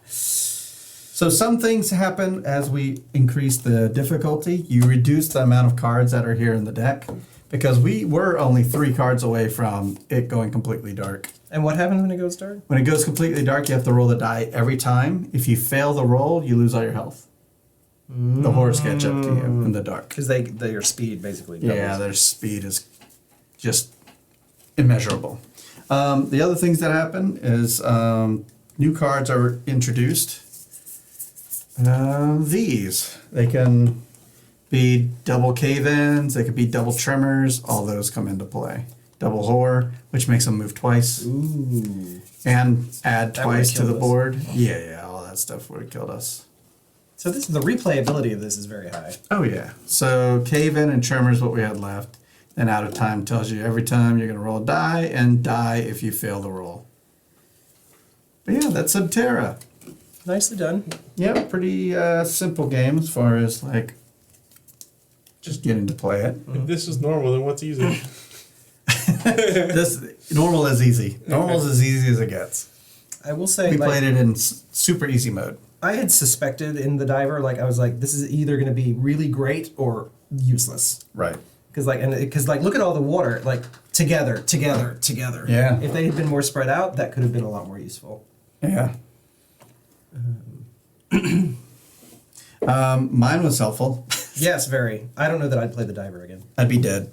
A: So some things happen as we increase the difficulty. You reduce the amount of cards that are here in the deck because we were only 3 cards away from it going completely dark.
C: And what happens when it goes dark?
A: When it goes completely dark, you have to roll the die every time. If you fail the roll, you lose all your health. The horrors catch up to you in the dark.
C: Because their speed basically doubles.
A: Yeah, their speed is just immeasurable. The other things that happen is new cards are introduced. These. They can be double cave-ins, they could be double tremors, all those come into play. Double horror, which makes them move twice.
C: Ooh.
A: And add
C: That
A: twice to
C: would've
A: the
C: killed us.
A: board. Yeah, all that stuff would have killed us.
C: So the replayability of this is very high.
A: Oh yeah. So cave-in and tremor is what we had left. Then out of time tells you every time you're going to roll a die and die if you fail the roll. But yeah, that's Terra.
C: Nicely done.
A: Yeah, pretty simple game as far as like just getting to play it.
D: If this is normal, then what's easy?
A: This normal is easy. Normal is as easy as it gets.
C: I will say,
A: We
C: like,
A: played it in super easy mode.
C: I had suspected in the diver, like, I was like, this is either going to be really great or useless.
A: Right.
C: Because look at all the water, like, together.
A: Yeah.
C: If they had been more spread out, that could have been a lot more useful.
A: Yeah. Mine was helpful.
C: Yes, very. I don't know that I'd play the diver again.
A: I'd be dead.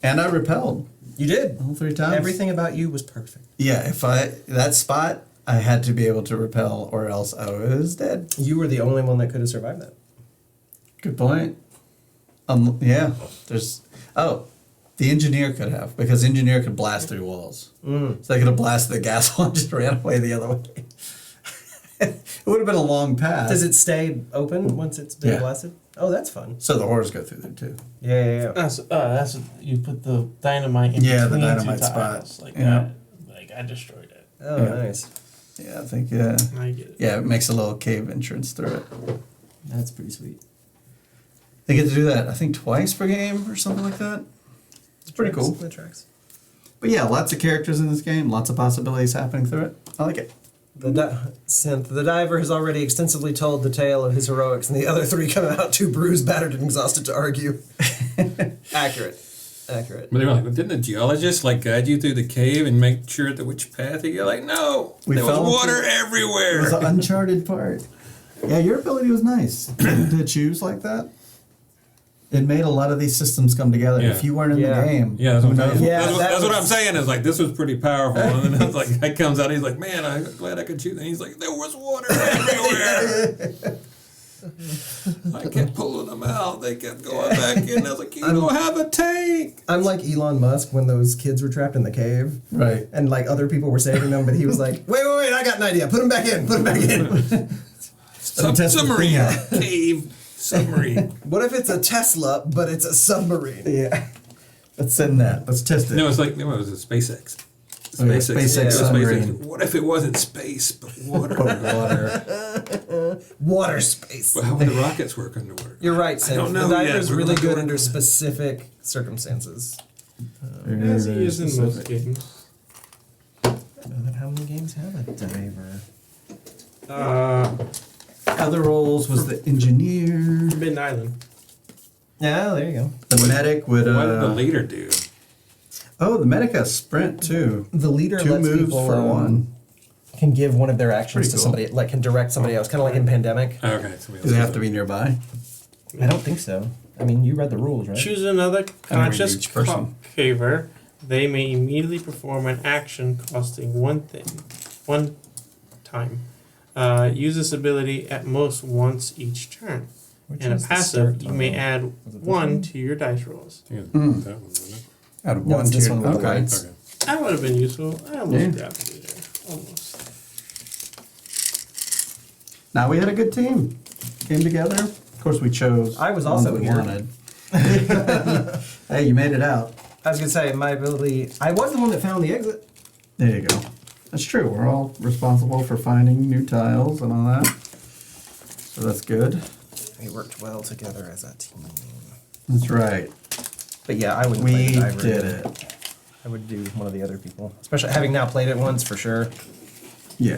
A: And I repelled
C: You did.
A: all 3 times.
C: Everything about you was perfect.
A: Yeah, that spot, I had to be able to repel or else I was dead.
C: You were the only one that could have survived that.
A: Good point. Yeah, the engineer could have, because the engineer could blast through walls. So they could have blasted the gas wall and just ran away the other way. It would have been a long path.
C: Does it stay open once it's been
A: Yeah.
C: blasted? Oh, that's fun.
A: So the horrors go through there too.
C: Yeah.
D: That's what you put the dynamite in
A: Yeah, the
D: between
A: dynamite
D: 2
A: spot.
D: tiles. Like
A: Yeah.
D: that. Like I destroyed it.
C: Oh,
A: Yeah.
C: nice.
A: Yeah, I think,
D: I get it.
A: yeah, it makes a little cave entrance through it.
C: That's pretty sweet.
A: They get to do that, I think, twice per game or something like that. It's pretty cool.
C: The tracks.
A: But yeah, lots of characters in this game, lots of possibilities happening through it. I like it.
C: Synth, the diver has already extensively told the tale of his heroics, and the other 3 come out too bruised, battered, and exhausted to argue. Accurate.
B: But they were like, didn't the geologist like guide you through the cave and make sure that which path you go? Like, no,
A: We
B: there was
A: fell
B: water
A: into-
B: everywhere.
A: It was an uncharted part. Yeah, your ability was nice. Getting to choose like that. It made a lot of these systems come together.
B: Yeah.
A: If you weren't in
C: Yeah.
A: the game,
B: Yeah, that's
A: who
B: what, I'm
A: knows?
B: saying.
C: Yeah,
B: that's, what,
C: that
B: that's what
C: was-
B: I'm saying. Is like this was pretty powerful, and then it's like guy comes out, he's like, "Man, I'm glad I could shoot." And he's like, "There was water everywhere." I kept pulling them out. They kept going back in. I was like, "You don't have a tank."
C: I'm like Elon Musk when those kids were trapped in the cave.
A: Right.
C: And like other people were saving them, but he was like, wait, I got an idea. Put them back in.
A: Let me test the
B: Submarine
A: thing out.
B: cave Submarine.
C: What if it's a Tesla, but it's a submarine?
A: Yeah. Let's send that. Let's test it.
B: No, it's like, no, it was a SpaceX.
A: Oh, yeah, SpaceX
C: Yeah.
A: submarine.
B: What if it wasn't space, but water?
A: Water.
C: Water space.
B: But how would the rockets work underwater?
C: You're right, Sam.
B: don't
C: The
B: know yet.
C: diver's
B: We're
C: really
B: gonna
C: good
B: go
C: under
B: into that.
C: specific circumstances.
D: As he
A: Very
D: is in most
A: specific.
D: games.
C: How many games have a diver?
A: Other roles was the engineer.
D: Forbidden Island.
C: Yeah, there you go.
A: The medic would.
B: What did the leader do?
A: Oh, the medic has sprint too.
C: The leader
A: 2
C: lets
A: moves
C: people
A: for one.
C: can give one of their actions
A: Pretty
C: to
A: cool.
C: somebody, like can direct somebody else, kind of like in Pandemic.
B: Oh, okay, somebody
A: Do they
B: else
A: have to be nearby?
C: I don't think so. I mean, you read the rules, right?
D: Choose another conscious
A: each person.
D: caver. They may immediately perform an action costing one time. Use this ability at most once each turn.
C: Which
D: And a
C: is the
D: passive,
C: start
D: you may
C: time.
D: add
C: Was it this
D: 1
C: one?
D: to your dice rolls.
B: Yeah, that
A: Mm.
B: one, wasn't
A: Out of
C: No,
A: one
C: it's this
A: tier.
C: one with the
A: Okay.
C: lights.
B: it? Okay.
D: That would have been useful. I almost
A: Yeah.
D: grabbed it there. Almost.
A: Now we had a good team. Came together. Of course, we chose.
C: I was
A: ones
C: also
A: we
C: here.
A: wanted. Hey, you made it out.
C: I was gonna say my ability. I was the one that found the exit.
A: There you go. That's true. We're all responsible for finding new tiles and all that. So that's good.
C: We worked well together as a team.
A: That's right.
C: But yeah, I wouldn't play
A: We
C: the diver.
A: did it.
C: I would do one of the other people, especially having now played it once for sure.
A: Yeah.